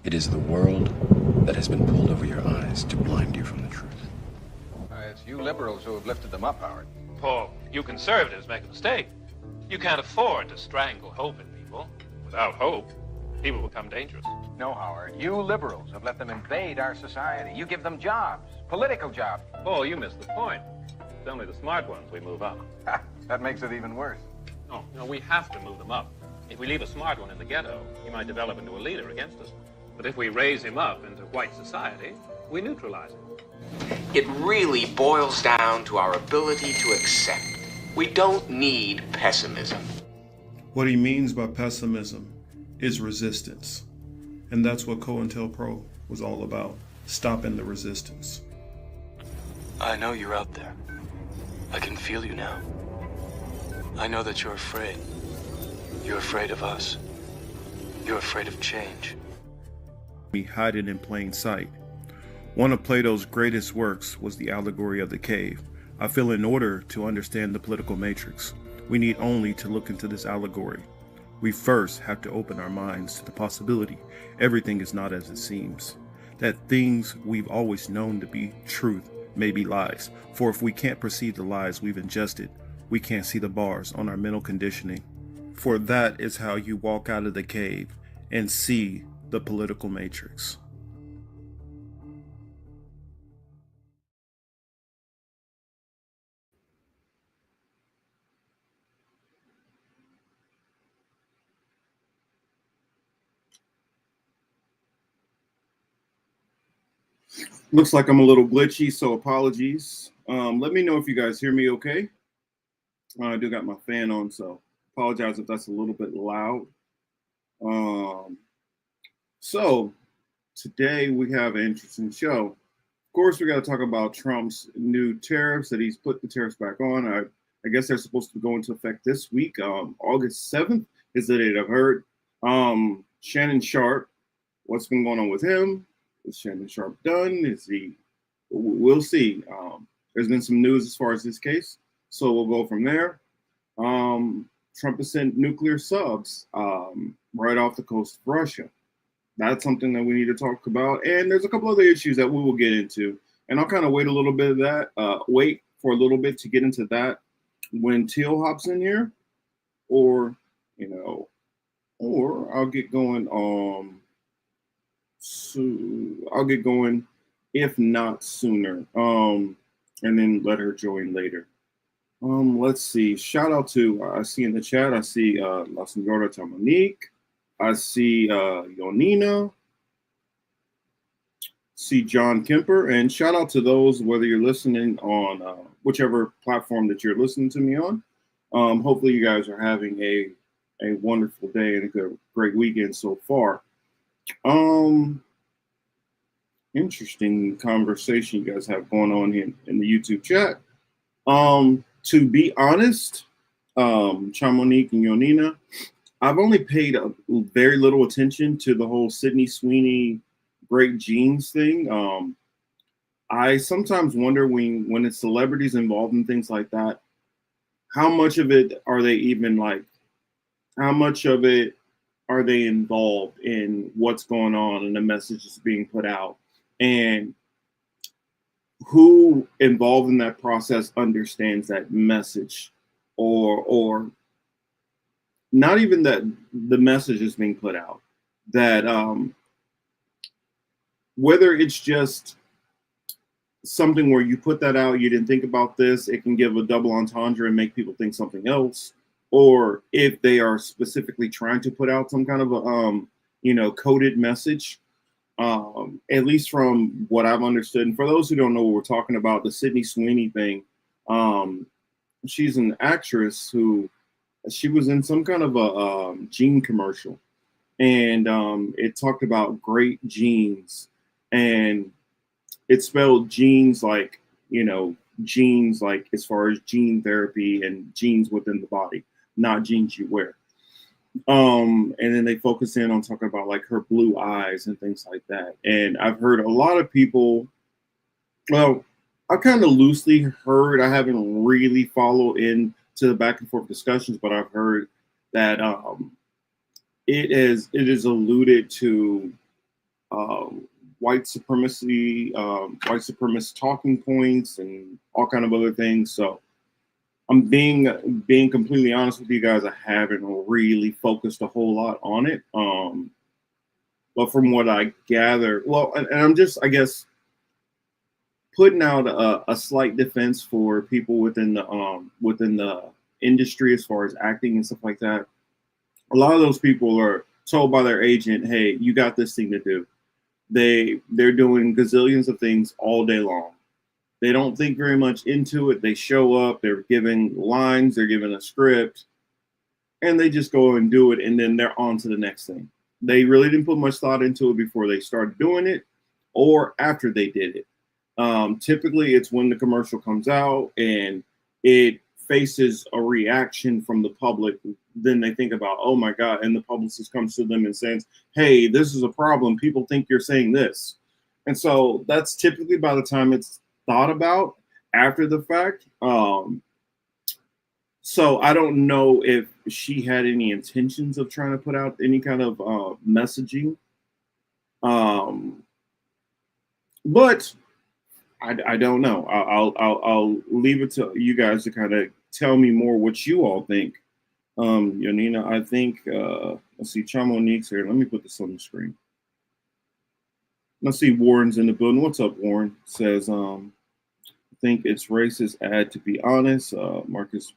It is the world that has been pulled over your eyes to blind you from the truth. It's you liberals who have lifted them up, Howard. Paul, you conservatives make a mistake. You can't afford to strangle hope in people. Without hope, people become dangerous. No, Howard. You liberals have let them invade our society. You give them jobs, political jobs. Paul, you missed the point. It's only the smart ones we move up. That makes it even worse. No, we have to move them up. If we leave a smart one in the ghetto, he might develop into a leader against us. But if we raise him up into white society, we neutralize him. It really boils down to our ability to accept. We don't need pessimism. What he means by pessimism is resistance. And that's what COINTELPRO was all about, stopping the resistance. I know you're out there. I can feel you now. I know that you're afraid. You're afraid of us. You're afraid of change. We hide it in plain sight. One of Plato's greatest works was the allegory of the cave. I feel in order to understand the political matrix, we need only to look into this allegory. We first have to open our minds to the possibility everything is not as it seems, that things we've always known to be truth may be lies. For if we can't perceive the lies we've ingested, we can't see the bars on our mental conditioning. For that is how you walk out of the cave and see the political matrix. Looks like I'm a little glitchy, so apologies. Let me know if you guys hear me okay. I do got my fan on, so apologize if that's a little bit loud. So today we have an interesting show. Of course, we got to talk about Trump's new tariffs, that he's put the tariffs back on. I guess they're supposed to go into effect this week. August 7th is the date I've heard. Shannon Sharpe, what's been going on with him? Is Shannon Sharpe done? Is he? We'll see. There's been some news as far as this case, so we'll go from there. Trump has sent nuclear subs right off the coast of Russia. That's something that we need to talk about. And there's a couple other issues that we will get into. And I'll kind of wait a little bit of that, wait for a little bit to get into that when Teal hops in here. Or I'll get going I'll get going if not sooner. And then let her join later. Let's see. Shout out to I see in the chat, I see La Senora Monique. I see Yonina, see John Kemper, and shout out to those, whether you're listening on whichever platform that you're listening to me on. Hopefully you guys are having a wonderful day and a great weekend so far. Interesting conversation you guys have going on here in the YouTube chat. To be honest, Chamonique and Yonina, I've only paid a very little attention to the whole Sydney Sweeney great genes thing. I sometimes wonder when it's celebrities involved in things like that, how much of it are they even like? How much of it are they involved in what's going on and the messages being put out? And who involved in that process understands that message, or not even that the message is being put out, that whether it's just something where you put that out, you didn't think about this, it can give a double entendre and make people think something else, or if they are specifically trying to put out some kind of a coded message. At least from what I've understood, and for those who don't know what we're talking about, the Sydney Sweeney thing, she's an actress who she was in some kind of a gene commercial, and it talked about great genes, and it spelled genes like genes like as far as gene therapy and genes within the body, not genes you wear. And then they focus in on talking about like her blue eyes and things like that. And I've heard a lot of people, well, I kind of loosely heard, I haven't really followed into the back and forth discussions, but I've heard that it is alluded to white supremacy, white supremacist talking points, and all kind of other things. So I'm being completely honest with you guys. I haven't really focused a whole lot on it. But from what I gather, well, and I'm just, I guess, putting out a slight defense for people within the industry as far as acting and stuff like that. A lot of those people are told by their agent, "Hey, you got this thing to do." They're doing gazillions of things all day long. They don't think very much into it. They show up, they're given lines, they're given a script, and they just go and do it, and then they're on to the next thing. They really didn't put much thought into it before they started doing it or after they did it. Typically, it's when the commercial comes out and it faces a reaction from the public. Then they think about, oh my God, and the publicist comes to them and says, hey, this is a problem. People think you're saying this. And so that's typically by the time it's thought about after the fact. So I don't know if she had any intentions of trying to put out any kind of messaging. But I don't know. I'll leave it to you guys to kind of tell me more what you all think. Yanina, I think let's see, Chamonique's here. Let me put this on the screen. Let's see, Warren's in the building. What's up, Warren? Says I think it's racist ad, to be honest. Marcus,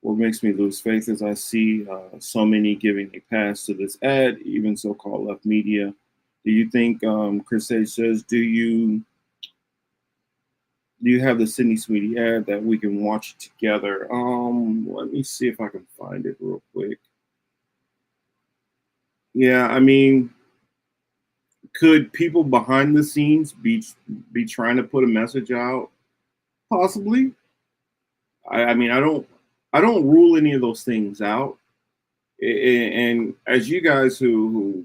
what makes me lose faith is I see so many giving a pass to this ad, even so-called left media. Do you think, Chris Sage says, do you have the Sydney Sweeney ad that we can watch together? Let me see if I can find it real quick. Yeah, I mean, could people behind the scenes be trying to put a message out? Possibly. I mean, I don't rule any of those things out. And as you guys who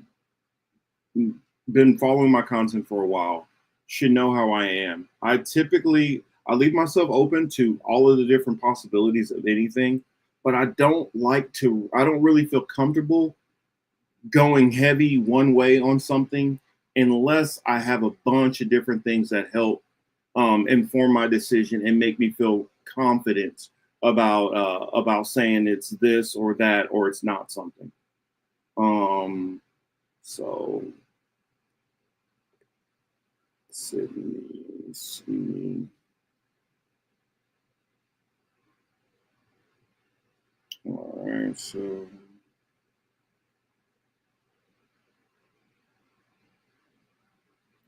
been following my content for a while should know how I am. I leave myself open to all of the different possibilities of anything, but I don't really feel comfortable going heavy one way on something unless I have a bunch of different things that help inform my decision and make me feel confident about saying it's this or that or it's not something. So Sydney. All right, so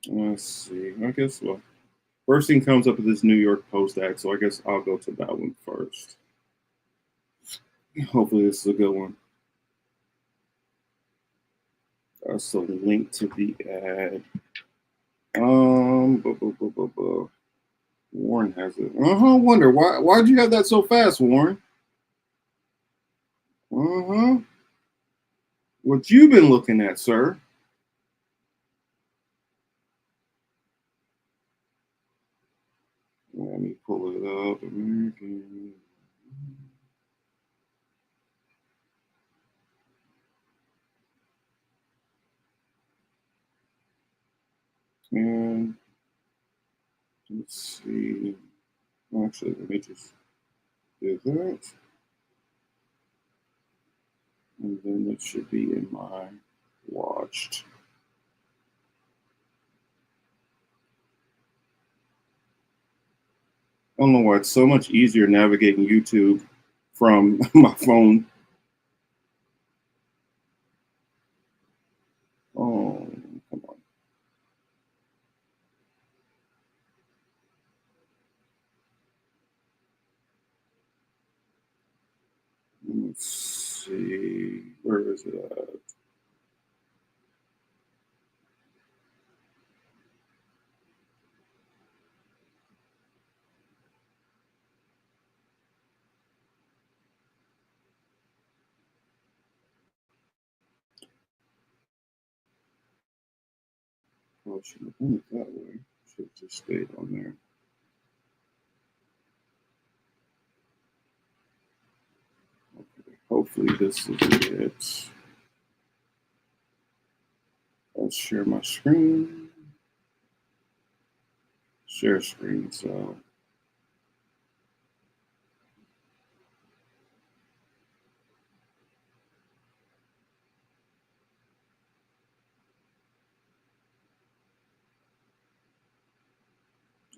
let's see. I guess first thing comes up with this New York Post ad, so I guess I'll go to that one first. Hopefully this is a good one. That's a link to the ad. Warren has it. Wonder why'd you have that so fast, Warren? What you been looking at, sir? Let me pull it up. American. And let's see. Actually, let me just do that. And then it should be in my watched. I don't know why it's so much easier navigating YouTube from my phone. Oh, come on. Let's see. Where is it at? Oh, should have done it that way. Should have just stayed on there. Okay, hopefully this is it. Let's share my screen. Share screen. So.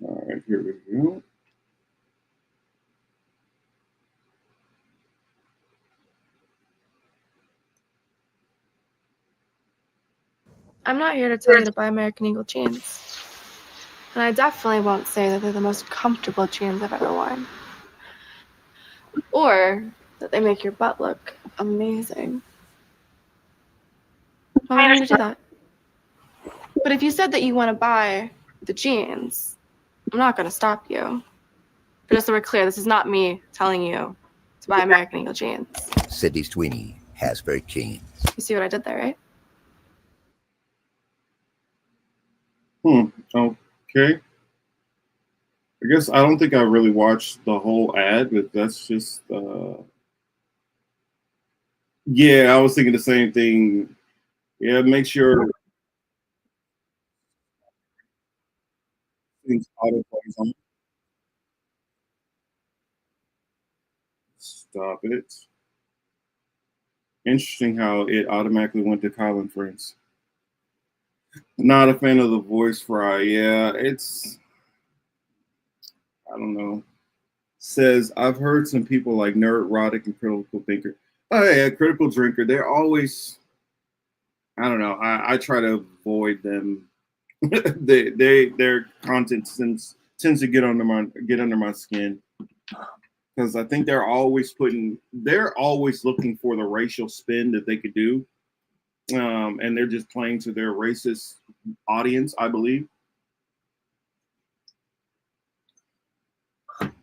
All right, here we go. I'm not here to tell you to buy American Eagle jeans. And I definitely won't say that they're the most comfortable jeans I've ever worn. Or that they make your butt look amazing. Why would I want to do that? But if you said that you want to buy the jeans, I'm not going to stop you. But just so we're clear, this is not me telling you to buy American Eagle jeans. Sydney Sweeney, Hasbro jeans. You see what I did there, right? Okay. I guess I don't think I really watched the whole ad, but that's just yeah, I was thinking the same thing. Yeah, make sure things auto plays on. Stop it. Interesting how it automatically went to Colin Friends. Not a fan of the voice fry. Yeah, it's I don't know. Says I've heard some people like Nerd Roddick and Critical Thinker. Oh yeah, Critical Drinker. They're always I don't know. I try to avoid them. Their content tends to get under my skin because I think they're always looking for the racial spin that they could do, and they're just playing to their racist audience, I believe.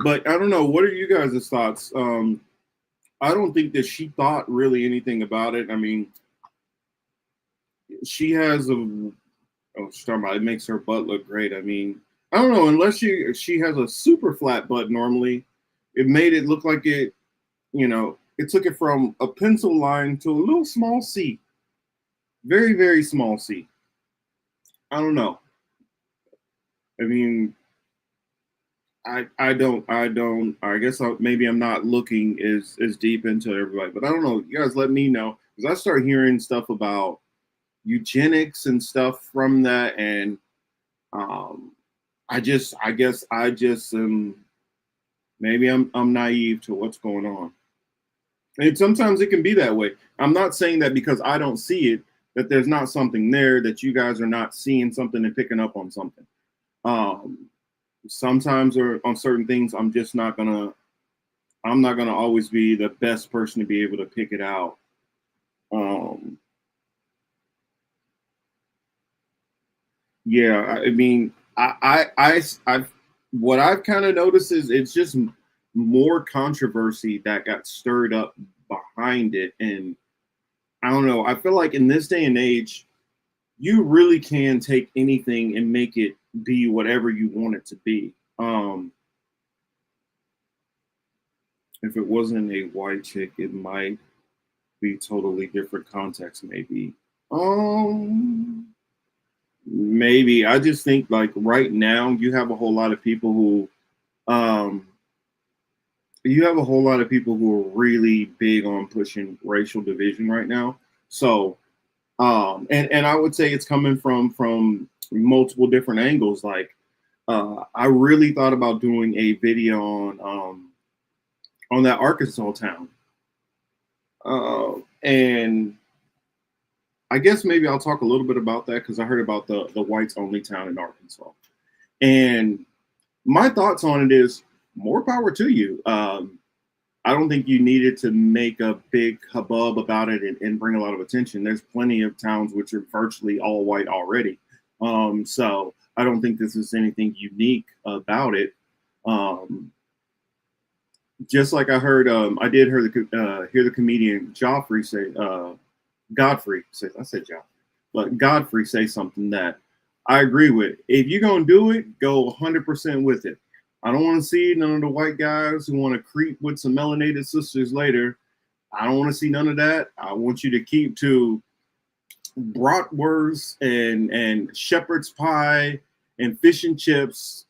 But I don't know. What are you guys' thoughts? I don't think that she thought really anything about it. I mean, she has she's talking about it makes her butt look great. I mean, I don't know, unless she has a super flat butt normally, it made it look like it, it took it from a pencil line to a little small C. Very, very small C. I don't know. I mean, I guess maybe I'm not looking as deep into everybody, but I don't know. You guys let me know, because I start hearing stuff about eugenics and stuff from that, and I guess I just maybe I'm naive to what's going on, and sometimes it can be that way. I'm not saying that because I don't see it, that there's not something there, that you guys are not seeing something and picking up on something. Sometimes or on certain things, I'm not gonna always be the best person to be able to pick it out. Yeah, I mean, I've what I've kind of noticed is it's just more controversy that got stirred up behind it, and I don't know. I feel like in this day and age, you really can take anything and make it be whatever you want it to be. If it wasn't a white chick, it might be totally different context, maybe. Maybe. I just think like right now you have a whole lot of people who are really big on pushing racial division right now. So and I would say it's coming from multiple different angles. Like I really thought about doing a video on that Arkansas town. And I guess maybe I'll talk a little bit about that because I heard about the whites only town in Arkansas. And my thoughts on it is more power to you. I don't think you needed to make a big hubbub about it and bring a lot of attention. There's plenty of towns which are virtually all white already. So I don't think this is anything unique about it. Just like I heard, I did hear the comedian Godfrey say something that I agree with. If you're going to do it, go 100% with it. I don't want to see none of the white guys who want to creep with some melanated sisters later. I don't want to see none of that. I want you to keep to bratwurst and shepherd's pie and fish and chips.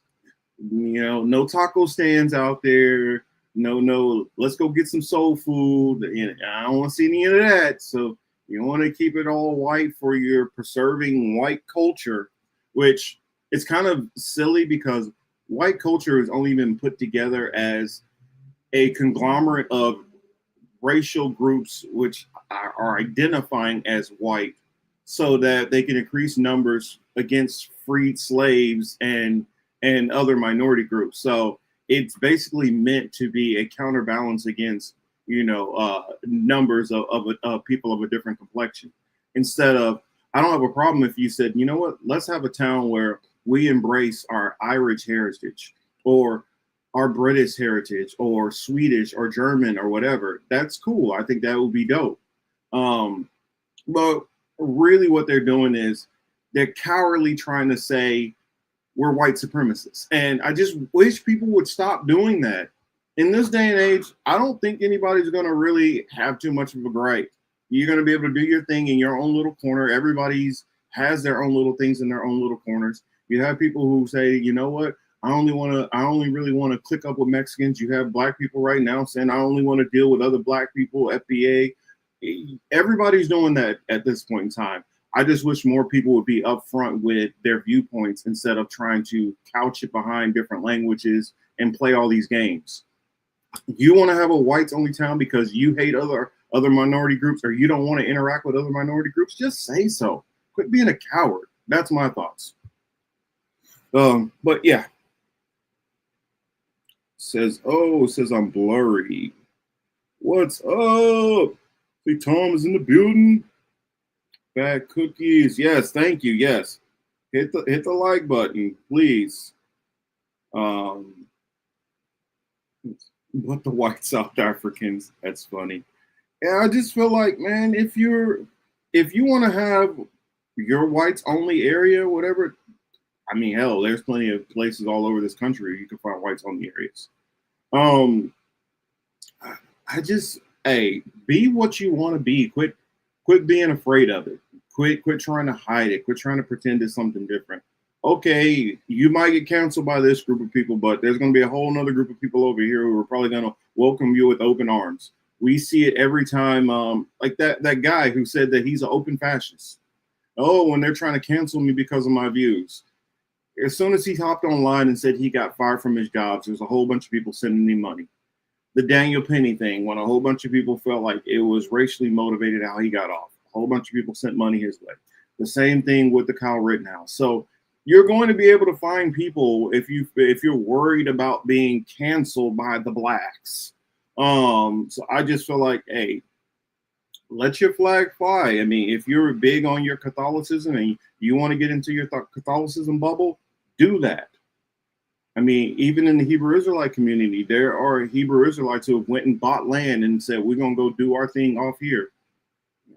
You know, no taco stands out there. No, let's go get some soul food. And I don't want to see any of that. So you want to keep it all white for your preserving white culture, which is kind of silly because white culture has only been put together as a conglomerate of racial groups which are identifying as white so that they can increase numbers against freed slaves and other minority groups. So it's basically meant to be a counterbalance against, numbers of people of a different complexion. Instead of, I don't have a problem if you said, you know what, let's have a town where we embrace our Irish heritage or our British heritage or Swedish or German or whatever. That's cool. I think that would be dope. But really what they're doing is they're cowardly trying to say we're white supremacists. And I just wish people would stop doing that. In this day and age, I don't think anybody's going to really have too much of a gripe. You're going to be able to do your thing in your own little corner. Everybody's has their own little things in their own little corners. You have people who say, you know what? I only really want to click up with Mexicans. You have black people right now saying, I only want to deal with other black people, FBA. Everybody's doing that at this point in time. I just wish more people would be upfront with their viewpoints instead of trying to couch it behind different languages and play all these games. You want to have a whites only town because you hate other minority groups or you don't want to interact with other minority groups, just say so. Quit being a coward. That's my thoughts. But yeah. It says I'm blurry. What's up? See, Tom is in the building. Bad cookies. Yes, thank you. Yes. Hit the like button, please. What the white South Africans? That's funny. Yeah, I just feel like, man, if you want to have your whites only area, whatever. I mean, hell, there's plenty of places all over this country you can find whites only areas. Be what you want to be. Quit being afraid of it. Quit trying to hide it. Quit trying to pretend it's something different. Okay, you might get canceled by this group of people, but there's going to be a whole nother group of people over here who are probably going to welcome you with open arms. We see it every time, like that guy who said that he's an open fascist. Oh, when they're trying to cancel me because of my views. As soon as he hopped online and said he got fired from his jobs, there's a whole bunch of people sending him money. The Daniel Penny thing, when a whole bunch of people felt like it was racially motivated how he got off, a whole bunch of people sent money his way. The same thing with the Kyle Rittenhouse. So you're going to be able to find people if you're worried about being canceled by the blacks. So I just feel like, hey, let your flag fly. I mean, if you're big on your Catholicism and you want to get into your Catholicism bubble, do that. I mean, even in the Hebrew Israelite community, there are Hebrew Israelites who have went and bought land and said, we're going to go do our thing off here.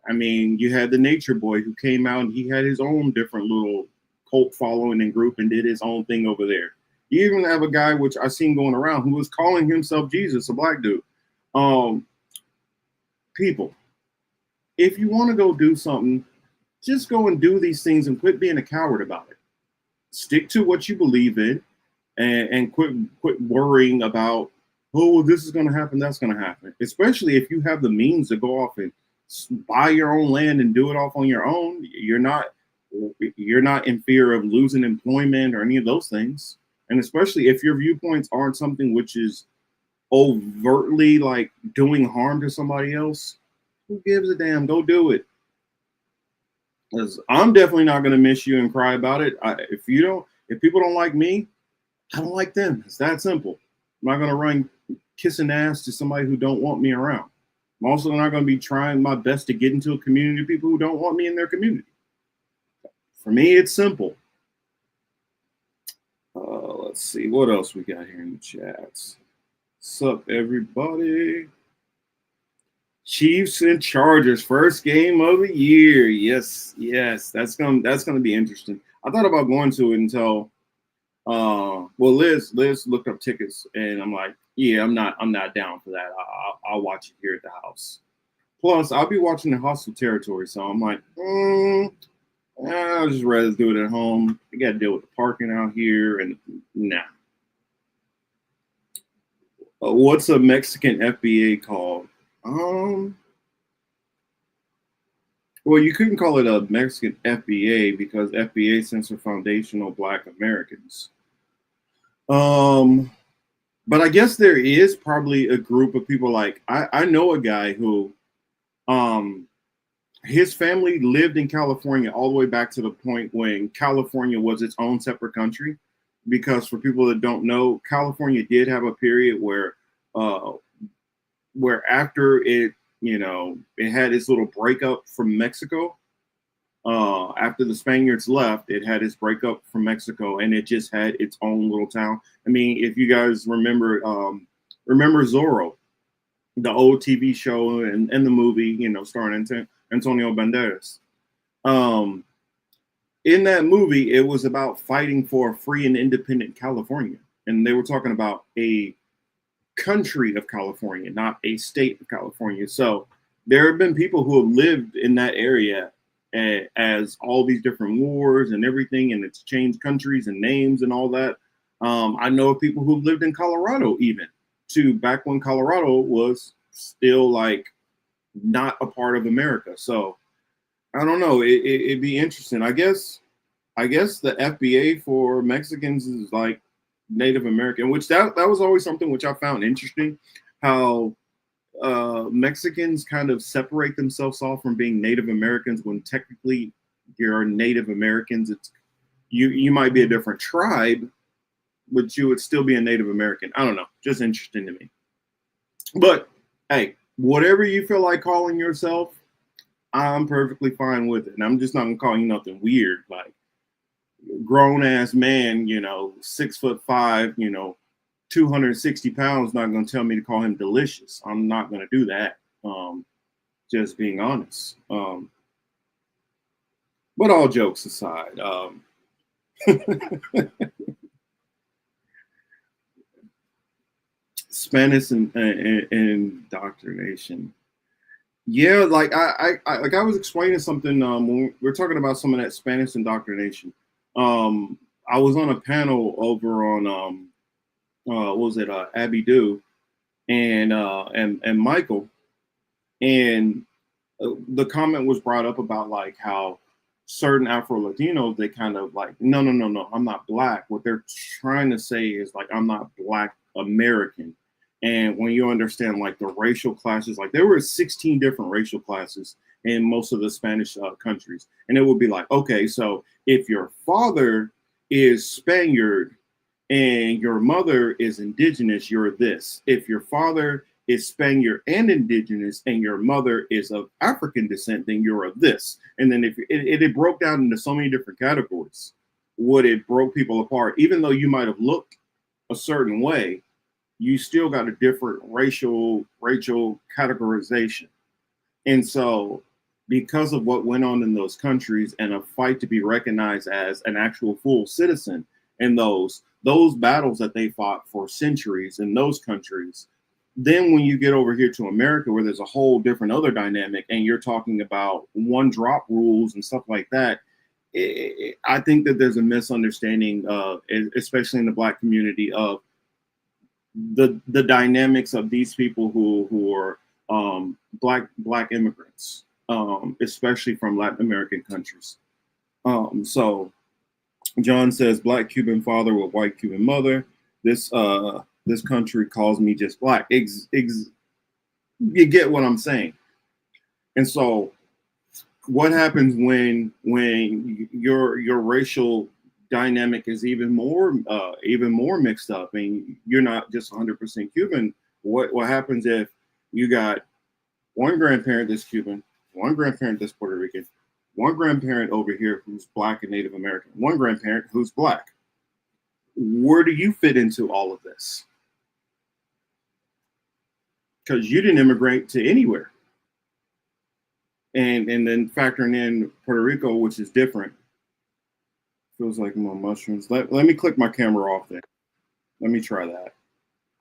I mean, you had the Nature Boy who came out and he had his own different little cult following and group and did his own thing over there. You even have a guy, which I seen going around, who was calling himself Jesus, a black dude. People, if you want to go do something, just go and do these things and quit being a coward about it. Stick to what you believe in and quit worrying about, oh, well, this is going to happen, that's going to happen. Especially if you have the means to go off and buy your own land and do it off on your own. You're not in fear of losing employment or any of those things. And especially if your viewpoints aren't something which is overtly like doing harm to somebody else, who gives a damn? Go do it. Because I'm definitely not going to miss you and cry about it. If people don't like me, I don't like them. It's that simple. I'm not going to run kissing ass to somebody who don't want me around. I'm also not going to be trying my best to get into a community of people who don't want me in their community. For me, it's simple. Let's see what else we got here in the chats. What's up, everybody? Chiefs and Chargers, first game of the year. Yes, that's gonna be interesting. I thought about going to it until, Liz looked up tickets, and I'm like, yeah, I'm not down for that. I'll watch it here at the house. Plus, I'll be watching the Hostile Territory, so I'm like, I'll just rather do it at home. I got to deal with the parking out here, and nah. What's a Mexican FBA called? Well, you couldn't call it a Mexican FBA because FBA stands for Foundational Black Americans. But I guess there is probably a group of people like I know a guy who his family lived in California all the way back to the point when California was its own separate country. Because for people that don't know, California did have a period where after it, it had its little breakup from Mexico. After the Spaniards left, it had its breakup from Mexico, and it just had its own little town. I mean, if you guys remember Zorro, the old TV show and the movie, starring Antonio Banderas. In that movie, it was about fighting for a free and independent California, and they were talking about a country of California, not a state of California. So there have been people who have lived in that area as all these different wars and everything, and it's changed countries and names and all that. I know of people who lived in Colorado even to back when Colorado was still like not a part of America. So I don't know. It'd be interesting. I guess the FBA for Mexicans is like Native American, which that was always something which I found interesting, how Mexicans kind of separate themselves off from being Native Americans when technically you're Native Americans. It's you might be a different tribe, but you would still be a Native American. I don't know, just interesting to me. But hey, whatever you feel like calling yourself, I'm perfectly fine with it. And I'm just not gonna call you nothing weird, like grown ass man, 6'5", 260 pounds, not gonna tell me to call him delicious. I'm not gonna do that. Just being honest. But all jokes aside, Spanish and indoctrination. Yeah, like I was explaining something when we were talking about some of that Spanish indoctrination. I was on a panel over on what was it, Abby Do and Michael, and the comment was brought up about like how certain Afro Latinos, they kind of like, no, I'm not black. What they're trying to say is like, I'm not Black American. And when you understand like the racial classes, like there were 16 different racial classes in most of the Spanish countries. And it would be like, okay, so if your father is Spaniard and your mother is indigenous, you're this. If your father is Spaniard and indigenous and your mother is of African descent, then you're of this. And then if it broke down into so many different categories, what it broke people apart, even though you might have looked a certain way, you still got a different racial categorization. And so because of what went on in those countries and a fight to be recognized as an actual full citizen in those battles that they fought for centuries in those countries, then when you get over here to America where there's a whole different other dynamic and you're talking about one drop rules and stuff like that, I think that there's a misunderstanding, especially in the Black community, of the dynamics of these people who are black immigrants, especially from Latin American countries. So John says, Black Cuban father with white Cuban mother. This country calls me just black. You get what I'm saying. And so what happens when your racial dynamic is even more mixed up and you're not just 100% Cuban? What happens if you got one grandparent that's Cuban, one grandparent that's Puerto Rican, one grandparent over here who's Black and Native American, one grandparent who's Black? Where do you fit into all of this? Because you didn't immigrate to anywhere. And then factoring in Puerto Rico, which is different. Feels like more mushrooms. Let me click my camera off there. Let me try that.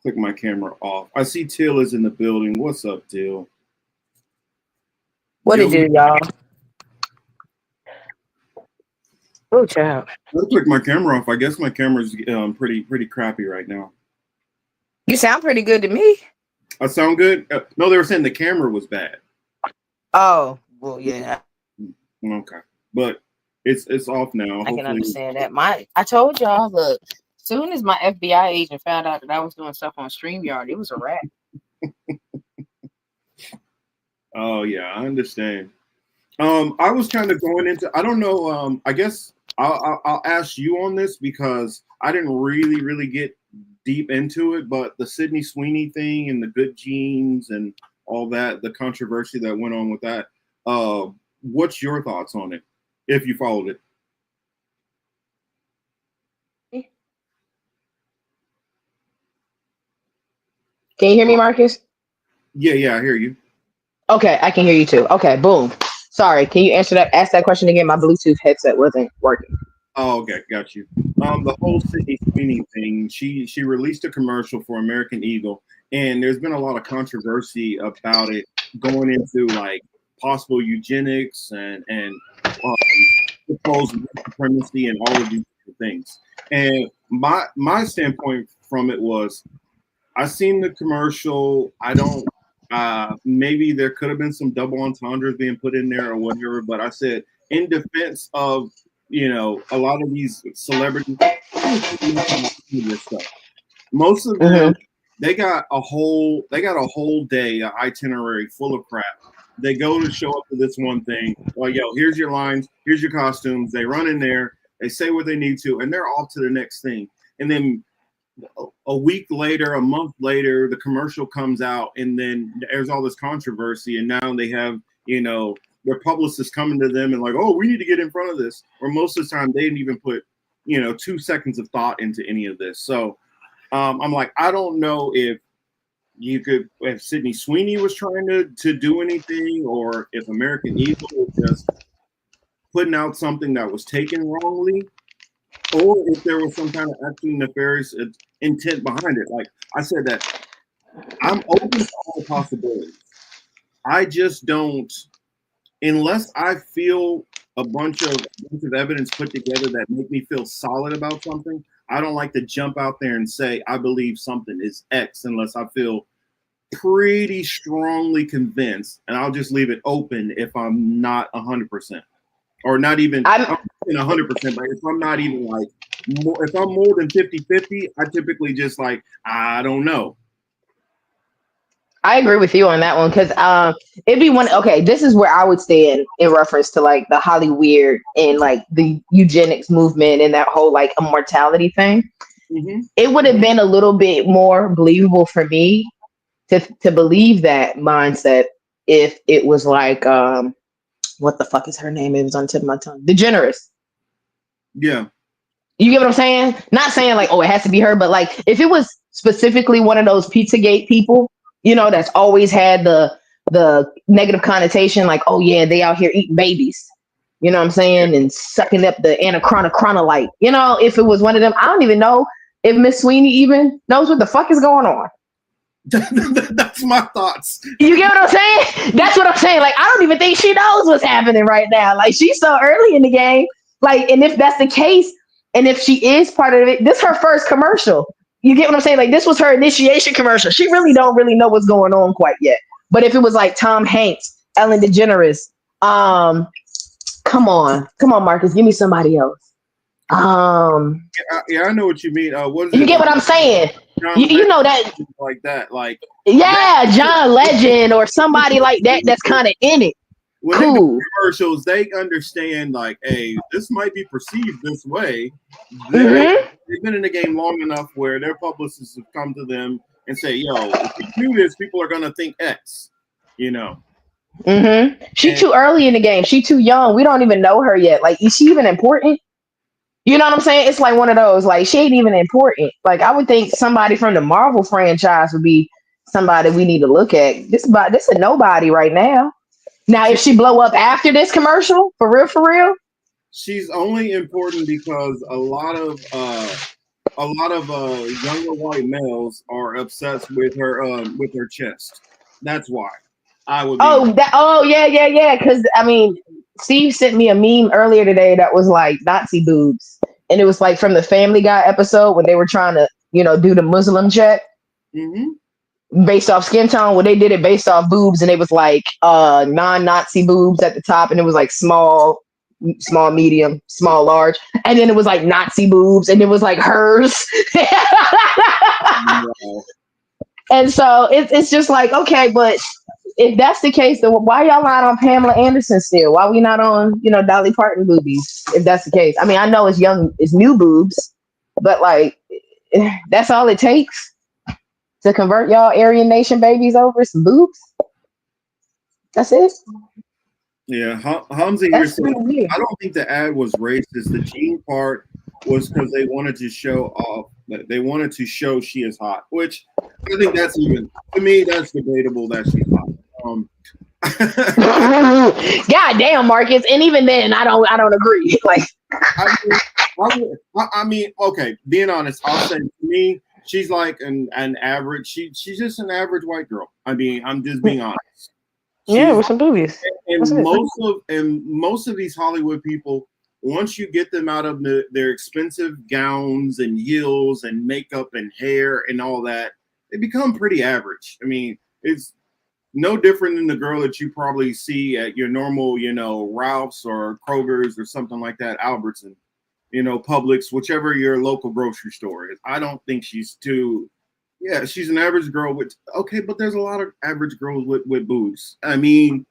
Click my camera off. I see Till is in the building. What's up, Till? What Yo, it do, y'all? Oh, child. I took my camera off. I guess my camera's pretty crappy right now. You sound pretty good to me. I sound good? No, they were saying the camera was bad. Oh, well, yeah. Okay, but it's off now. I can understand that. I told y'all, look, soon as my FBI agent found out that I was doing stuff on StreamYard, it was a wrap. Oh yeah, I understand. I was kind of going into, I don't know. I guess I'll ask you on this because I didn't really get deep into it. But the Sydney Sweeney thing and the good genes and all that, the controversy that went on with that. What's your thoughts on it, if you followed it? Can you hear me, Marcus? Yeah, I hear you. Okay, I can hear you too. Okay, boom. Sorry, can you ask that question again? My Bluetooth headset wasn't working. Oh, okay, got you. The whole Sydney Sweeney thing, she released a commercial for American Eagle, and there's been a lot of controversy about it going into like possible eugenics and supposed supremacy and all of these things. And my standpoint from it was, I seen the commercial. I don't. Maybe there could have been some double entendres being put in there or whatever, but I said in defense of a lot of these celebrities, most of them they got a whole day itinerary full of crap. They go to show up to this one thing. Well, yo, here's your lines, here's your costumes. They run in there, they say what they need to, and they're off to the next thing. And then a week later, a month later, the commercial comes out, and then there's all this controversy, and now they have their publicists coming to them and like, oh, we need to get in front of this. Or most of the time, they didn't even put 2 seconds of thought into any of this. So I'm like, I don't know if Sydney Sweeney was trying to do anything, or if American Eagle was just putting out something that was taken wrongly, or if there was some kind of actually nefarious intent behind it. Like I said, that I'm open to all possibilities. I just don't, unless I feel a bunch of evidence put together that make me feel solid about something. I don't like to jump out there and say I believe something is X unless I feel pretty strongly convinced, and I'll just leave it open if I'm not 100%, or not even 100%. But if I'm not even like, if I'm more than 50-50, I typically just like, I don't know. I agree with you on that one because it'd be one. Okay, this is where I would stand in reference to like the Hollyweird and like the eugenics movement and that whole like immortality thing. Mm-hmm. It would have been a little bit more believable for me to believe that mindset if it was like what the fuck is her name? It was on the tip of my tongue. DeGeneres. Yeah. You get what I'm saying? Not saying like, oh, it has to be her, but like if it was specifically one of those Pizzagate people, that's always had the negative connotation, like, oh yeah, they out here eating babies. You know what I'm saying? And sucking up the anachronolite. If it was one of them, I don't even know if Miss Sweeney even knows what the fuck is going on. That's my thoughts. You get what I'm saying? That's what I'm saying. Like, I don't even think she knows what's happening right now. Like, she's so early in the game. Like, and if that's the case, and if she is part of it, this is her first commercial. You get what I'm saying? Like, this was her initiation commercial. She really don't know what's going on quite yet. But if it was like Tom Hanks, Ellen DeGeneres, come on, Marcus, give me somebody else. Yeah, I know what you mean. What is you get what I'm saying? You know that, like that, like John Legend or somebody like that. That's kind of in it. When they do commercials, they understand like, hey, this might be perceived this way. They've been in the game long enough where their publicists have come to them and say, yo, if you do this, people are gonna think X. She too early in the game. She too young. We don't even know her yet. Like, is she even important? You know what I'm saying? It's like one of those, like, she ain't even important. Like, I would think somebody from the Marvel franchise would be somebody we need to look at. This a nobody right now. Now, if she blow up after this commercial, for real, she's only important because a lot of younger white males are obsessed with her chest. That's why. I would. Yeah. Because I mean, Steve sent me a meme earlier today that was like Nazi boobs, and it was like from the Family Guy episode when they were trying to, do the Muslim check based off skin tone. When they did it based off boobs, and it was like non-Nazi boobs at the top, and it was like small, medium, small, large, and then it was like Nazi boobs, and it was like hers. And so it's just like, okay, but if that's the case, then why y'all not on Pamela Anderson still? Why we not on, Dolly Parton boobies? If that's the case, I mean, I know it's new boobs, but like, that's all it takes to convert y'all Aryan Nation babies over some boobs. That's it. Yeah, Hamza, you're saying, I don't think the ad was racist. The gene part was because they wanted to show off. They wanted to show she is hot, which I think that's to me, that's debatable that she's hot. God damn, Marcus, and even then, I don't agree. Like, I mean, okay, being honest, I'll say to me, she's like an average. She's just an average white girl. I mean, I'm just being honest. With some boobies. And most of these Hollywood people, once you get them out of their expensive gowns and heels and makeup and hair and all that, they become pretty average. I mean, it's no different than the girl that you probably see at your normal, Ralph's or Kroger's or something like that, Albertson, Publix, whichever your local grocery store is. I don't think she's too. Yeah, she's an average girl but there's a lot of average girls with boobs. I mean,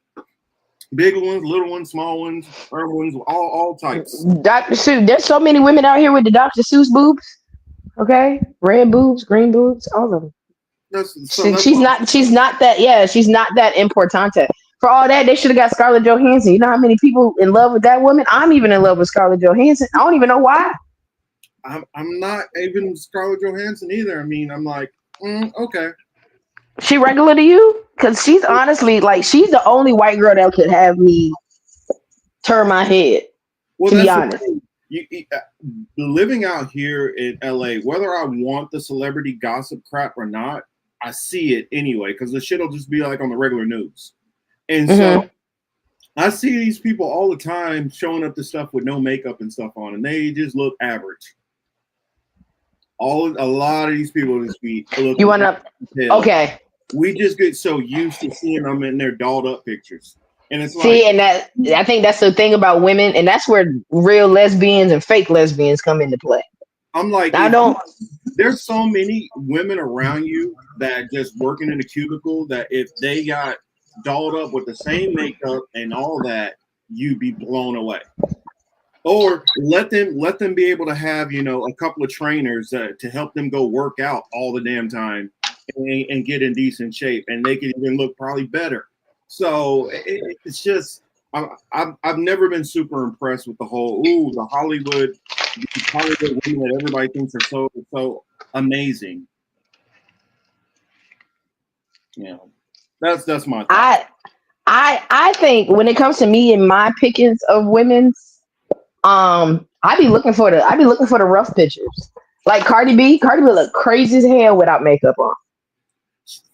big ones, little ones, small ones, firm ones, all types. Dr. Seuss, there's so many women out here with the Dr. Seuss boobs. Okay, red boobs, green boobs, all of them. She's not that importante. For all that, they should have got Scarlett Johansson. You know how many people in love with that woman? I'm even in love with Scarlett Johansson. I don't even know why. I'm not even Scarlett Johansson either. I mean, I'm like, okay. She regular to you? Because she's honestly like, she's the only white girl that could have me turn my head. Well, to be honest, living out here in LA, whether I want the celebrity gossip crap or not, I see it anyway because the shit will just be like on the regular news. And so I see these people all the time showing up to stuff with no makeup and stuff on, and they just look average. A lot of these people this week. You want to? Okay. We just get so used to seeing them in their dolled up pictures, and it's and I think that's the thing about women, and that's where real lesbians and fake lesbians come into play. I'm like, there's so many women around you that just working in a cubicle that if they got dolled up with the same makeup and all that, you'd be blown away. Or let them be able to have, a couple of trainers to help them go work out all the damn time and get in decent shape, and they can even look probably better. So it's just I've never been super impressed with the whole the Hollywood women that everybody thinks are so amazing. That's my thought. I think when it comes to me and my pickings of women's. I be looking for the rough pictures. Like Cardi B look crazy as hell without makeup on.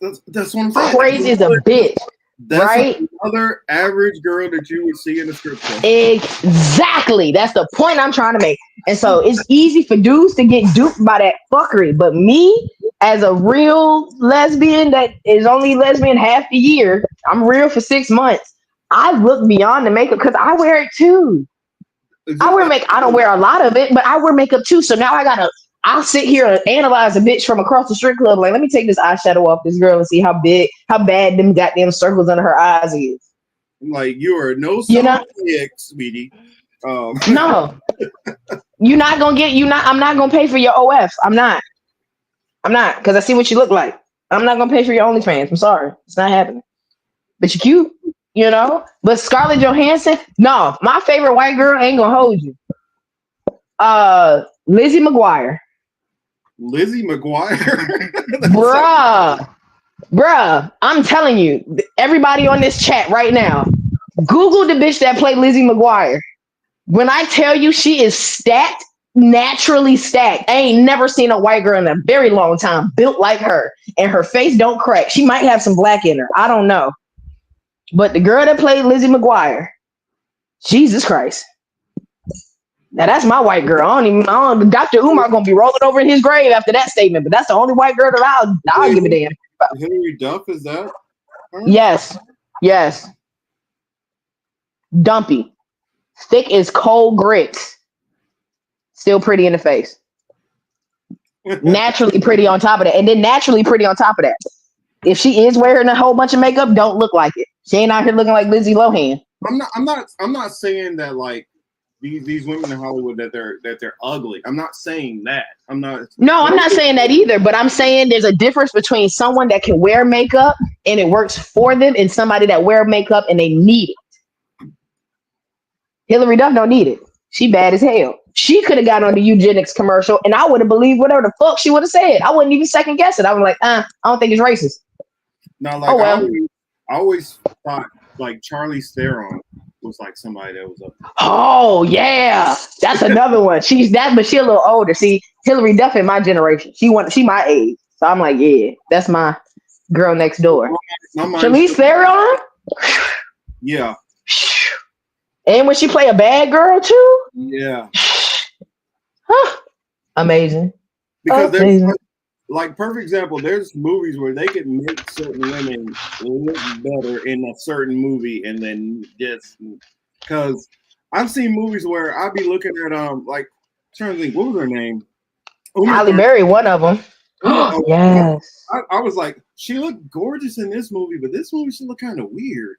That's what I'm saying. Crazy as a bitch. That's right? Another average girl that you would see in the strip club. Exactly. That's the point I'm trying to make. And so it's easy for dudes to get duped by that fuckery. But me, as a real lesbian that is only lesbian half the year, I'm real for 6 months. I look beyond the makeup because I wear it too. I wear makeup. I don't wear a lot of it, but I wear makeup too. So now I'll sit here and analyze a bitch from across the strip club. Like, let me take this eyeshadow off this girl and see how bad them goddamn circles under her eyes is. Like, you are no sweetie. No, you're not gonna get. I'm not gonna pay for your OFs. I'm not because I see what you look like. I'm not gonna pay for your OnlyFans. I'm sorry, it's not happening. But you're cute. But Scarlett Johansson, no, my favorite white girl ain't gonna hold you. Lizzie McGuire. Lizzie McGuire? Bruh, I'm telling you, everybody on this chat right now, Google the bitch that played Lizzie McGuire. When I tell you she is stacked, naturally stacked. I ain't never seen a white girl in a very long time built like her, and her face don't crack. She might have some black in her. I don't know. But the girl that played Lizzie McGuire, Jesus Christ. Now that's my white girl. Dr. Umar gonna be rolling over in his grave after that statement. But that's the only white girl that I'll give a damn about. Hillary Duff, is that her? Yes. Dumpy. Thick as cold grits. Still pretty in the face. Naturally pretty on top of that. And then naturally pretty on top of that. If she is wearing a whole bunch of makeup, don't look like it. She ain't out here looking like Lindsay Lohan. I'm not saying that like these women in Hollywood that they're ugly. I'm not saying that. I'm not saying that either, but I'm saying there's a difference between someone that can wear makeup and it works for them and somebody that wear makeup and they need it. Hillary Duff don't need it. She bad as hell. She could have got on the eugenics commercial and I would have believed whatever the fuck she would have said. I wouldn't even second guess it. I was like, I don't think it's racist. Now, like, I always thought like Charlize Theron was like somebody that was up. Oh yeah, that's another one. She's that, but she a little older. See, Hillary Duff in my generation. She my age, so I'm like, yeah, that's my girl next door. Charlize Theron. Yeah. And when she play a bad girl too. Yeah. Amazing. Because there's like perfect example. There's movies where they could make certain women look better in a certain movie, and then just because I've seen movies where I'd be looking at like trying to think what was her name. Halle Berry, one of them. Yes. I was like, she looked gorgeous in this movie, but this movie she looked kind of weird.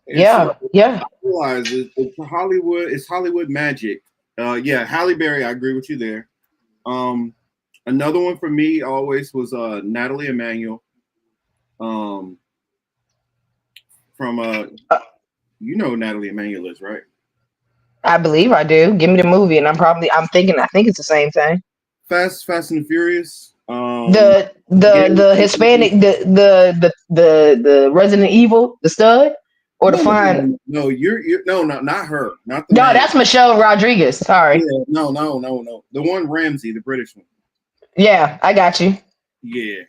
And yeah. I realized it's Hollywood. It's Hollywood magic. Yeah, Halle Berry. I agree with you there. Another one for me always was Natalie Emanuel. From you know who Natalie Emanuel is, right? I believe I do. Give me the movie, and I think it's the same thing. Fast and Furious. The Hispanic, the Resident Evil, the stud, or the fine. No, you're no, not her. Not the no, man. that's Michelle Rodriguez. Sorry. Yeah, no. The one Ramsey, the British one. Yeah, I got you. Yeah.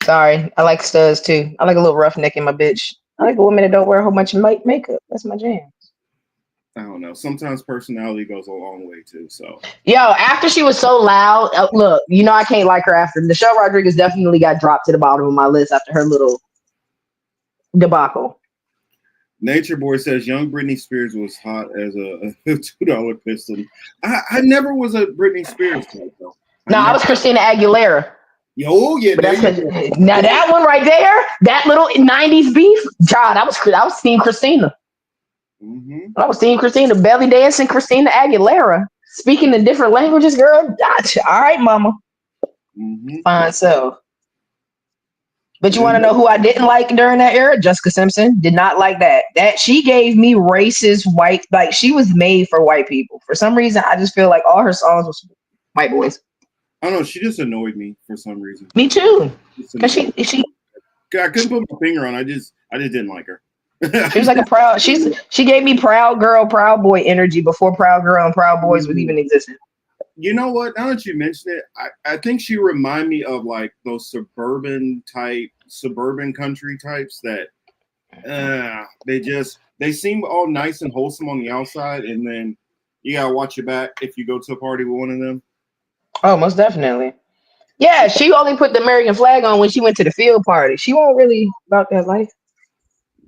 Sorry, I like studs too. I like a little roughneck in my bitch. I like a woman that don't wear a whole bunch of makeup. That's my jam. I don't know. Sometimes personality goes a long way too. So. Yo, after she was so loud, look, you know I can't like her after. Michelle Rodriguez definitely got dropped to the bottom of my list after her little debacle. Nature Boy says young Britney Spears was hot as a $2 pistol. I never was a Britney Spears type though. I was Christina Aguilera. Yo, yeah. Now that one right there, that little 90s beef, God, I was seeing Christina. Mm-hmm. I was seeing Christina belly dancing, Christina Aguilera speaking in different languages. Girl, gotcha. All right, mama. Mm-hmm. Fine, so. But you want to know who I didn't like during that era? Jessica Simpson. Did not like that. That she gave me racist white, like she was made for white people. For some reason, I just feel like all her songs was white boys. I don't know. She just annoyed me for some reason. Me too. Cause she I couldn't put my finger on. I just didn't like her. She was like a proud. She gave me proud girl, proud boy energy before proud girl and proud boys was even existing. You know what? Now that you mention it, I think she remind me of like those suburban country types that they seem all nice and wholesome on the outside, and then you gotta watch your back if you go to a party with one of them. Oh, most definitely. Yeah, she only put the American flag on when she went to the field party. She won't really about that life.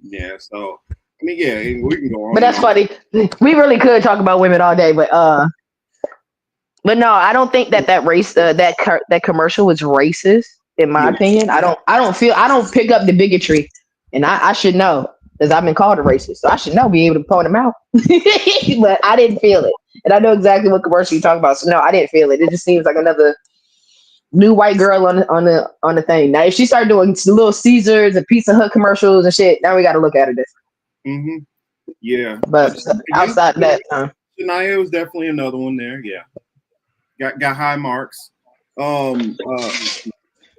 Yeah, so I mean, yeah, we can go on. But that's funny. We really could talk about women all day, but no, I don't think that race that commercial was racist. In my opinion, I don't pick up the bigotry, and I should know because I've been called a racist, so I should know, be able to point them out. But I didn't feel it, and I know exactly what commercial you talk about. So no, I didn't feel it. It just seems like another new white girl on the thing. Now, if she started doing Little Caesars and Pizza Hut commercials and shit, now we got to look at it different. Mm-hmm. Yeah, but outside that, Shania was definitely another one there. Yeah, got high marks.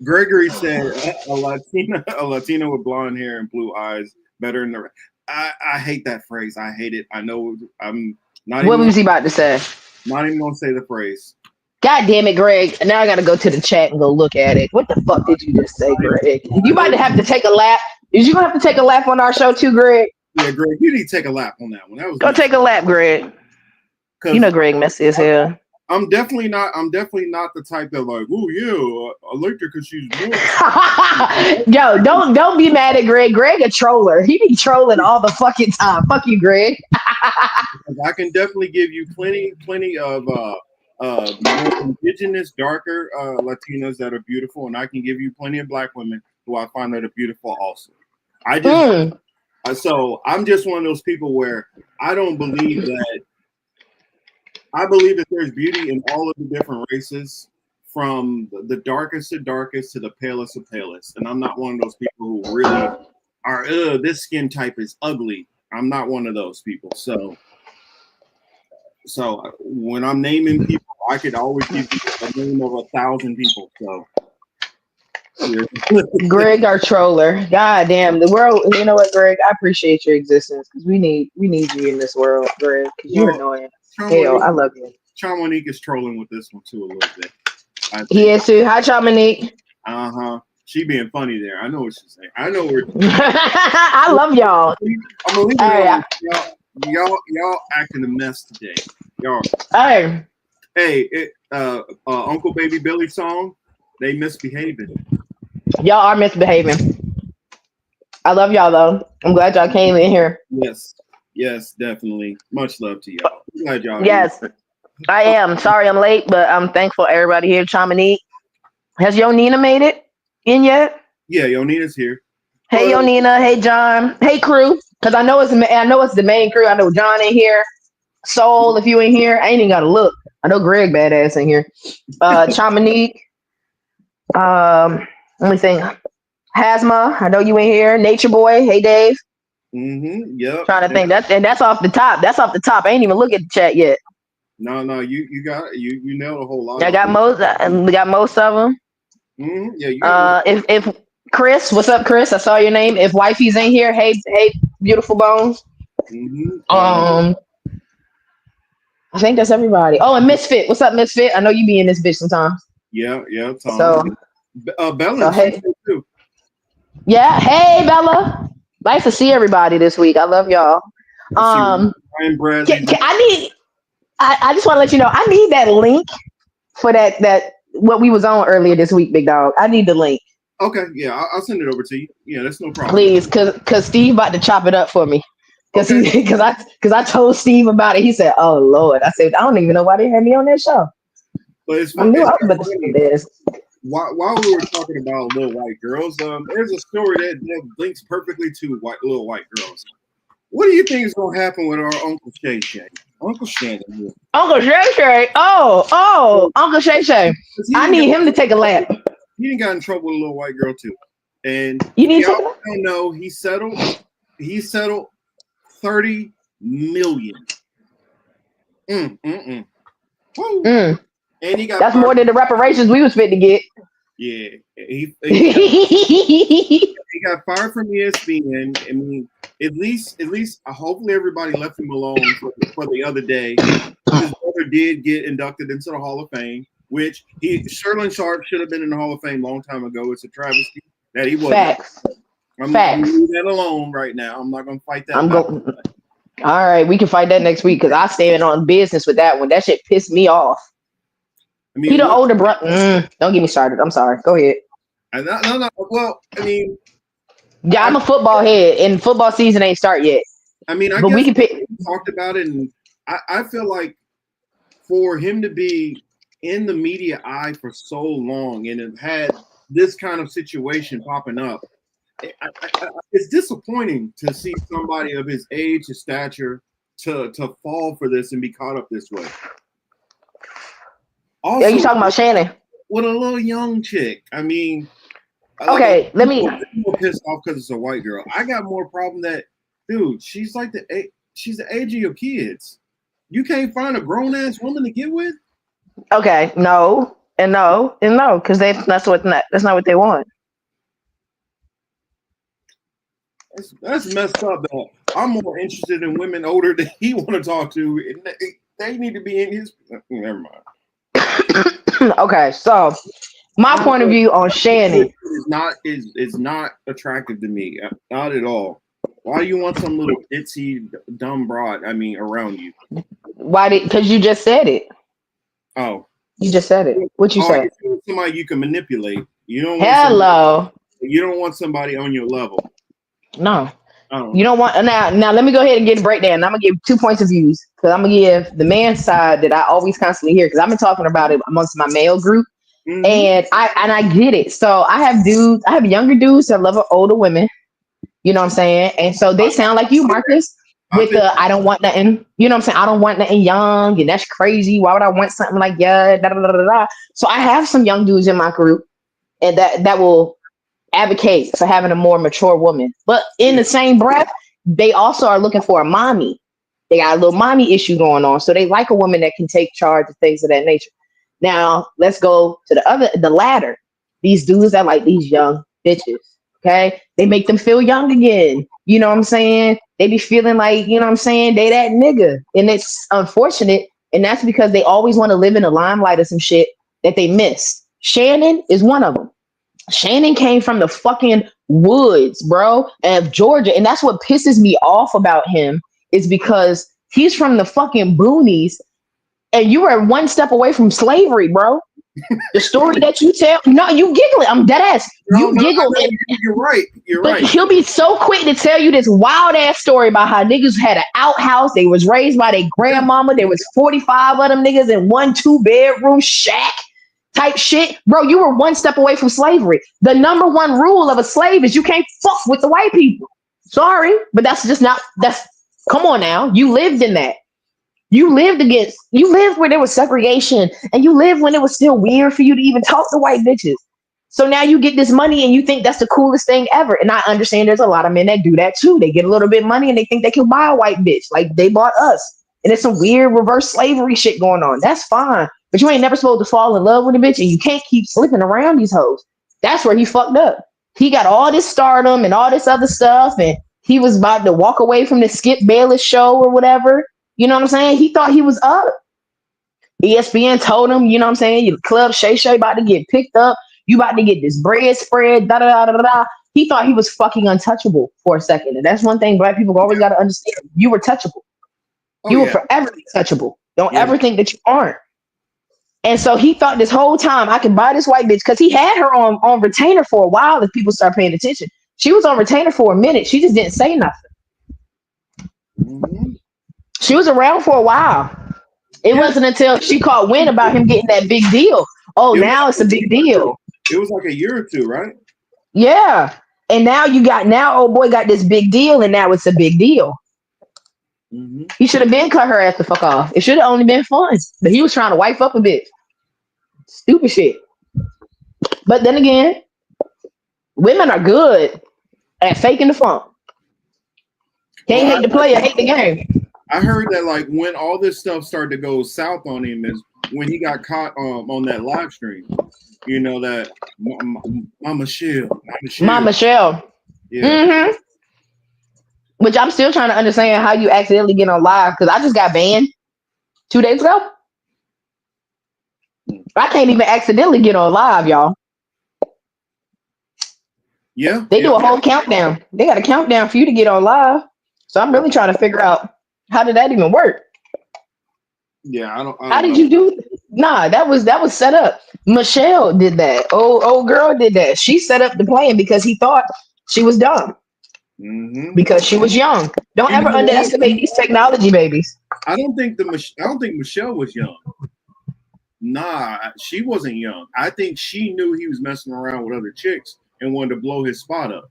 Gregory said a Latina with blonde hair and blue eyes better than the. I hate that phrase. I hate it. I know I'm not. What was he about to say? Not even gonna say the phrase. God damn it, Greg. Now I got to go to the chat and go look at it. What the fuck did you just say, Greg? You might have to take a lap Is you gonna have to take a lap on our show too, Greg? Yeah, Greg, you need to take a lap on that one. That was Go take a lap, Greg. You know Greg messy as hell. I'm definitely not the type that like, oh yeah, I liked her because she's more. Yo, don't be mad at Greg. Greg a troller. He be trolling all the fucking time. Fuck you, Greg. I can definitely give you plenty of more indigenous, darker Latinas that are beautiful, and I can give you plenty of black women who I find that are beautiful also. So I'm just one of those people where I don't believe that. I believe that there's beauty in all of the different races, from the darkest to darkest to the palest of palest. And I'm not one of those people who really are, this skin type is ugly. I'm not one of those people. So when I'm naming people, I could always give you a name of 1,000 people. So. Greg, our troller. God damn, the world. You know what, Greg? I appreciate your existence because we need you in this world, Greg. Because you're annoying. Hell, I love you. Chamonique is trolling with this one too a little bit. He is too. Hi, Chamonique. She being funny there. I know what she's saying. I know where. I love y'all. I'm gonna leave it alone. Y'all acting a mess today. Y'all. Hey, Uncle Baby Billy song. They misbehaving. Y'all are misbehaving. I love y'all though. I'm glad y'all came in here. Yes, definitely. Much love to y'all. I'm glad y'all. Yes, I am. Sorry I'm late, but I'm thankful everybody here. Chamonique. Has Yonina made it in yet? Yeah, Yonina's here. Hey, Yonina. Hey, John. Hey, crew. Because I know it's the main crew. I know John in here. Soul, if you in here, I ain't even got to look. I know Greg badass in here. Chamonique. Let me think. Hazma, I know you in here. Nature Boy. Hey, Dave. Yep. Trying to think that's off the top. That's off the top. I ain't even look at the chat yet. No, you got it. You nailed a whole lot. I got most. We got most of them. Yeah. If Chris, what's up, Chris? I saw your name. If Wifey's in here, hey, beautiful bones. I think that's everybody. Oh, and Misfit. What's up, Misfit? I know you be in this bitch sometimes. Yeah. Tom. So Bella too. Yeah. Hey, Bella. Nice to see everybody this week. I love y'all. Ryan Bradley. I just want to let you know I need that link for that what we was on earlier this week, big dog. I need the link. Okay, yeah, I'll send it over to you. Yeah, that's no problem. Please, cause Steve about to chop it up for me. Cause I told Steve about it. He said, "Oh Lord," I said, "I don't even know why they had me on that show." But it's I knew I was about to do this. While we were talking about little white girls, there's a story that links perfectly to little white girls. What do you think is gonna happen with our Uncle Shay Shay? Uncle Shannon. Uncle Shay Shay. Oh, Uncle Shay Shay. I need him to take a lap. He didn't got in trouble with a little white girl too, and you need to don't know. He settled 30 million. Woo. And he got that's more than the reparations we was fit to get. Yeah, he got fired from ESPN. I mean, at least, hopefully everybody left him alone for the other day. His brother did get inducted into the Hall of Fame, which Shannon Sharpe should have been in the Hall of Fame a long time ago. It's a travesty that he wasn't. Facts. I'm going to leave that alone right now. I'm not going to fight that. All right, we can fight that next week because I stand on business with that one. That shit pissed me off. I mean, he the older brother. Don't get me started. I'm sorry. Go ahead. No. Well, I mean, yeah, I'm a football head, and football season ain't start yet. I mean, but we can pick. We talked about it, and I feel like for him to be in the media eye for so long and have had this kind of situation popping up, it's disappointing to see somebody of his age, his stature, to fall for this and be caught up this way. Also, you talking about Shannon? With a little young chick. I mean, okay, let me. People pissed off because it's a white girl. I got more problem that, dude. She's like she's the age of your kids. You can't find a grown ass woman to get with. Okay, no, because that's not what they want. That's messed up. Though. I'm more interested in women older than he want to talk to. They need to be in his. Never mind. Okay, so my point of view on Shannon is not attractive to me. Not at all. Why do you want some little itsy dumb broad? I mean, around you. Because you just said it. Oh, you just said it. What you said? Somebody you can manipulate. You don't. You don't want somebody on your level. No. You don't want now. Let me go ahead and get a breakdown. I'm gonna give 2 points of views because I'm gonna give the man side that I always constantly hear because I've been talking about it amongst my male group, and I get it. So I have younger dudes that love older women. You know what I'm saying? And so they sound like you, Marcus, with I don't want nothing. You know what I'm saying? I don't want nothing young, and that's crazy. Why would I want something like da da da da da? So I have some young dudes in my group, and that will advocate for having a more mature woman. But in the same breath, they also are looking for a mommy. They got a little mommy issue going on. So they like a woman that can take charge of things of that nature. Now, let's go to the latter. These dudes that like these young bitches. Okay. They make them feel young again. You know what I'm saying? They be feeling like, you know what I'm saying? They that nigga. And it's unfortunate. And that's because they always want to live in the limelight of some shit that they missed. Shannon is one of them. Shannon came from the fucking woods, bro, of Georgia. And that's what pisses me off about him is because he's from the fucking boonies and you were one step away from slavery, bro. The story that you tell, no, you giggle it. I'm dead ass. You giggle it. You're right. You're but right. He'll be so quick to tell you this wild ass story about how niggas had an outhouse. They was raised by their grandmama. There was 45 of them niggas in 1 2-bedroom shack. Type shit, bro. You were one step away from slavery. The number one rule of a slave is you can't fuck with the white people. Sorry, but that's just not. Come on now. You lived in that. You lived where there was segregation, and you lived when it was still weird for you to even talk to white bitches. So now you get this money, and you think that's the coolest thing ever. And I understand there's a lot of men that do that too. They get a little bit of money, and they think they can buy a white bitch like they bought us. And it's some weird reverse slavery shit going on. That's fine. But you ain't never supposed to fall in love with a bitch and you can't keep slipping around these hoes. That's where he fucked up. He got all this stardom and all this other stuff and he was about to walk away from the Skip Bayless show or whatever. You know what I'm saying? He thought he was up. ESPN told him, you know what I'm saying? Your club Shay Shay about to get picked up. You about to get this bread spread, da da da da da. He thought he was fucking untouchable for a second. And that's one thing black people always got to understand. You were touchable. You were forever touchable. Don't ever think that you aren't. And so he thought this whole time I could buy this white bitch because he had her on retainer for a while if people start paying attention. She was on retainer for a minute. She just didn't say nothing. She was around for a while. It wasn't until she caught wind about him getting that big deal. Oh, now it's a big deal. It was like a year or two, right? Yeah. And now old boy got this big deal and now it's a big deal. He should have been cut her ass the fuck off. It should have only been fun. But he was trying to wipe up a bit. Stupid shit. But then again, women are good at faking the funk. Can't hate the player, hate the game. I heard that like when all this stuff started to go south on him is when he got caught on that live stream. You know that Mama Shell. Mama Shell. Yeah. Which I'm still trying to understand how you accidentally get on live because I just got banned 2 days ago. I can't even accidentally get on live, y'all. Yeah. They do a whole countdown. They got a countdown for you to get on live. So I'm really trying to figure out how did that even work? Yeah, I don't how did you do it? Nah, that was set up. Michelle did that. Old girl did that. She set up the plan because he thought she was dumb. Because she was young. Don't ever underestimate these technology babies. I don't think Michelle was young. Nah, she wasn't young. I think she knew he was messing around with other chicks and wanted to blow his spot up.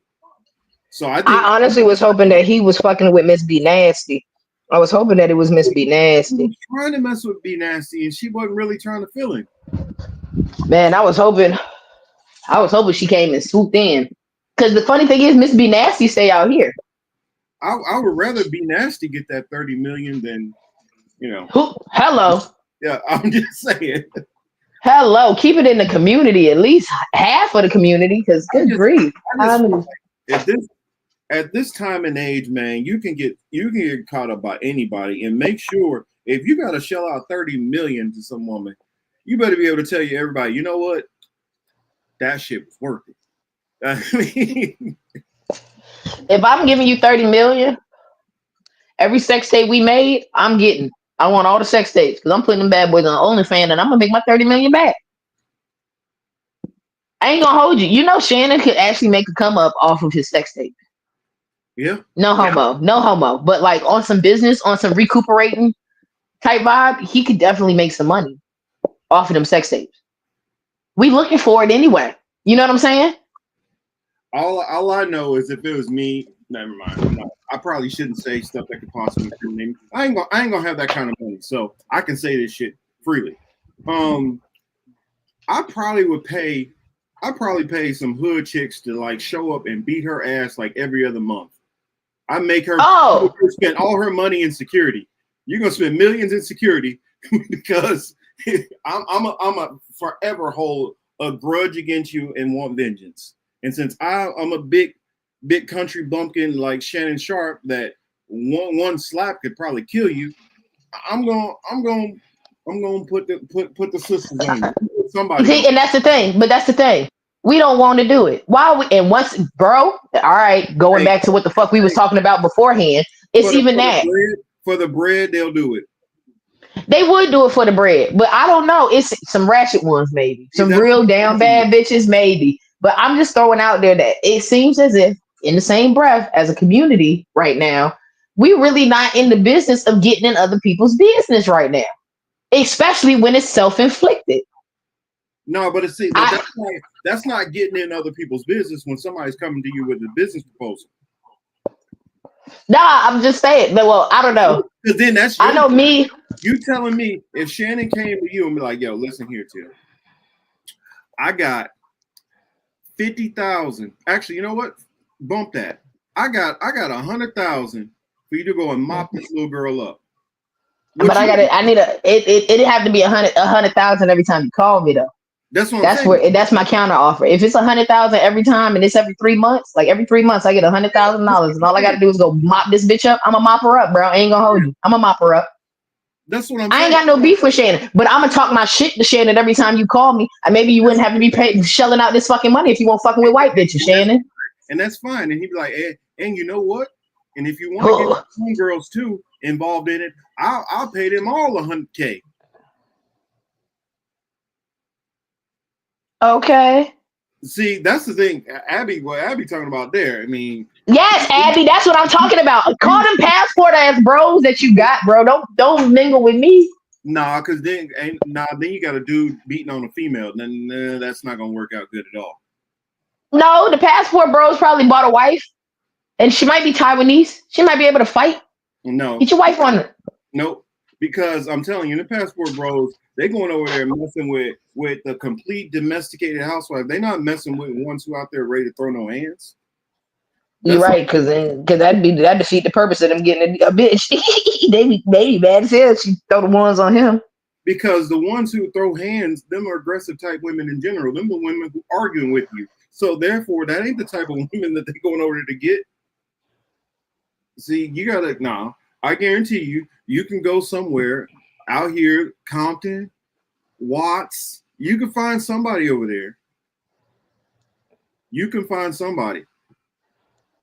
So I honestly was hoping that he was fucking with Miss B Nasty. I was hoping that it was Miss B Nasty. He was trying to mess with B Nasty, and she wasn't really trying to feel him. Man, I was hoping she came and swooped in. Because the funny thing is, Miss B Nasty stay out here. I would rather B Nasty get that 30 million than, Hello. Yeah, I'm just saying. Hello, keep it in the community, at least half of the community, because good grief. At this time and age, man, you can get caught up by anybody, and make sure if you got to shell out 30 million to some woman, you better be able to tell everybody, you know what? that shit was worth it. I mean, If I'm giving you 30 million, every sex tape we made, I'm getting. I want all the sex tapes because I'm putting them bad boys on OnlyFans and I'm gonna make my 30 million back. I ain't gonna hold you. You know Shannon could actually make a come up off of his sex tape. yeah. No homo. No homo. But like on some business, on some recuperating type vibe, he could definitely make some money off of them sex tapes. We looking for it anyway. You know what I'm saying? All I know is if it was me, never mind. I probably shouldn't say stuff that could possibly incriminate me. I ain't gonna have that kind of money, so I can say this shit freely. I probably pay some hood chicks to like show up and beat her ass like every other month. I make her spend all her money in security. You're gonna spend millions in security because I'm a forever hold a grudge against you and want vengeance. And since I'm a big country bumpkin like Shannon Sharpe, that one slap could probably kill you. I'm gonna put the sisters on you. Somebody. See, and that's the thing. But that's the thing. We don't want to do it. Why? And once, bro. All right, going back to what the fuck we was talking about beforehand. It's even that. For the bread, they'll do it. They would do it for the bread, but I don't know. It's some ratchet ones, maybe. Some real down bad bitches, maybe. But I'm just throwing out there that it seems as if, in the same breath, as a community right now, we really not in the business of getting in other people's business right now, especially when it's self-inflicted. No, but that's not getting in other people's business when somebody's coming to you with a business proposal. Nah, I'm just saying. Well, I don't know. Because then that's I know me. You telling me if Shannon came to you and be like, "Yo, listen here, Tim. I got 50,000. Actually, you know what? Bump that. I got 100,000 for you to go and mop this little girl up." But I need it'd have to be 100,000 every time you call me though. That's what I'm saying. That's my counter offer. If it's 100,000 every time and it's every 3 months, like every 3 months I get $100,000 and all I gotta do is go mop this bitch up, I'm gonna mop her up, bro. I ain't gonna hold you. I'm gonna mop her up. That's what I'm saying. I ain't got no beef with Shannon, but I'm gonna talk my shit to Shannon every time you call me. And maybe you wouldn't have to be shelling out this fucking money if you won't fucking with white bitches, Shannon. And that's fine. And he'd be like, and you know what? And if you want to get some girls too involved in it, I'll pay them all $100K. Okay. See, that's the thing, Abby. What Abby talking about there? I mean, yes, Abby, that's what I'm talking about. Call them passport ass bros that you got, bro. Don't mingle with me. Nah, because then you got a dude beating on a female. Then that's not gonna work out good at all. No, the passport bros probably bought a wife, and she might be Taiwanese. She might be able to fight. No, get your wife on it. Nope, because I'm telling you, the passport bros, they going over there messing with the complete domesticated housewife. They not messing with ones who out there ready to throw no hands. You're right, because that defeat the purpose of them getting a bitch. they be mad as hell. She throw the ones on him. Because the ones who throw hands, them are aggressive type women in general. Them the women who arguing with you. So therefore, that ain't the type of women that they're going over there to get. See, you gotta I guarantee you can go somewhere out here, Compton, Watts. You can find somebody over there. You can find somebody.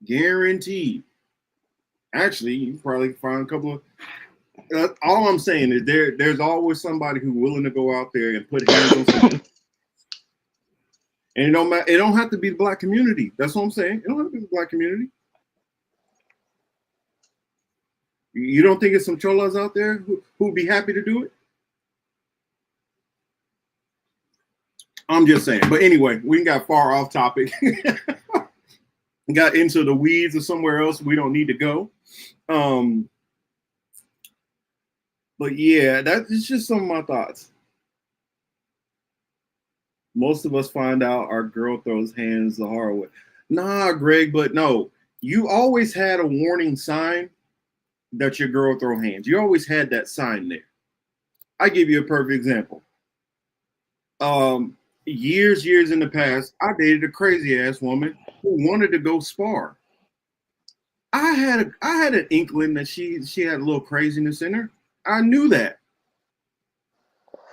Guaranteed. Actually, you can probably find a couple of. All I'm saying is there's always somebody who's willing to go out there and put hands on somebody. And it don't have to be the black community. That's what I'm saying. It don't have to be the black community. You don't think it's some cholas out there who'd be happy to do it? I'm just saying. But anyway, we got far off topic. Got into the weeds or somewhere else we don't need to go. But yeah, that's just some of my thoughts. Most of us find out our girl throws hands the hard way. Nah, Greg, but no. You always had a warning sign that your girl throw hands. You always had that sign there. I give you a perfect example. Years in the past, I dated a crazy ass woman who wanted to go spar. I had an inkling that she had a little craziness in her. I knew that.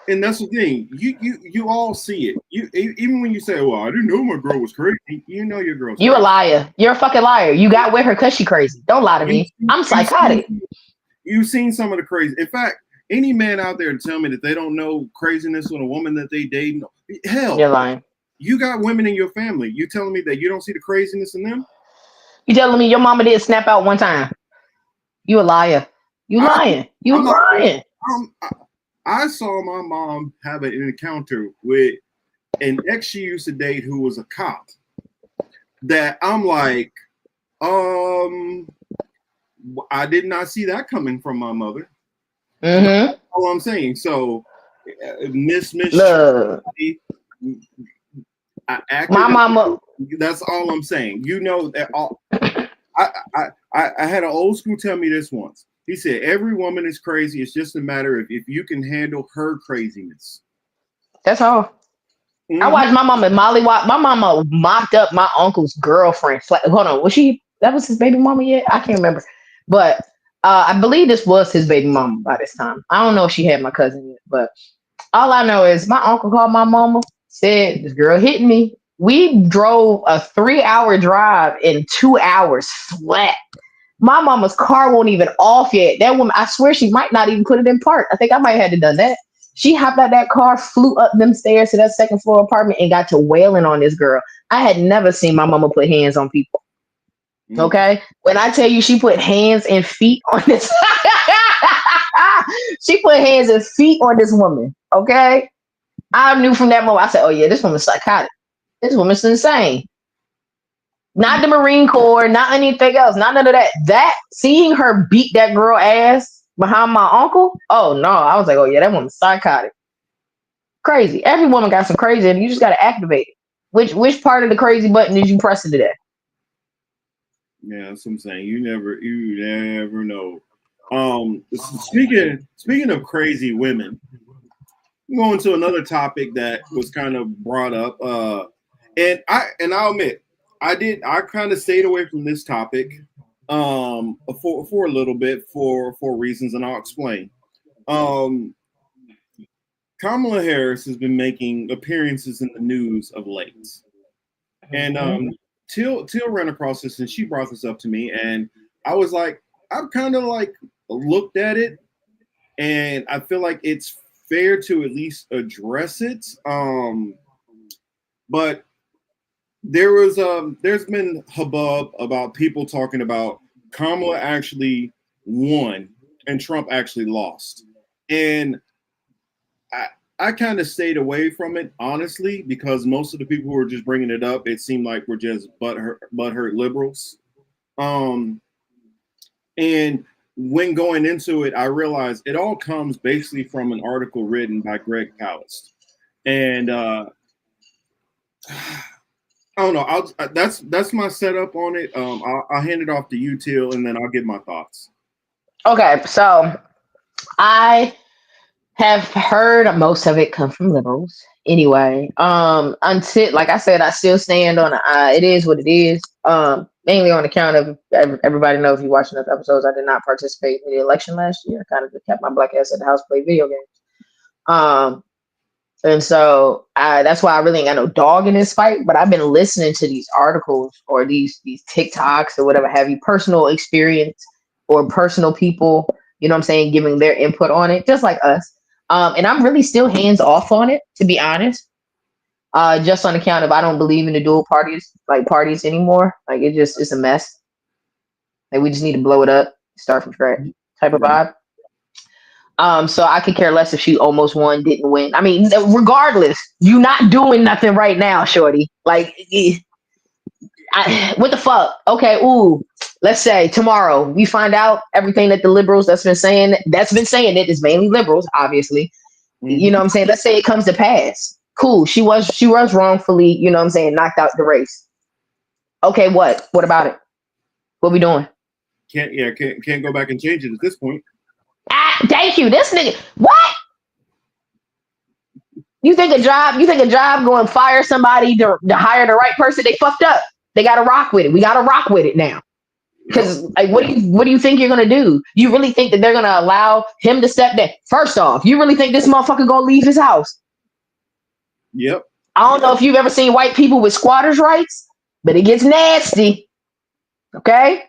And that's the thing. You all see it. Even when you say, "Well, I didn't know my girl was crazy," you know your girl's You a crazy. liar. You're a fucking liar. You got with her because she crazy. Don't lie to You, me. I'm psychotic. you've seen some of the crazy. In fact, any man out there to tell me that they don't know craziness on a woman that they date, hell, You're lying. you got women in your family. You telling me that you don't see the craziness in them? You telling me your mama didn't snap out one time? You a liar. You lying. You I'm not, lying. I saw my mom have an encounter with an ex she used to date who was a cop. That I'm like, I did not see that coming from my mother. Mm-hmm. That's all I'm saying. So, Miss Look, I acted. my mama. That's all I'm saying. You know that all. I had an old school tell me this once. He said, "Every woman is crazy. It's just a matter of if you can handle her craziness." That's all. I watched my mama mollywop. My mama mopped up my uncle's girlfriend. Hold on, was she? That was his baby mama yet? I can't remember. But I believe this was his baby mama by this time. I don't know if she had my cousin yet, but all I know is my uncle called my mama, said this girl hit me. We drove a 3-hour drive in 2 hours flat. My mama's car won't even off yet. That woman, I swear she might not even put it in park. I think I might have had to done that. She hopped out that car, flew up them stairs to that second floor apartment, and got to wailing on this girl. I had never seen my mama put hands on people. Okay? When I tell you she put hands and feet on this, she put hands and feet on this woman. Okay? I knew from that moment, I said, oh yeah, this woman's psychotic. This woman's insane. Not the Marine Corps, not anything else, not none of that. That seeing her beat that girl ass behind my uncle, oh no, I was like, oh yeah, that woman's psychotic. Crazy. Every woman got some crazy, and you just gotta activate it. Which part of the crazy button did you press today? Yeah, that's what I'm saying. You never know. Speaking of crazy women, going to another topic that was kind of brought up. And I'll admit, I kind of stayed away from this topic for a little bit for reasons, and I'll explain. Kamala Harris has been making appearances in the news of late. And Till ran across this and she brought this up to me, and I was like, I've kind of like looked at it, and I feel like it's fair to at least address it. But there's been hubbub about people talking about Kamala actually won and Trump actually lost. And I kind of stayed away from it, honestly, because most of the people who were just bringing it up, it seemed like were just butthurt liberals. And when going into it, I realized it all comes basically from an article written by Greg Palast. And I don't know. That's my setup on it. I'll hand it off to you, Till, and then I'll give my thoughts. Okay, so I have heard most of it come from liberals. Anyway, until like I said, I still stand on it is what it is. Mainly on account of everybody knows if you watch enough episodes, I did not participate in the election last year. I kind of just kept my black ass at the house, play video games. And so that's why I really ain't got no dog in this fight. But I've been listening to these articles or these TikToks or whatever have you, personal experience or personal people, you know what I'm saying, giving their input on it, just like us. And I'm really still hands off on it, to be honest. Just on account of I don't believe in the dual parties anymore. Like it's a mess. Like we just need to blow it up, start from scratch type of vibe. So I could care less if she almost won, didn't win. I mean, regardless, you not doing nothing right now, shorty. Like, what the fuck? Okay, let's say tomorrow we find out everything that the liberals that's been saying it is mainly liberals, obviously. Mm-hmm. You know what I'm saying? Let's say it comes to pass. Cool. She was wrongfully, you know what I'm saying, knocked out the race. Okay, what? What about it? What we doing? Can't go back and change it at this point. Thank you. This nigga, what? You think a job going to fire somebody to hire the right person? They fucked up. They got to rock with it. We got to rock with it now. Because like, what do you think you're gonna do? You really think that they're gonna allow him to step down? First off, you really think this motherfucker gonna leave his house? Yep. I don't know if you've ever seen white people with squatters' rights, but it gets nasty. Okay?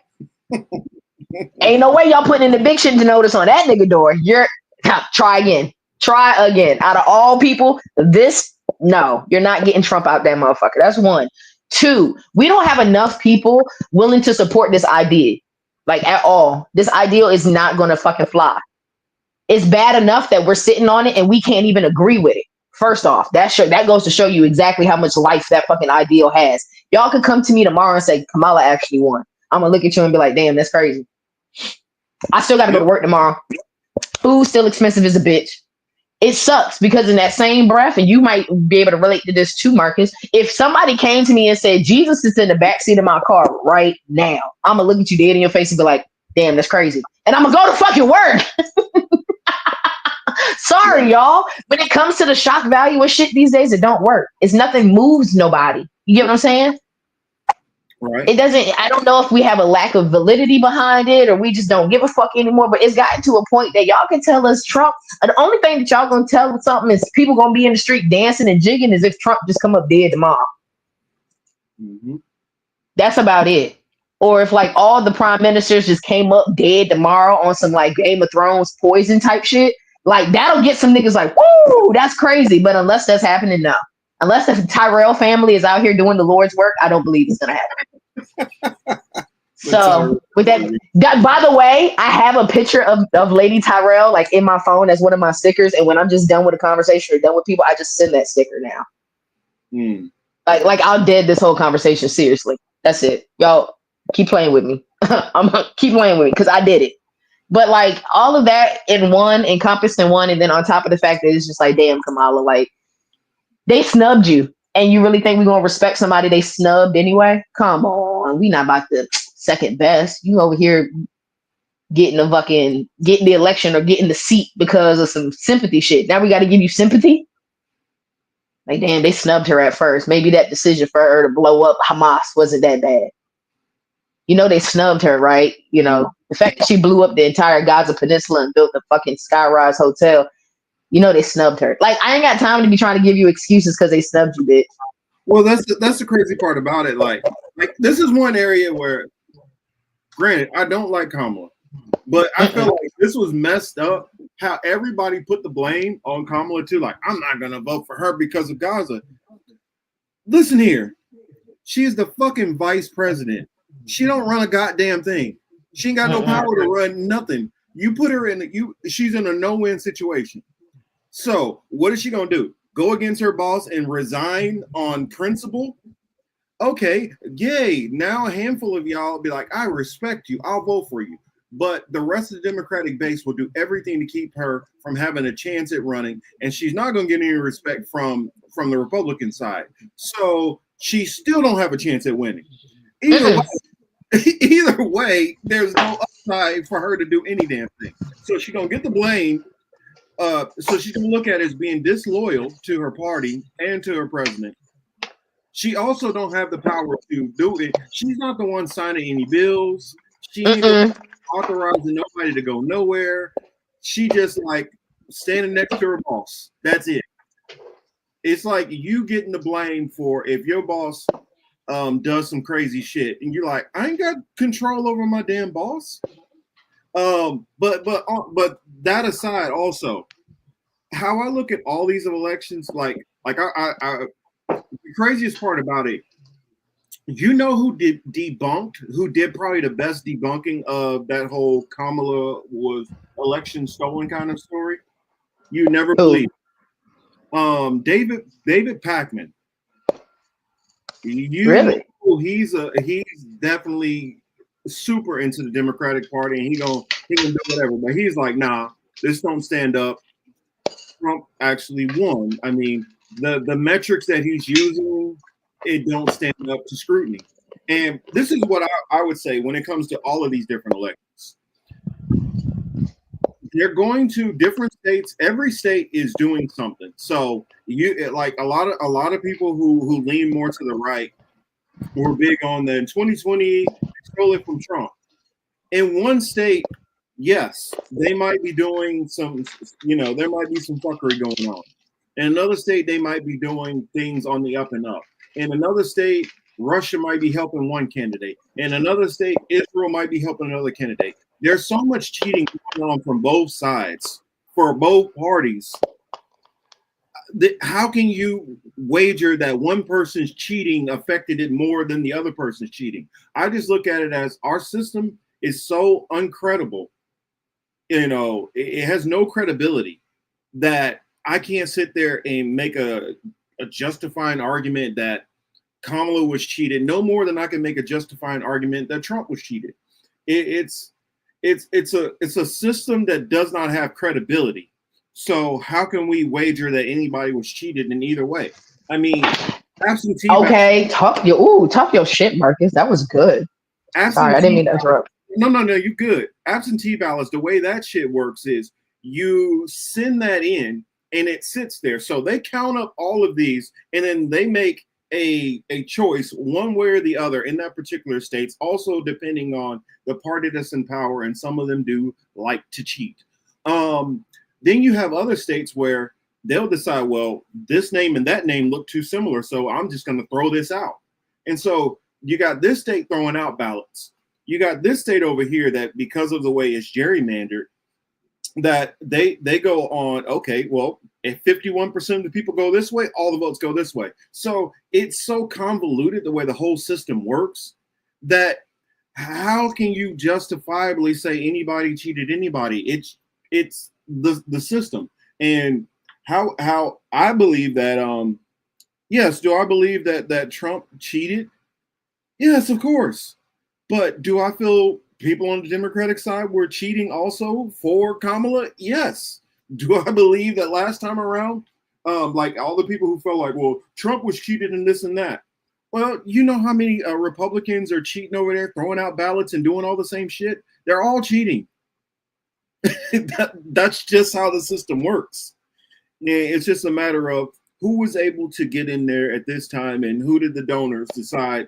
Ain't no way y'all putting an eviction notice on that nigga door. You're try again. Try again. Out of all people, no, you're not getting Trump out that motherfucker. That's one. Two, we don't have enough people willing to support this idea. Like at all. This ideal is not gonna fucking fly. It's bad enough that we're sitting on it and we can't even agree with it. First off, that goes to show you exactly how much life that fucking ideal has. Y'all could come to me tomorrow and say Kamala actually won. I'm gonna look at you and be like, damn, that's crazy. I still gotta go to work tomorrow. Food's still expensive as a bitch. It sucks because in that same breath, and you might be able to relate to this too, Marcus, if somebody came to me and said, Jesus is in the backseat of my car right now, I'm gonna look at you dead in your face and be like, damn, that's crazy. And I'm gonna go to fucking work. Sorry, y'all. When it comes to the shock value of shit these days, it don't work. It's nothing moves nobody. You get what I'm saying? Right. It doesn't. I don't know if we have a lack of validity behind it or we just don't give a fuck anymore. But it's gotten to a point that y'all can tell us Trump. The only thing that y'all gonna tell something is people gonna be in the street dancing and jigging as if Trump just come up dead tomorrow. Mm-hmm. That's about it. Or if like all the prime ministers just came up dead tomorrow on some like Game of Thrones poison type shit. Like that'll get some niggas like, woo, that's crazy. But unless that's happening, no. Unless the Tyrell family is out here doing the Lord's work, I don't believe it's gonna happen. So with that, by the way, I have a picture of Lady Tyrell like in my phone as one of my stickers. And when I'm just done with a conversation or done with people, I just send that sticker now. Mm. Like I'll dead this whole conversation seriously. That's it. Y'all keep playing with me. I'm keep playing with me because I did it. But like all of that encompassed in one, and then on top of the fact that it's just like, damn, Kamala, like they snubbed you, and you really think we're gonna respect somebody they snubbed anyway? Come on, we not about to second best. You over here getting the election or getting the seat because of some sympathy shit. Now we got to give you sympathy. Like damn, they snubbed her at first. Maybe that decision for her to blow up Hamas wasn't that bad. You know they snubbed her, right? You know, the fact that she blew up the entire Gaza Peninsula and built the fucking Skyrise Hotel, you know they snubbed her. Like, I ain't got time to be trying to give you excuses because they snubbed you, bitch. Well, that's the crazy part about it. Like this is one area where, granted, I don't like Kamala, but I feel like this was messed up. How everybody put the blame on Kamala too. Like, I'm not gonna vote for her because of Gaza. Listen here, she is the fucking vice president. She don't run a goddamn thing. She ain't got no power to run nothing. You put her she's in a no-win situation. So what is she gonna do? Go against her boss and resign on principle? Okay, yay. Now a handful of y'all be like, I respect you. I'll vote for you. But the rest of the Democratic base will do everything to keep her from having a chance at running, and she's not gonna get any respect from the Republican side. So she still don't have a chance at winning. Either way, there's no upside for her to do any damn thing. So she's gonna get the blame. So she's gonna look at it as being disloyal to her party and to her president. She also don't have the power to do it. She's not the one signing any bills. She ain't authorizing nobody to go nowhere. She just like standing next to her boss. That's it. It's like you getting the blame for if your boss does some crazy shit, and you're like, I ain't got control over my damn boss. But that aside, also, how I look at all these elections, like I the craziest part about it, you know who did probably the best debunking of that whole Kamala was election stolen kind of story? You never believe. David Pacman. Really? He's definitely super into the Democratic Party, and he gonna do whatever. But he's like, nah, this don't stand up. Trump actually won. I mean, the metrics that he's using, it don't stand up to scrutiny. And this is what I would say when it comes to all of these different elections. They're going to different states. Every state is doing something. So you like a lot of people who lean more to the right were big on the 2020 stole it from Trump. in one state, yes, they might be doing some, there might be some fuckery going on. In another state, they might be doing things on the up and up. In another state, Russia might be helping one candidate. In another state, Israel might be helping another candidate. There's so much cheating going on from both sides for both parties. How can you wager that one person's cheating affected it more than the other person's cheating? I just look at it as our system is so uncredible. It has no credibility that I can't sit there and make a justifying argument that Kamala was cheated, no more than I can make a justifying argument that Trump was cheated. It's a system that does not have credibility. So how can we wager that anybody was cheated in either way? I mean, absentee. Okay, talk your shit, Marcus. That was good. Sorry, I didn't mean to interrupt. No, you're good. Absentee ballots, the way that shit works is you send that in and it sits there. So they count up all of these and then they make a choice one way or the other in that particular states, also depending on the party that's in power, and some of them do like to cheat. Then you have other states where they'll decide, well, this name and that name look too similar, so I'm just going to throw this out. And so you got this state throwing out ballots. You got this state over here that, because of the way it's gerrymandered, that they go on, okay, well, if 51% of the people go this way, all the votes go this way. So it's so convoluted the way the whole system works that how can you justifiably say anybody cheated anybody? It's the system. And how I believe that yes, do I believe that Trump cheated? Yes, of course. But do I feel people on the Democratic side were cheating also for Kamala? Yes. Do I believe that last time around, like all the people who felt like, well, Trump was cheated in this and that? Well, you know how many Republicans are cheating over there, throwing out ballots and doing all the same shit? They're all cheating. That's just how the system works. And it's just a matter of who was able to get in there at this time and who did the donors decide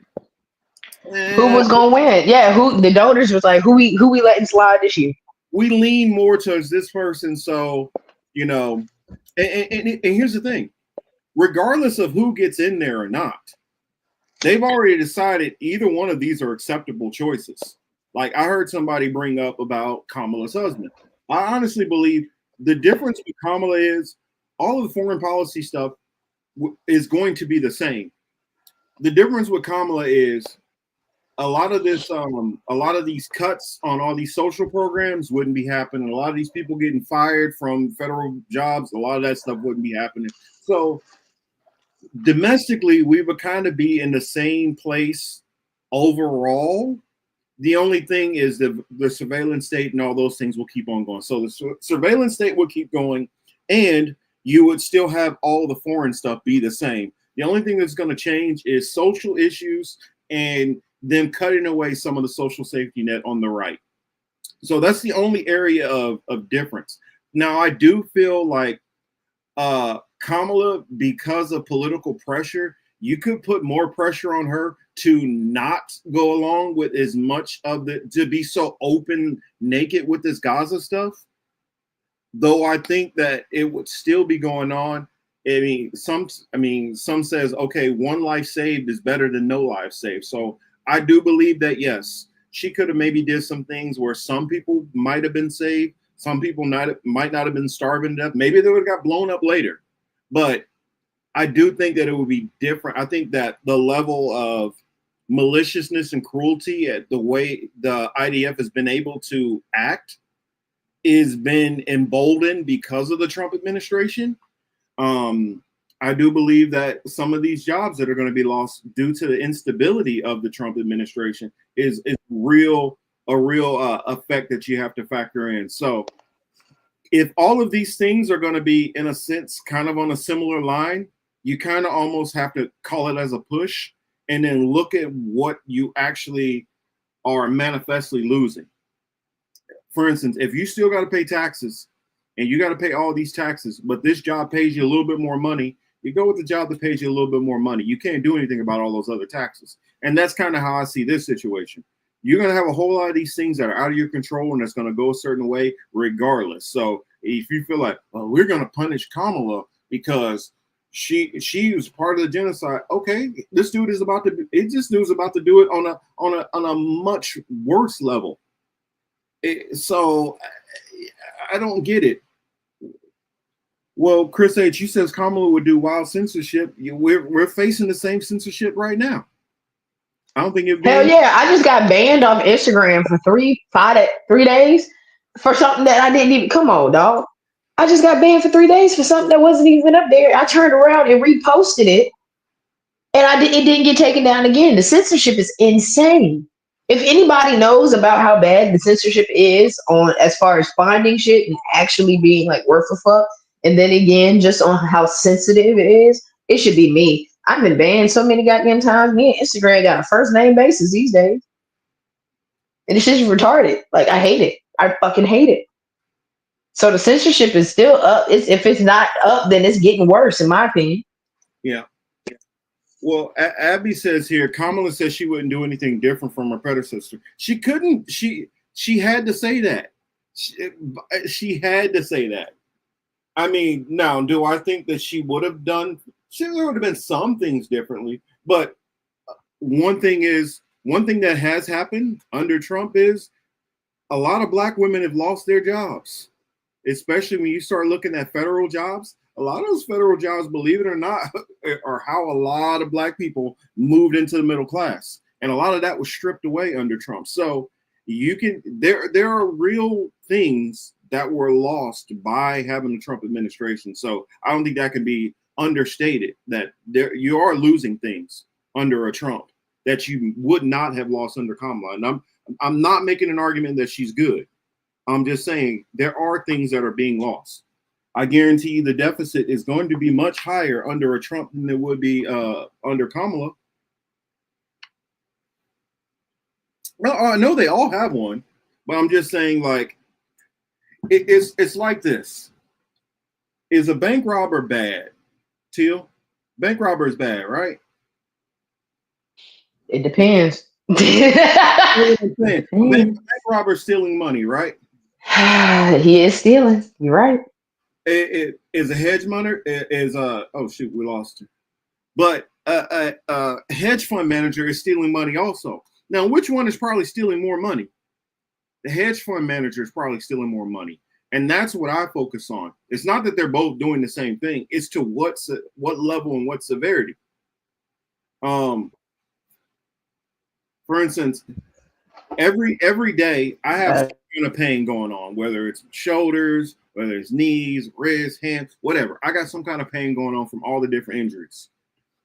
who was gonna win. Yeah, who the donors was like, who we letting slide this year. We lean more towards this person. So, and here's the thing, regardless of who gets in there or not, they've already decided either one of these are acceptable choices. Like I heard somebody bring up about Kamala's husband. I honestly believe the difference with Kamala is all of the foreign policy stuff is going to be the same. The difference with Kamala is a lot of these cuts on all these social programs wouldn't be happening. A lot of these people getting fired from federal jobs, a lot of that stuff wouldn't be happening. So domestically, we would kind of be in the same place overall. The only thing is the surveillance state and all those things will keep on going. So the surveillance state will keep going, and you would still have all the foreign stuff be the same. The only thing that's going to change is social issues and them cutting away some of the social safety net on the right. So that's the only area of difference. Now, I do feel like Kamala, because of political pressure, you could put more pressure on her to not go along with as much of to be so open, naked with this Gaza stuff. Though I think that it would still be going on. Some says, okay, one life saved is better than no life saved. So I do believe that, yes, she could have maybe did some things where some people might have been saved. Some people might not have been starving to death. Maybe they would have got blown up later. But I do think that it would be different. I think that the level of maliciousness and cruelty at the way the IDF has been able to act is been emboldened because of the Trump administration. I do believe that some of these jobs that are going to be lost due to the instability of the Trump administration is a real effect that you have to factor in. So if all of these things are going to be, in a sense, kind of on a similar line, you kind of almost have to call it as a push and then look at what you actually are manifestly losing. For instance, if you still got to pay taxes and you got to pay all these taxes, but this job pays you a little bit more money, you go with the job that pays you a little bit more money. You can't do anything about all those other taxes. And that's kind of how I see this situation. you're going to have a whole lot of these things that are out of your control and that's going to go a certain way regardless. So if you feel like, well, we're going to punish Kamala because she was part of the genocide, okay, this dude is about to do it on a much worse level. So I don't get it. Well, Chris H, you says Kamala would do wild censorship. We're facing the same censorship right now. I don't think it'd be. Hell yeah! I just got banned off Instagram for 3 days for something that I didn't even. Come on, dog. I just got banned for 3 days for something that wasn't even up there. I turned around and reposted it, and it didn't get taken down again. The censorship is insane. If anybody knows about how bad the censorship is on as far as finding shit and actually being like worth a fuck, and then again just on how sensitive it is, it should be me. I've been banned so many goddamn times. Me and Instagram got a first name basis these days. And it's just retarded. Like, I hate it. I fucking hate it. So the censorship is still up. If it's not up, then it's getting worse, in my opinion. Yeah. Well, Abby says here, Kamala says she wouldn't do anything different from her predecessor. She couldn't. She had to say that. She had to say that. I mean, now, do I think that she would have done? There would have been some things differently, but one thing that has happened under Trump is a lot of black women have lost their jobs, especially when you start looking at federal jobs. A lot of those federal jobs, believe it or not, are how a lot of black people moved into the middle class, and a lot of that was stripped away under Trump. So there are real things that were lost by having the Trump administration. So I don't think that can be understated, that you are losing things under a Trump that you would not have lost under Kamala. And I'm not making an argument that she's good. I'm just saying there are things that are being lost. I guarantee you the deficit is going to be much higher under a Trump than it would be under Kamala. No, I know they all have one, but I'm just saying, like, it's like this. Is a bank robber bad? Teal? Bank robber is bad, right? It depends. Bank robber stealing money, right? He is stealing. You're right. It is a hedge manager. Oh shoot, we lost him. But a hedge fund manager is stealing money also. Now, which one is probably stealing more money? The hedge fund manager is probably stealing more money. And that's what I focus on. It's not that they're both doing the same thing. It's to what level and what severity. For instance, every day I have some kind of pain going on, whether it's shoulders, whether it's knees, wrists, hands, whatever. I got some kind of pain going on from all the different injuries.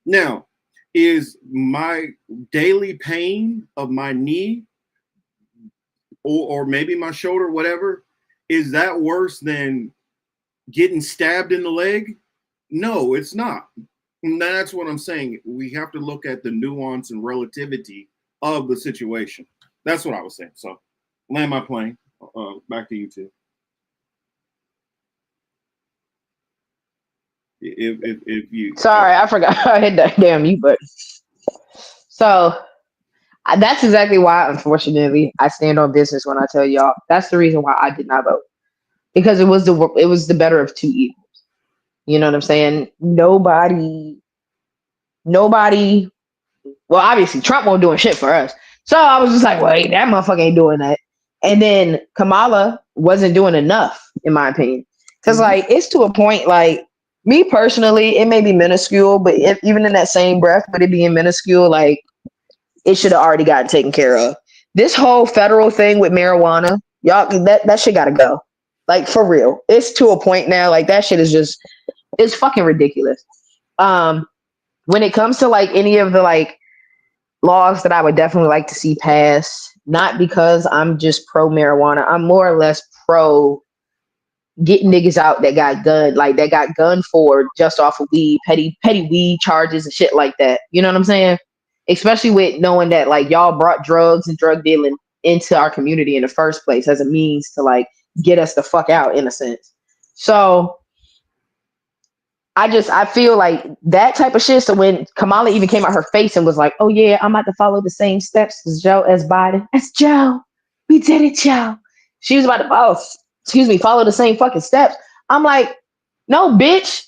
Now, is my daily pain of my knee or maybe my shoulder, whatever, is that worse than getting stabbed in the leg? No, it's not. And that's what I'm saying. We have to look at the nuance and relativity of the situation. That's what I was saying. So, land my plane. Back to you two. If you. Sorry, I forgot. I hit that damn mute button. So that's exactly why, unfortunately, I stand on business when I tell y'all. That's the reason why I did not vote, because it was the better of two evils. You know what I'm saying? Nobody. Well, obviously, Trump won't doing shit for us. So I was just like, wait, that motherfucker ain't doing that. And then Kamala wasn't doing enough, in my opinion. Because, like, it's to a point, like, me personally, it may be minuscule, but even in that same breath, with it being minuscule, like, it should have already gotten taken care of. This whole federal thing with marijuana, y'all, that shit gotta go. Like, for real. It's to a point now, like, that shit is just, it's fucking ridiculous. When it comes to, like, any of the, like, laws that I would definitely like to see passed, not because I'm just pro marijuana, I'm more or less pro getting niggas out that got gunned for just off of weed, petty weed charges and shit like that. You know what I'm saying? Especially with knowing that, like, y'all brought drugs and drug dealing into our community in the first place as a means to, like, get us the fuck out, in a sense. So I feel like that type of shit. So when Kamala even came out her face and was like, "Oh yeah, I'm about to follow the same steps as Biden." That's Joe. We did it, Joe. She was about to follow the same fucking steps. I'm like, no, bitch.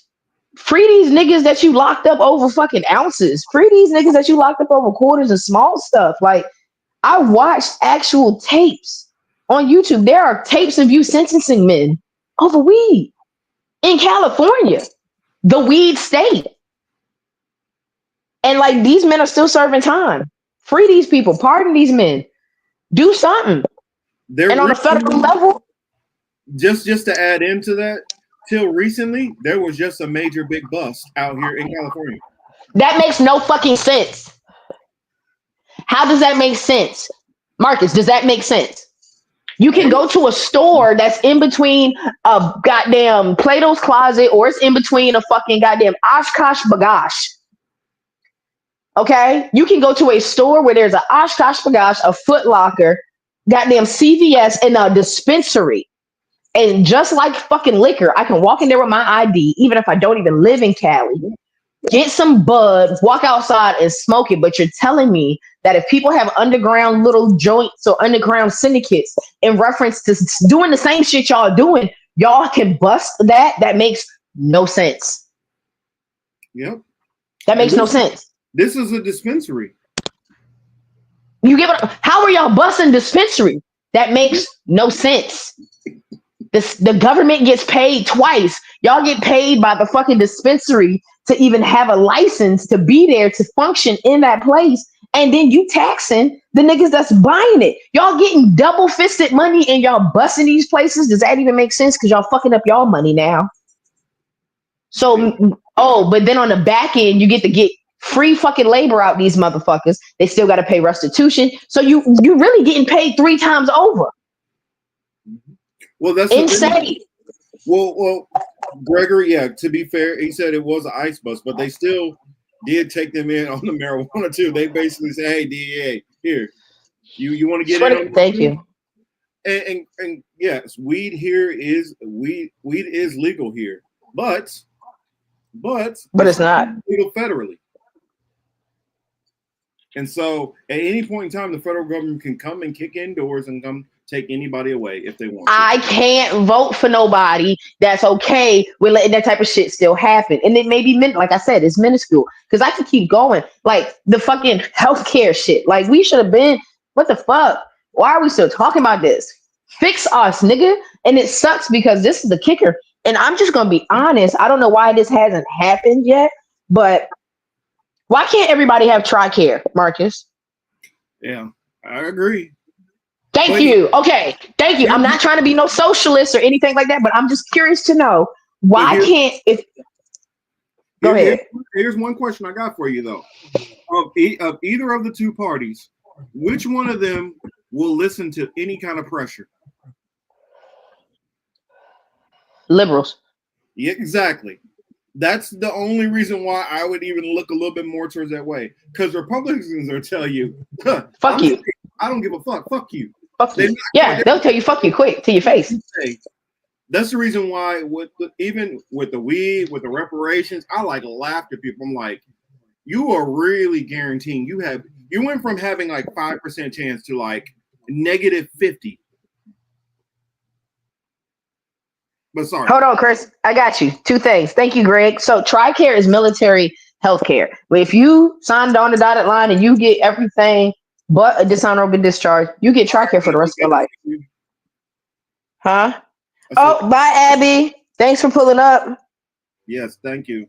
Free these niggas that you locked up over fucking ounces. Free these niggas that you locked up over quarters and small stuff. Like, I watched actual tapes on YouTube. There are tapes of you sentencing men over weed in California, the weed state. And like, these men are still serving time. Free these people. Pardon these men. Do something. And on a federal level, just to add into that, till recently, there was just a major big bust out here in California. That makes no fucking sense. How does that make sense? Marcus, does that make sense? You can go to a store that's in between a goddamn Plato's Closet, or it's in between a fucking goddamn Oshkosh B'gosh. Okay? You can go to a store where there's an Oshkosh B'gosh, a Foot Locker, goddamn CVS, and a dispensary. And just like fucking liquor, I can walk in there with my ID, even if I don't even live in Cali, get some bud, walk outside and smoke it. But you're telling me that if people have underground little joints or underground syndicates in reference to doing the same shit y'all doing, y'all can bust that? That makes no sense. Yep. That makes no sense. This is a dispensary. You give it. How are y'all busting dispensary? That makes no sense. The government gets paid twice. Y'all get paid by the fucking dispensary to even have a license to be there to function in that place. And then you taxing the niggas that's buying it. Y'all getting double fisted money and y'all busting these places. Does that even make sense? Because y'all fucking up y'all money now. So, but then on the back end, you get to get free fucking labor out these motherfuckers. They still got to pay restitution. So you really getting paid 3 times over. Well, that's insane. Well, Gregory, yeah, to be fair, he said it was an ICE bus, but they still did take them in on the marijuana too. They basically said, "Hey, DEA, here, you want to get in?" Thank you. And yes, weed is legal here, but it's not legal federally. And so, at any point in time, the federal government can come and kick indoors and come take anybody away if they want to. I can't vote for nobody that's okay with letting that type of shit still happen. And it may be, like I said, it's minuscule. Because I can keep going. Like, the fucking healthcare shit. Like, we should have been, what the fuck? Why are we still talking about this? Fix us, nigga. And it sucks because this is the kicker. And I'm just going to be honest. I don't know why this hasn't happened yet. But why can't everybody have TRICARE, Marcus? Yeah, I agree. Thank you. Okay. Thank you. I'm not trying to be no socialist or anything like that, but I'm just curious to know why Go ahead. Here's one question I got for you, though. Of either of the two parties, which one of them will listen to any kind of pressure? Liberals. Yeah, exactly. That's the only reason why I would even look a little bit more towards that way. Because Republicans will tell you, fuck you. I don't give a fuck. Fuck you. Fuck you. Yeah, they'll tell you fuck you quick to your face. That's the reason why even with the weed, with the reparations, I like laugh at people. I'm like, you are really guaranteeing you went from having like 5% chance to like negative 50. But sorry. Hold on, Chris. I got you. 2 things. Thank you, Greg. So TRICARE is military healthcare. But if you signed on the dotted line and you get everything but a dishonorable discharge, you get TRICARE for the rest of your life. Huh? Oh, bye, Abby. Thanks for pulling up. Yes, thank you.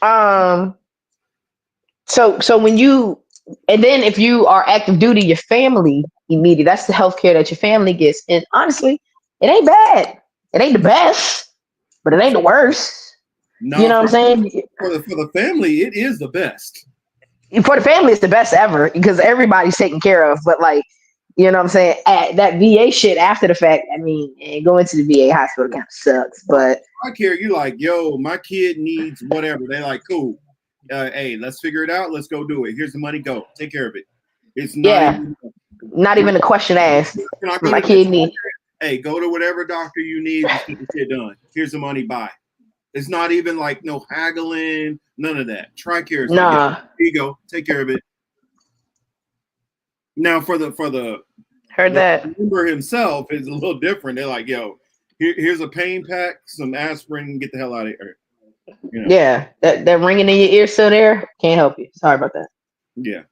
So when you, and then if you are active duty, your family immediately, that's the healthcare that your family gets. And honestly, it ain't bad. It ain't the best, but it ain't the worst. No, you know what I'm saying? For the family, it is the best. For the family, it's the best ever because everybody's taken care of. But like, you know what I'm saying? That VA shit after the fact, I mean, going to the VA hospital kind of sucks. But I care. You like, yo, my kid needs whatever. They like, cool. Hey, let's figure it out. Let's go do it. Here's the money. Go take care of it. It's not even a question asked. My kid needs. Hey, go to whatever doctor you need. Just get the shit done. Here's the money. Bye. It's not even like no haggling, none of that. TRICARE is like, Nah. yeah, here you go, take care of it. Now for the Heard that. member himself is a little different. They're like, yo, here's a pain pack, some aspirin, and get the hell out of here. You know? Yeah, that ringing in your ear still there. Can't help you. Sorry about that. Yeah.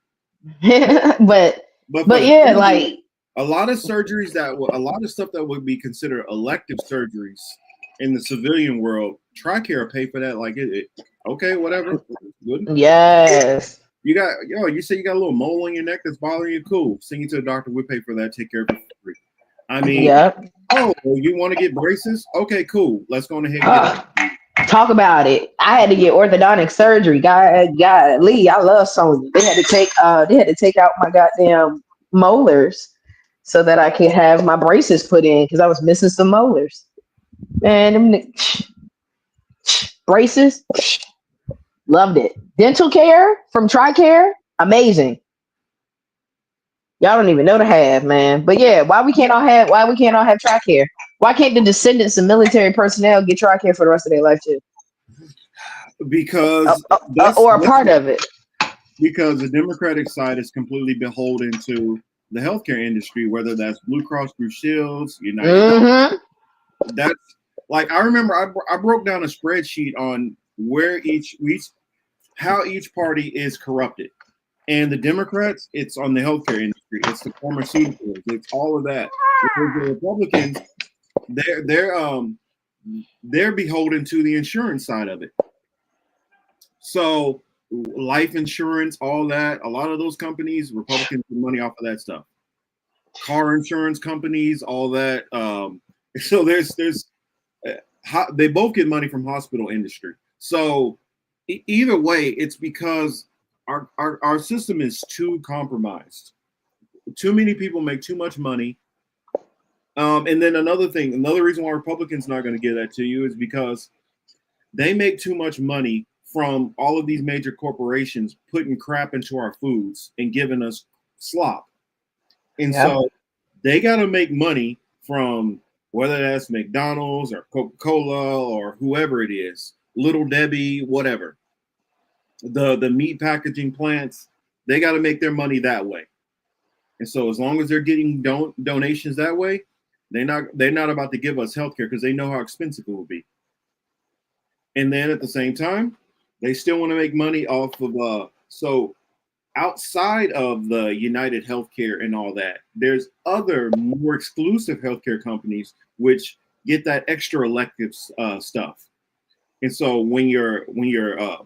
but for yeah, surgery, like a lot of surgeries a lot of stuff that would be considered elective surgeries in the civilian world, TRICARE pay for that. Like okay, whatever. Good. yes. You say you got a little mole on your neck that's bothering you. Cool. Send you to the doctor. We'll pay for that. Take care of it for free. I mean, Yep. oh, you want to get braces? Okay, cool. Let's go ahead and get it. Talk about it. I had to get orthodontic surgery. God, Lee, I love Sony. They had to take out my goddamn molars so that I could have my braces put in because I was missing some molars. Man, braces, loved it. Dental care from TRICARE, amazing. Y'all don't even know to have, man. But yeah, why we can't all have TRICARE? Why can't the descendants of military personnel get TRICARE for the rest of their life too? Because or a part of it. Because the Democratic side is completely beholden to the healthcare industry, whether that's Blue Cross Blue Shields, United. That's like I remember I broke down a spreadsheet on where how each party is corrupted. And the Democrats, it's on the healthcare industry, it's the pharmaceuticals, it's all of that. Because the Republicans, they're beholden to the insurance side of it. So life insurance, all that, a lot of those companies, Republicans get money off of that stuff. Car insurance companies, all that. So they both get money from hospital industry. So either way, it's because our system is too compromised. Too many people make too much money. And then another reason why Republicans not going to give that to you is because they make too much money from all of these major corporations putting crap into our foods and giving us slop. And so they got to make money from whether that's McDonald's or Coca-Cola or whoever it is, Little Debbie, whatever. The meat packaging plants, they got to make their money that way. And so as long as they're getting donations that way, they're not about to give us healthcare because they know how expensive it will be. And then at the same time, they still want to make money off of so outside of the United Healthcare and all that, there's other more exclusive healthcare companies which get that extra elective stuff. And so when your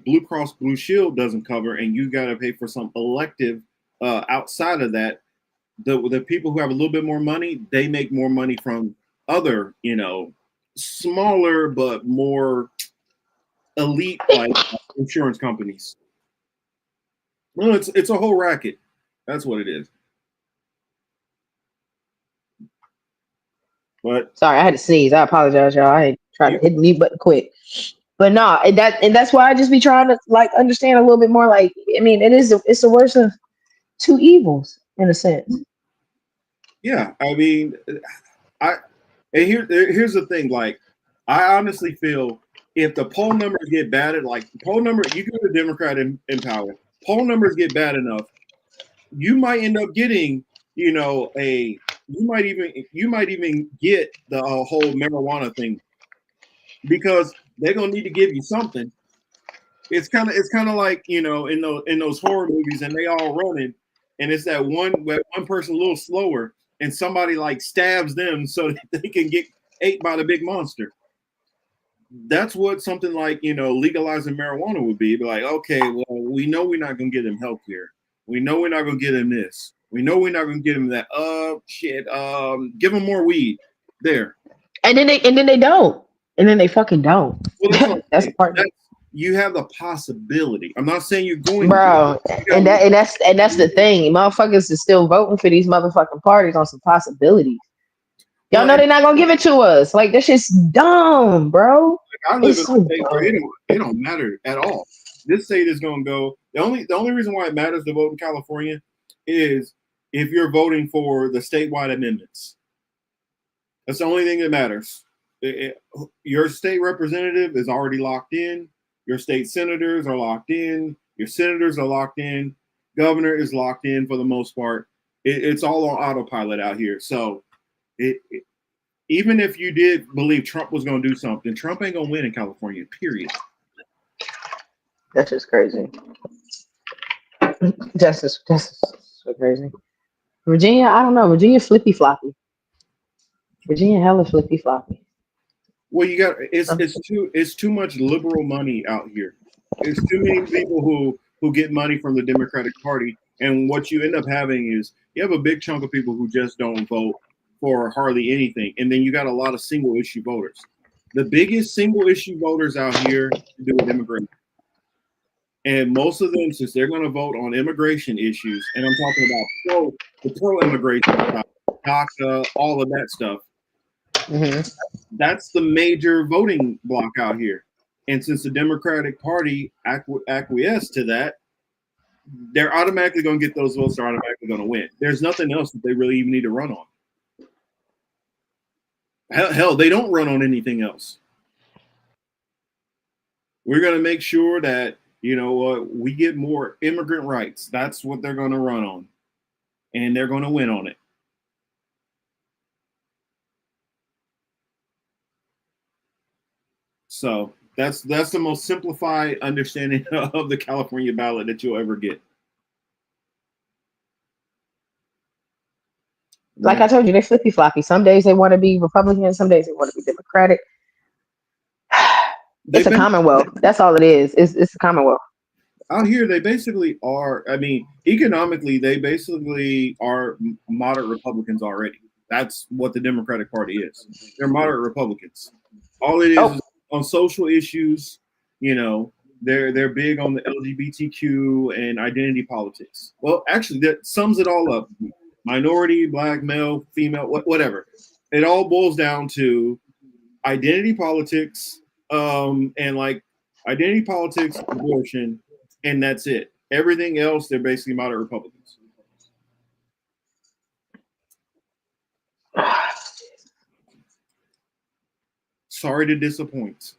Blue Cross Blue Shield doesn't cover and you got to pay for some elective outside of that, the people who have a little bit more money, they make more money from other, smaller but more elite like insurance companies. Well, it's a whole racket. That's what it is. But sorry, I had to sneeze. I apologize, y'all. I ain't trying to hit the mute button quick. But no, and that's why I just be trying to like understand a little bit more. Like, I mean, it's the worst of two evils in a sense. Yeah, I mean, here's the thing. Like, I honestly feel if the poll numbers get bad, you get a Democrat in power, poll numbers get bad enough, you might end up getting, you might even get the whole marijuana thing because they're gonna need to give you something. It's kind of like in those horror movies, and they all running, and it's that one person a little slower, and somebody like stabs them so that they can get ate by the big monster. That's what something like legalizing marijuana would be. Be like, okay, well, we know we're not gonna get him health care. We know we're not gonna get him this. We know we're not gonna get him that. Give him more weed. There. And then they don't. And then they fucking don't. Well, that's part. You have the possibility. I'm not saying you're going, bro. And that's the thing. Motherfuckers is still voting for these motherfucking parties on some possibilities. Y'all know they're not gonna give it to us. Like, this shit's dumb, bro. I live in a state where it don't matter at all. This state is gonna go. The only reason why it matters to vote in California is if you're voting for the statewide amendments. That's the only thing that matters. Your state representative is already locked in. Your state senators are locked in. Your senators are locked in. Governor is locked in for the most part. It's all on autopilot out here. So even if you did believe Trump was going to do something, Trump ain't going to win in California, period. That's just crazy. That's so crazy. Virginia, I don't know. Virginia flippy floppy. Virginia hella flippy floppy. Well, you got it's too much liberal money out here. It's too many people who get money from the Democratic Party, and what you end up having is you have a big chunk of people who just don't vote for hardly anything, and then you got a lot of single issue voters. The biggest single issue voters out here to do with immigration, and most of them, since they're going to vote on immigration issues, and I'm talking about the pro immigration, DACA, all of that stuff. Mm-hmm. That's the major voting block out here. And since the Democratic Party acquiesced to that, they're automatically going to get those votes. They're automatically going to win. There's nothing else that they really even need to run on. Hell, they don't run on anything else. We're going to make sure that, we get more immigrant rights. That's what they're going to run on. And they're going to win on it. So that's the most simplified understanding of the California ballot that you'll ever get. Like I told you, they're flippy floppy. Some days they want to be Republican, some days they want to be Democratic. It's a Commonwealth. That's all it is. It's a Commonwealth. Out here, they basically are. I mean, economically, they basically are moderate Republicans already. That's what the Democratic Party is. They're moderate Republicans. All it is on social issues, they're big on the LGBTQ and identity politics. Well, actually, that sums it all up. Minority, black, male, female, whatever. It all boils down to identity politics, and like identity politics, abortion, and that's it. Everything else, they're basically moderate Republicans. Sorry to disappoint.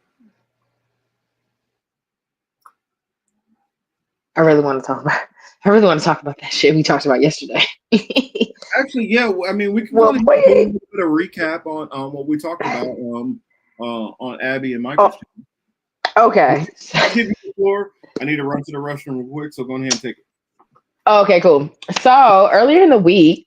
I really want to talk about that shit we talked about yesterday. Actually, yeah. I mean, we can do a bit of recap on what we talked about on Abby and Michael's channel. Okay. I'll give you the floor. I need to run to the restroom real quick, so go ahead and take it. Okay, cool. So earlier in the week,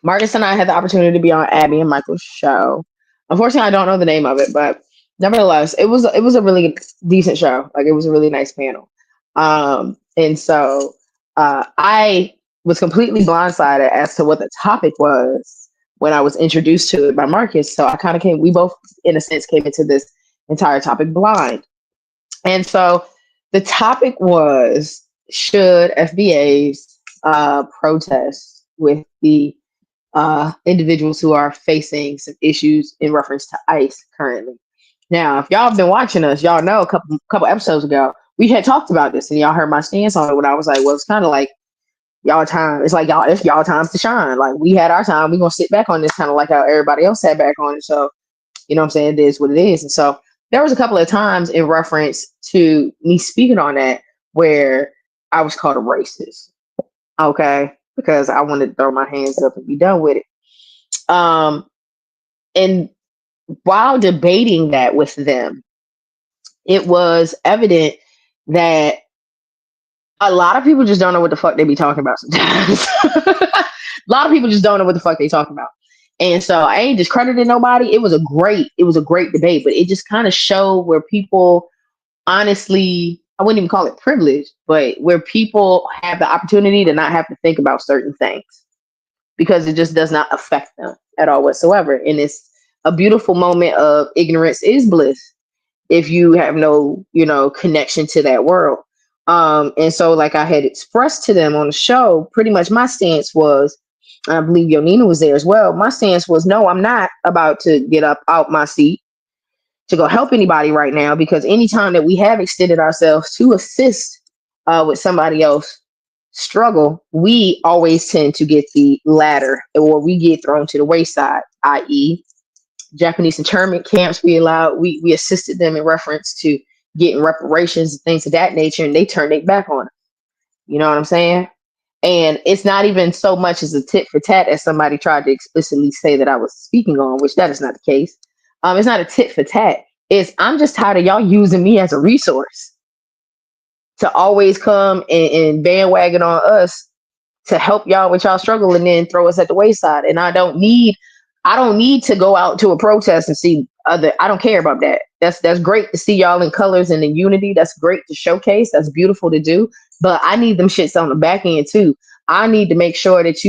Marcus and I had the opportunity to be on Abby and Michael's show. Unfortunately, I don't know the name of it, but nevertheless, it was a really decent show. Like, it was a really nice panel. And so I was completely blindsided as to what the topic was when I was introduced to it by Marcus. So we both, in a sense, came into this entire topic blind. And so the topic was, should FBA's protest with the individuals who are facing some issues in reference to ICE currently. Now, if y'all have been watching us, y'all know a couple episodes ago, we had talked about this, and y'all heard my stance on it when I was like, well, it's kind of like y'all time. It's like it's y'all time to shine. Like, we had our time. We're going to sit back on this kind of like how everybody else sat back on it. So, you know what I'm saying? It is what it is. And so there was a couple of times in reference to me speaking on that where I was called a racist. Okay. Because I wanted to throw my hands up and be done with it. And while debating that with them, it was evident that a lot of people just don't know what the fuck they be talking about sometimes. A lot of people just don't know what the fuck they talking about. And so I ain't discrediting nobody. It was a great debate, but it just kind of showed where people, honestly, I wouldn't even call it privilege, but where people have the opportunity to not have to think about certain things because it just does not affect them at all whatsoever. And it's a beautiful moment of ignorance is bliss if you have no, connection to that world. And so, like I had expressed to them on the show, pretty much my stance was, and I believe Yonina was there as well. My stance was, no, I'm not about to get up out my seat to go help anybody right now, because anytime that we have extended ourselves to assist with somebody else struggle, we always tend to get the latter, or we get thrown to the wayside, i.e. Japanese internment camps be allowed. We assisted them in reference to getting reparations and things of that nature, and they turned their back on it. You know what I'm saying? And it's not even so much as a tit for tat as somebody tried to explicitly say that I was speaking on, which that is not the case. It's not a tit for tat. I'm just tired of y'all using me as a resource to always come and bandwagon on us to help y'all with y'all struggle and then throw us at the wayside. And I don't need to go out to a protest and see I don't care about that. That's great to see y'all in colors and in unity. That's great to showcase. That's beautiful to do. But I need them shits on the back end too. I need to make sure that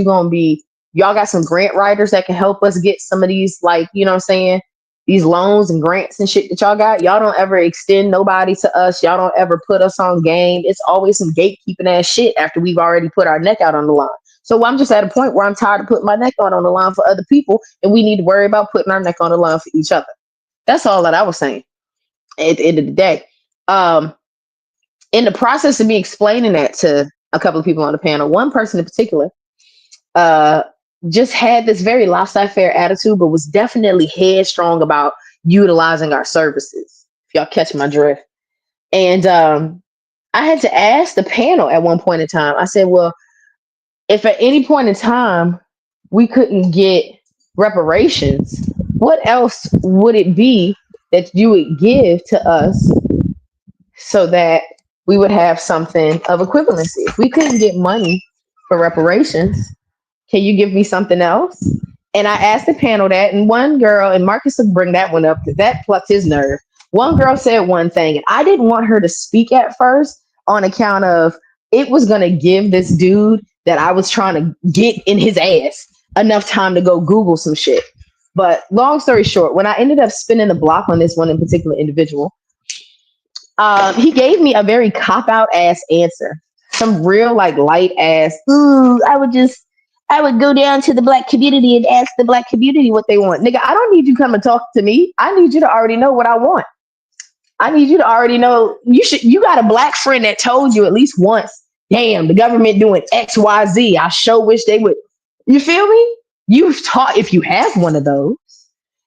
y'all got some grant writers that can help us get some of these, like, you know what I'm saying, these loans and grants and shit that y'all got. Y'all don't ever extend nobody to us. Y'all don't ever put us on game. It's always some gatekeeping ass shit after we've already put our neck out on the line. So I'm just at a point where I'm tired of putting my neck out on the line for other people, and we need to worry about putting our neck on the line for each other. That's all that I was saying at the end of the day. In the process of me explaining that to a couple of people on the panel, one person in particular just had this very laissez-faire attitude, but was definitely headstrong about utilizing our services, if y'all catch my drift. And I had to ask the panel at one point in time, I said, well, if at any point in time we couldn't get reparations, what else would it be that you would give to us so that we would have something of equivalency? If we couldn't get money for reparations, can you give me something else? And I asked the panel that, and one girl, and Marcus would bring that one up because that plucked his nerve. One girl said one thing, and I didn't want her to speak at first on account of it was going to give this dude that I was trying to get in his ass enough time to go Google some shit. But long story short, when I ended up spinning the block on this one in particular individual, he gave me a very cop-out ass answer. Some real like light ass, I would go down to the black community and ask the black community what they want. Nigga, I don't need you come and talk to me. I need you to already know what I want. I need you to already know you got a black friend that told you at least once, damn, the government doing X, Y, Z. I sure wish they would. You feel me? You've taught if you have one of those.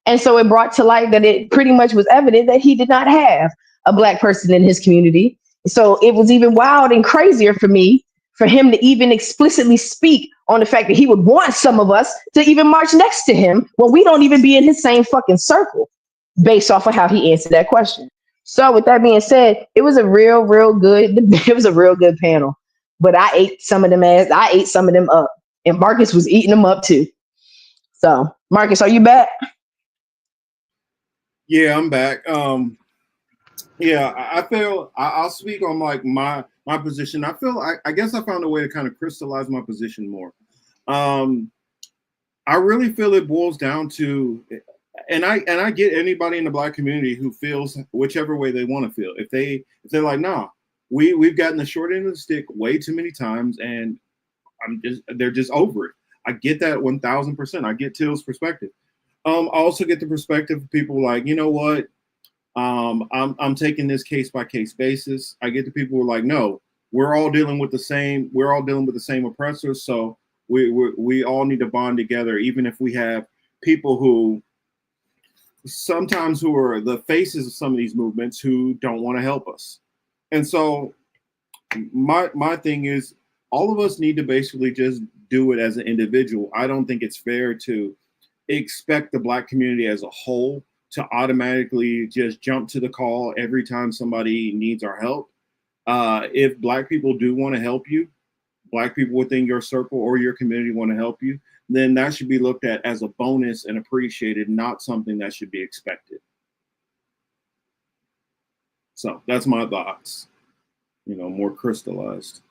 And so it brought to light that it pretty much was evident that he did not have a black person in his community. So it was even wild and crazier for me for him to even explicitly speak on the fact that he would want some of us to even march next to him when we don't even be in his same fucking circle based off of how he answered that question. So with that being said, it was a real good panel. But I ate some of them up. And Marcus was eating them up too. So Marcus, are you back? Yeah, I'm back. Yeah, I feel I'll speak on like my position. I guess I found a way to kind of crystallize my position more. I really feel it boils down to, and I get anybody in the black community who feels whichever way they want to feel. If they're like, nah, we've gotten the short end of the stick way too many times, and they're just over it. I get that 1000%. I get Till's perspective. I also get the perspective of people like, you know what? I'm taking this case by case basis. I get the people who are like, no, we're all dealing with the same oppressors. So we all need to bond together, even if we have people who sometimes who are the faces of some of these movements who don't want to help us. And so my thing is, all of us need to basically just do it as an individual. I don't think it's fair to expect the black community as a whole to automatically just jump to the call every time somebody needs our help. If black people do want to help you, black people within your circle or your community want to help you, then that should be looked at as a bonus and appreciated, not something that should be expected. So that's my thoughts, more crystallized.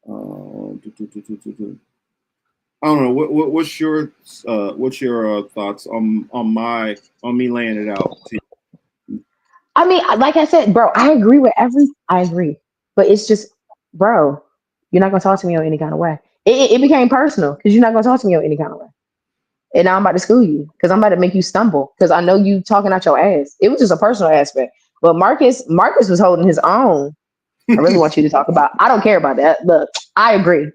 I don't know. What's your thoughts on me laying it out? I mean, like I said, bro, I agree, but it's just, bro, you're not gonna talk to me on any kind of way. It became personal because you're not gonna talk to me on any kind of way, and now I'm about to school you because I'm about to make you stumble because I know you talking out your ass. It was just a personal aspect, but Marcus was holding his own. I really want you to talk about. I don't care about that. Look, I agree.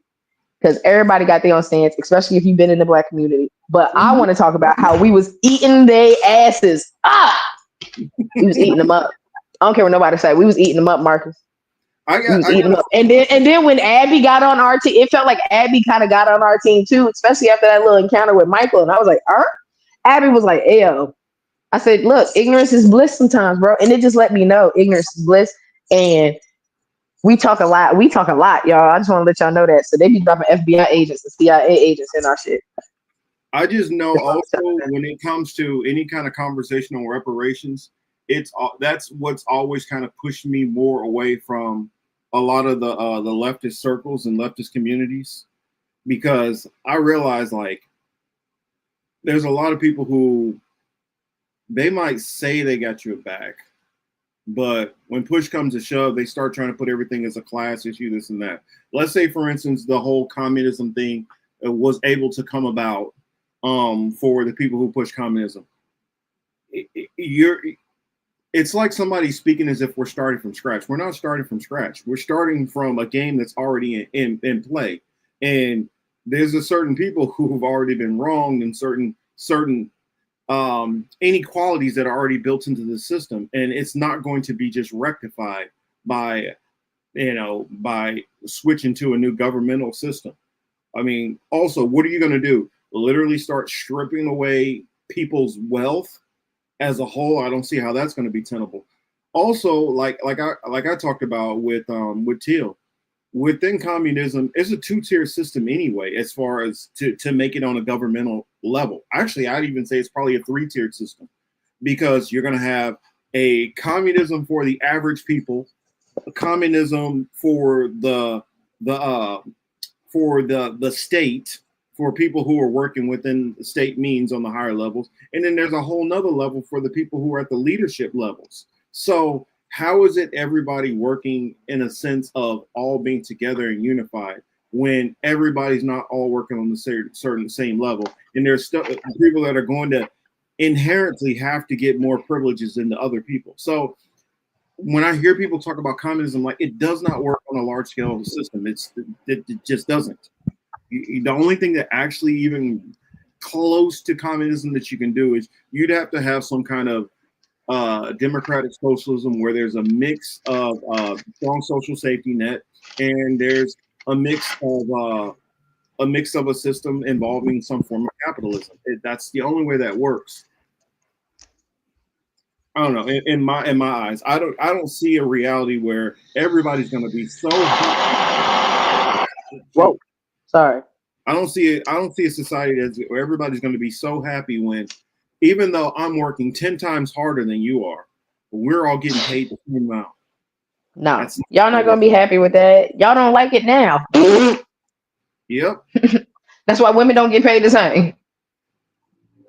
because everybody got their own stance, especially if you've been in the Black community. But I want to talk about how we was eating their asses. We was eating them up. I don't care what nobody say. We was eating them up, Marcus. We was eating them up. And then when Abby got on our team, it felt like Abby kind of got on our team too, especially after that little encounter with Michael. And I was like, Abby was like, "Ayo." I said, "Look, ignorance is bliss sometimes, bro." And it just let me know ignorance is bliss. And we talk a lot. We talk a lot, y'all. I just want to let y'all know that. So they be dropping FBI agents and CIA agents in our shit. I just know also when it comes to any kind of conversation on reparations, that's what's always kind of pushed me more away from a lot of the leftist circles and leftist communities, because I realize like there's a lot of people who they might say they got your back, but when push comes to shove, they start trying to put everything as a class issue, this and that. Let's say, for instance, the whole communism thing was able to come about for the people who push communism. It's like somebody speaking as if we're starting from scratch. We're not starting from scratch. We're starting from a game that's already in play. And there's a certain people who have already been wronged and certain inequalities that are already built into the system. And it's not going to be just rectified by switching to a new governmental system. I mean, also, what are you going to do? Literally start stripping away people's wealth as a whole? I don't see how that's going to be tenable. Also, like I talked about with Teal, within communism, it's a two-tier system anyway, as far as to make it on a governmental level. Actually, I'd even say it's probably a three-tiered system, because you're going to have a communism for the average people, a communism for the state, for people who are working within the state means on the higher levels. And then there's a whole nother level for the people who are at the leadership levels. So how is it everybody working in a sense of all being together and unified when everybody's not all working on the same level? And there's still people that are going to inherently have to get more privileges than the other people. So when I hear people talk about communism, like, it does not work on a large scale system. It just doesn't. The only thing that actually even close to communism that you can do is you'd have to have some kind of democratic socialism where there's a mix of strong social safety net, and there's a mix of a system involving some form of capitalism. That's the only way that works. I don't know. In my eyes, I don't see a reality where everybody's going to be so. Whoa. Sorry. I don't see a society where everybody's going to be so happy when, even though I'm working 10 times harder than you are, we're all getting paid the same amount. No, y'all not going to be happy with that. Y'all don't like it now. Yep. That's why women don't get paid the same.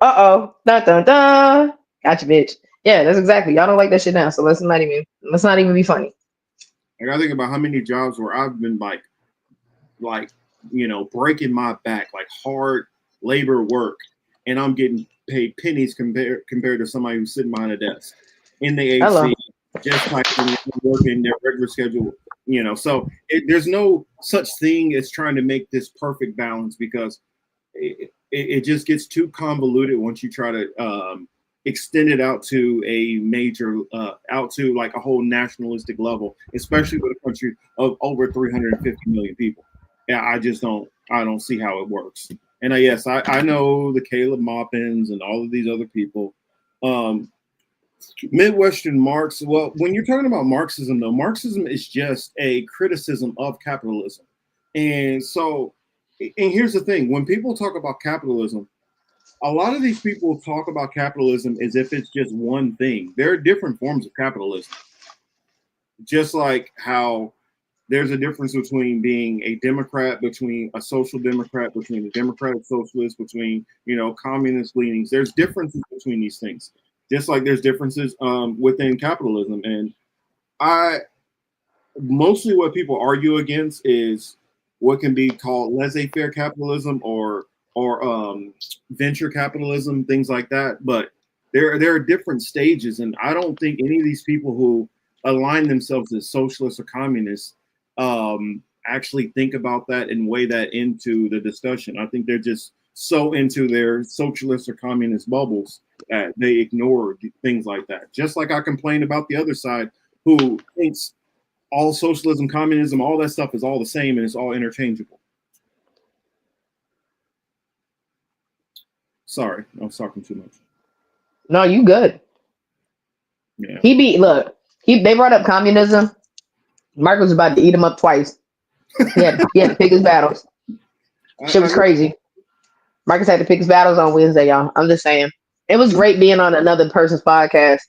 Uh-oh. Dun, dun, dun. Gotcha, bitch. Yeah, that's exactly. Y'all don't like that shit now, so let's not even be funny. I gotta think about how many jobs where I've been like breaking my back, like hard labor work, and I'm getting paid pennies compared to somebody who's sitting behind a desk in the AC, Hello. just typing working their regular schedule. So there's no such thing as trying to make this perfect balance, because it just gets too convoluted once you try to extend it out to a major, out to like a whole nationalistic level, especially with a country of over 350 million people. Yeah, I don't see how it works. And yes, I know the Caleb Maupins and all of these other people. Midwestern Marx. Well, when you're talking about Marxism, though, Marxism is just a criticism of capitalism. And here's the thing: when people talk about capitalism, a lot of these people talk about capitalism as if it's just one thing. There are different forms of capitalism. Just like how there's a difference between being a Democrat, between a social democrat, between a democratic socialist, between, communist leanings. There's differences between these things. Just like there's differences within capitalism. And mostly what people argue against is what can be called laissez-faire capitalism or venture capitalism, things like that. But there are different stages, and I don't think any of these people who align themselves as socialists or communists actually think about that and weigh that into the discussion. I think they're just so into their socialist or communist bubbles that they ignore things like that. Just like I complain about the other side who thinks all socialism, communism, all that stuff is all the same and it's all interchangeable. Sorry, I was talking too much. No, you good. Yeah. They brought up communism. Mark was about to eat him up twice. He had to pick his battles. Shit was crazy. Marcus had to pick his battles on Wednesday, y'all. I'm just saying. It was great being on another person's podcast.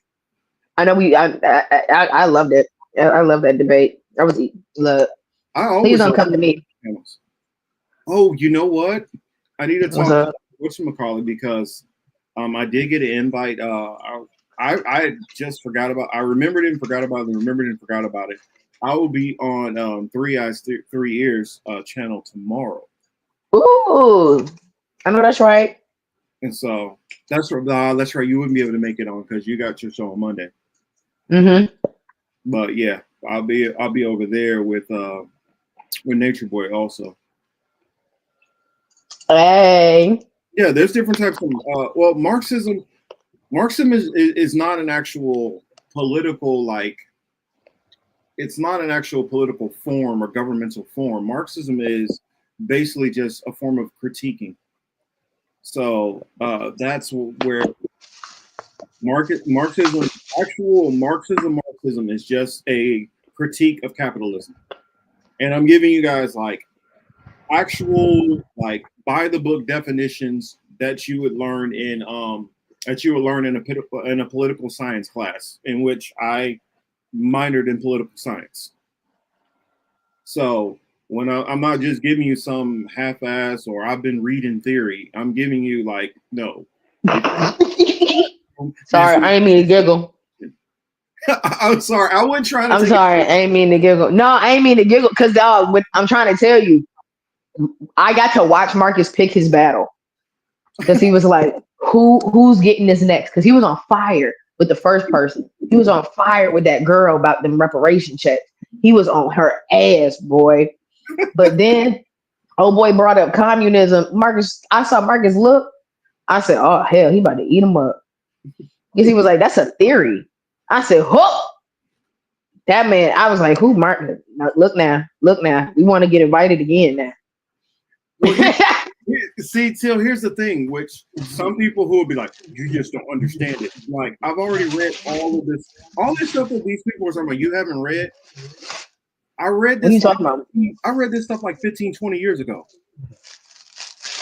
I know I loved it. I love that debate. Please don't come to me. Oh, you know what? I need to talk to whatchamacallit because I did get an invite. I just forgot about. I remembered it and forgot about it. And remembered and forgot about it. I will be on Three Eyes, Three Ears channel tomorrow. Ooh, I know that's right. And so that's right. You wouldn't be able to make it on because you got your show on Monday. Mm-hmm. But yeah, I'll be over there with Nature Boy also. Hey. Yeah, there's different types of well, Marxism is not an actual political it's not an actual political form or governmental form. Marxism is basically just a form of critiquing. So that's where Marxism is just a critique of capitalism. And I'm giving you guys actual by the book definitions that you would learn in a political science class in which I minored in political science. So when I'm not just giving you some half-ass or I've been reading theory, I'm giving you no. Sorry, I didn't mean to giggle. I'm sorry. I wasn't trying to. I'm sorry. I ain't mean to giggle. No, I ain't mean to giggle because I'm trying to tell you, I got to watch Marcus pick his battle because he was like, who's getting this next? Because he was on fire with the first person. He was on fire with that girl about them reparation checks. He was on her ass, boy. But then, old boy brought up communism. I saw Marcus look. I said, oh, hell, he about to eat him up. Because he was like, that's a theory. I said, huh. That man, I was like, who, Martin? Look now. We want to get invited again now. See, Till, here's the thing, which some people who will be like, you just don't understand it. Like, I've already read all this stuff that these people are talking about. You haven't read? I read this. What are you talking about? I read this stuff 15, 20 years ago.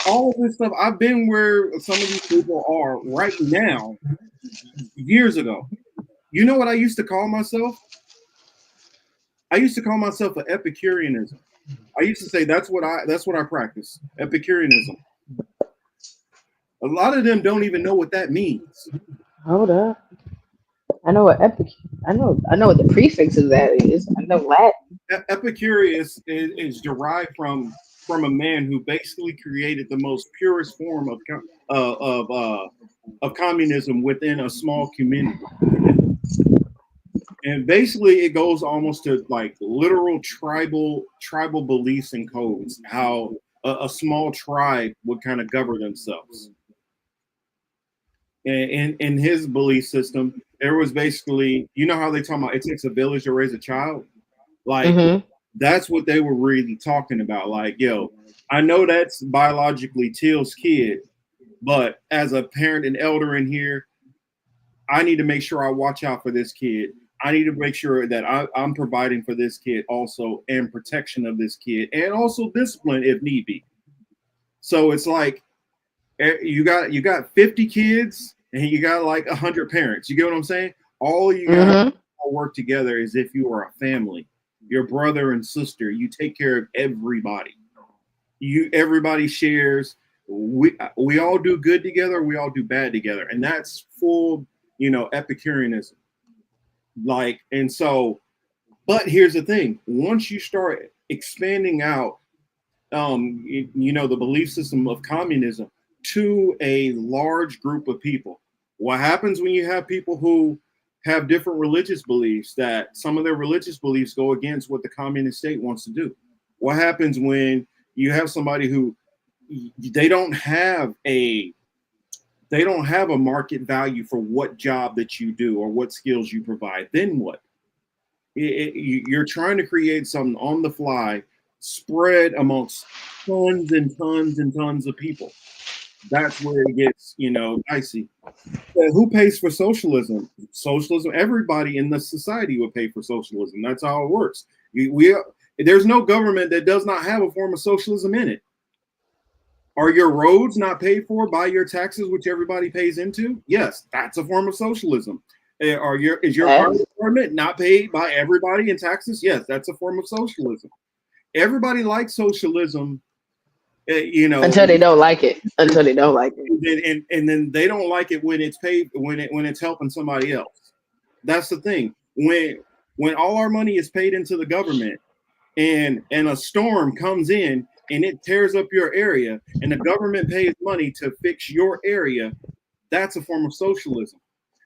All of this stuff, I've been where some of these people are right now, years ago. You know what I used to call myself? I used to call myself an Epicureanism. I used to say that's what I practice, Epicureanism. A lot of them don't even know what that means. Hold up. I know what I know what the prefix of that is. I know Latin. Epicurus is derived from a man who basically created the most purest form of communism within a small community. And basically it goes almost to literal tribal beliefs and codes, how a small tribe would kind of govern themselves. And in his belief system, there was basically, you know how they talk about it takes a village to raise a child? That's what they were really talking about. I know that's biologically Till's kid, but as a parent and elder in here, I need to make sure I watch out for this kid. I need to make sure that I'm providing for this kid also, and protection of this kid, and also discipline if need be. So it's like you got 50 kids and you got 100 parents. You get what I'm saying? All you got to work together as if you are a family. Your brother and sister. You take care of everybody. Everybody shares. We all do good together. We all do bad together, and that's full, Epicureanism. And so, but here's the thing: once you start expanding out, the belief system of communism to a large group of people, what happens when you have people who have different religious beliefs, that some of their religious beliefs go against what the communist state wants to do? What happens when you have somebody who they don't have a market value for what job that you do or what skills you provide? Then what? You're trying to create something on the fly, spread amongst tons and tons and tons of people. That's where it gets, dicey. Who pays for socialism? Socialism. Everybody in the society would pay for socialism. That's how it works. There's no government that does not have a form of socialism in it. Are your roads not paid for by your taxes, which everybody pays into? Yes, that's a form of socialism. Is your fire department not paid by everybody in taxes? Yes, that's a form of socialism. Everybody likes socialism, until they don't like it. Until they don't like it, and then they don't like it when it's paid, when it's helping somebody else. That's the thing. When all our money is paid into the government, and a storm comes in and it tears up your area, and the government pays money to fix your area, that's a form of socialism.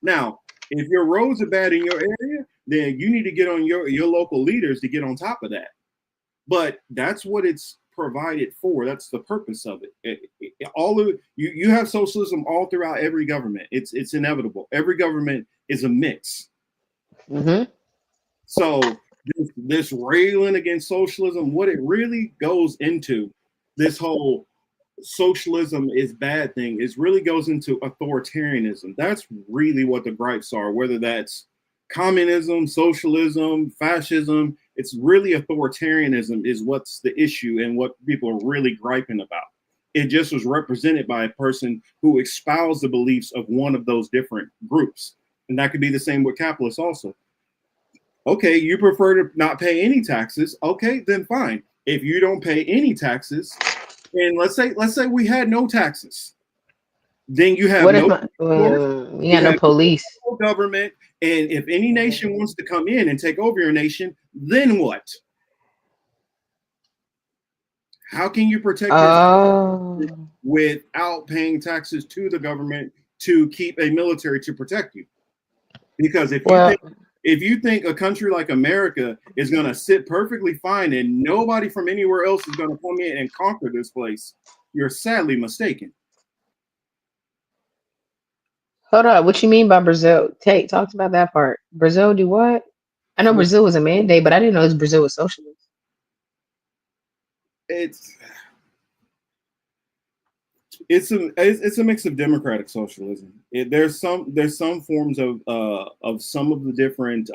Now, if your roads are bad in your area, then you need to get on your local leaders to get on top of that. But that's what it's provided for. That's the purpose of it. You have socialism all throughout every government. It's inevitable. Every government is a mix. Mm-hmm. So this railing against socialism, what it really goes into, this whole socialism is bad thing, is really goes into authoritarianism. That's really what the gripes are, whether that's communism, socialism, fascism. It's really authoritarianism is what's the issue and what people are really griping about. It just was represented by a person who espoused the beliefs of one of those different groups. And that could be the same with capitalists also. Okay, you prefer to not pay any taxes. Okay, then fine. If you don't pay any taxes, and let's say we had no taxes, then you have no police, no government, and if any nation wants to come in and take over your nation, then what? How can you protect yourself without paying taxes to the government to keep a military to protect you? Because if you think a country like America is going to sit perfectly fine and nobody from anywhere else is going to come in and conquer this place, you're sadly mistaken. Hold on. What you mean by Brazil? Tate talked about that part. Brazil do what? I know Brazil was a mandate, but I didn't know Brazil was socialist. It's a mix of democratic socialism. There's some forms of some of the different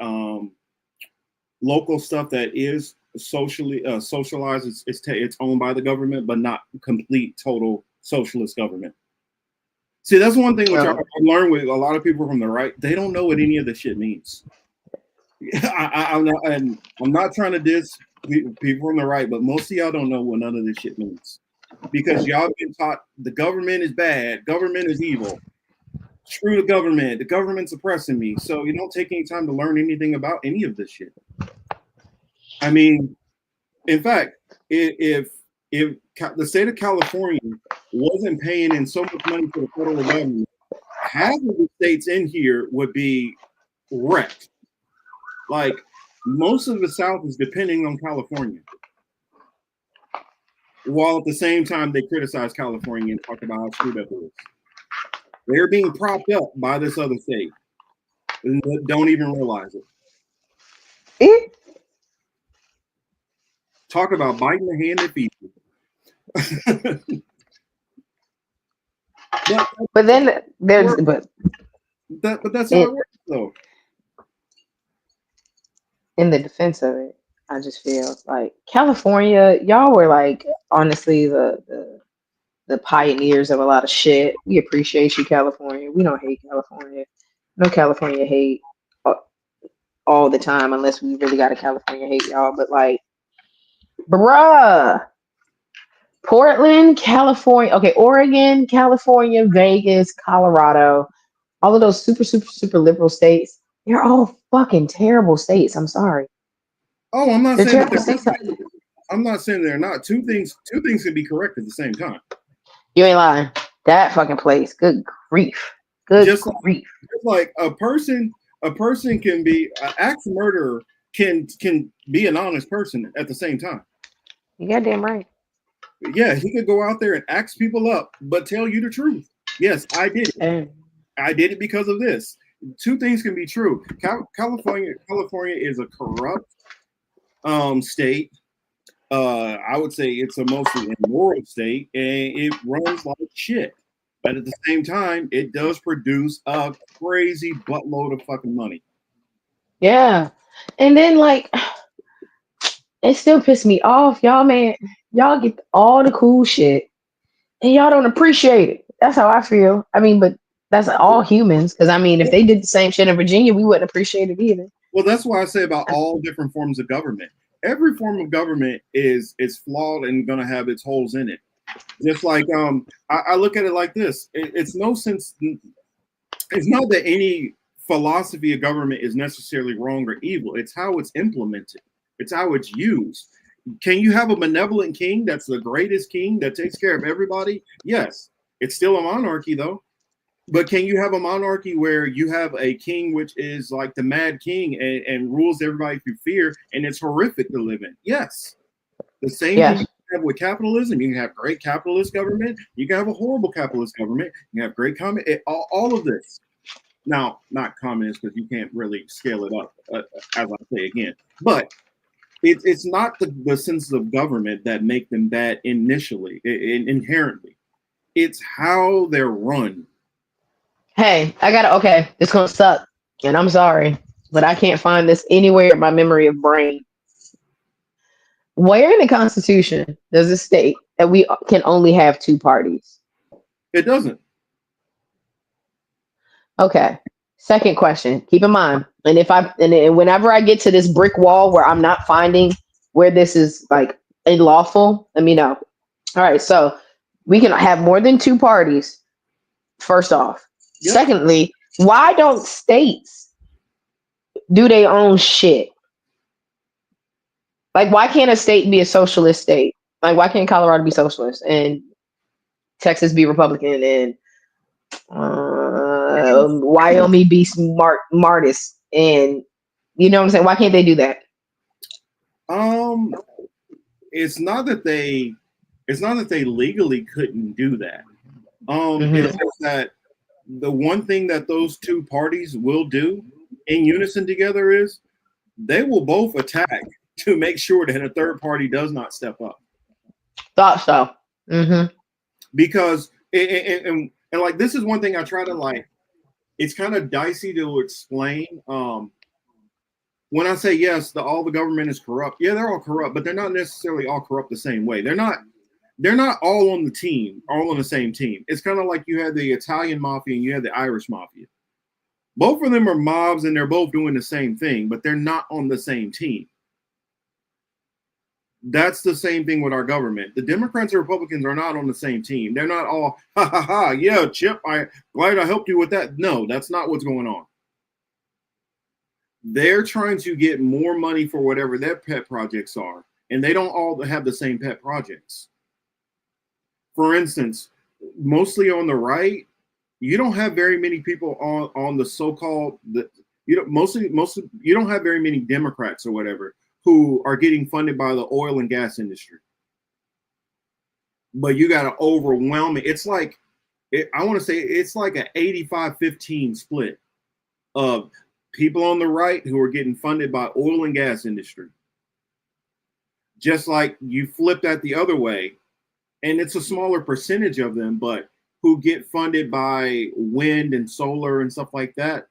local stuff that is socially socialized. It's owned by the government, but not complete total socialist government. See, that's one thing which I learned with a lot of people from the right. They don't know what any of this shit means. I'm not trying to diss people from the right, but most of y'all don't know what none of this shit means. Because y'all been taught the government is bad, government is evil. Screw the government's oppressing me. So you don't take any time to learn anything about any of this shit. I mean, in fact, if the state of California wasn't paying in so much money to the federal government, half of the states in here would be wrecked. Like most of the South is depending on California. While at the same time they criticize California and talk about how screwed up it is. They're being propped up by this other state and don't even realize it. Talk about biting the hand that feeds you. but then there's but that's how it works though. In the defense of it, I just feel like California, y'all were like honestly the pioneers of a lot of shit. We appreciate you, California. We don't hate California. No California hate all the time unless we really got a California hate, y'all. But like, bruh, Portland, California, okay, Oregon, California, Vegas, Colorado, all of those super, super, super liberal states, they're all fucking terrible states. I'm sorry. Oh, I'm not saying they're not. Two things can be correct at the same time. You ain't lying. That fucking place. Good grief. Just like a person can be an axe murderer can be an honest person at the same time. You goddamn right. Yeah, he could go out there and axe people up, but tell you the truth. Yes, I did it. And I did it because of this. Two things can be true. California is a corrupt state. I would say it's a mostly immoral state, and it runs like shit. But at the same time, it does produce a crazy buttload of fucking money. yeah. And then like it still pissed me off, y'all, man. Y'all get all the cool shit and y'all don't appreciate it. That's how I feel. I mean, but that's all humans. Because I mean, if they did the same shit in Virginia, we wouldn't appreciate it either. Well, that's why I say about all different forms of government. Every form of government is flawed and going to have its holes in it. Just like I look at it like this: it's no sense. It's not that any philosophy of government is necessarily wrong or evil. It's how it's implemented. It's how it's used. Can you have a benevolent king that's the greatest king that takes care of everybody? Yes. It's still a monarchy, though. But can you have a monarchy where you have a king which is like the mad king and rules everybody through fear, and it's horrific to live in? Yes. The same thing you have with capitalism. You can have great capitalist government. You can have a horrible capitalist government. You can have great all of this. Now, not communist, because you can't really scale it up, as I say again. But it's not the senses of government that make them bad initially, inherently. It's how they're run. Hey, okay, it's gonna suck, and I'm sorry, but I can't find this anywhere in my memory of brain. Where in the Constitution does it state that we can only have two parties? It doesn't. Okay. Second question. Keep in mind, and whenever I get to this brick wall where I'm not finding where this is like unlawful, let me know. All right, so we can have more than two parties. First off. Yep. Secondly, why don't states do their own shit? Like, why can't a state be a socialist state? Like, why can't Colorado be socialist and Texas be Republican and Wyoming be smartest? And you know what I'm saying? Why can't they do that? It's not that they legally couldn't do that. It's just that the one thing that those two parties will do in unison together is they will both attack to make sure that a third party does not step up. Thought so. Because and like this is one thing I try to like. It's kind of dicey to explain. When I say yes, all the government is corrupt. Yeah, they're all corrupt, but they're not necessarily all corrupt the same way. They're not all on the team, all on the same team. It's kind of like you had the Italian mafia and you had the Irish mafia. Both of them are mobs and they're both doing the same thing, but they're not on the same team. That's the same thing with our government. The Democrats and Republicans are not on the same team. They're not all, yeah, Chip, glad I helped you with that. No, that's not what's going on. They're trying to get more money for whatever their pet projects are, and they don't all have the same pet projects. For instance, mostly on the right, you don't have very many people on the so-called you don't have very many Democrats or whatever who are getting funded by the oil and gas industry. But you got an overwhelming, it's like an 85-15 split of people on the right who are getting funded by oil and gas industry. Just like you flip that the other way, and it's a smaller percentage of them, but who get funded by wind and solar and stuff like that,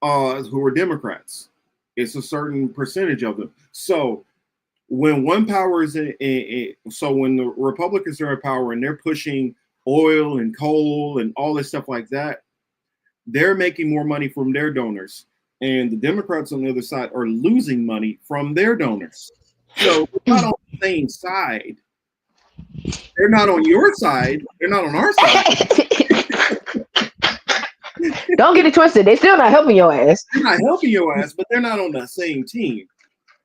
who are Democrats. It's a certain percentage of them. So when one power is so when the Republicans are in power and they're pushing oil and coal and all this stuff like that, they're making more money from their donors. And the Democrats on the other side are losing money from their donors. So we're not on the same side. They're not on your side. They're not on our side. Don't get it twisted. They're still not helping your ass. They're not helping your ass, but they're not on the same team.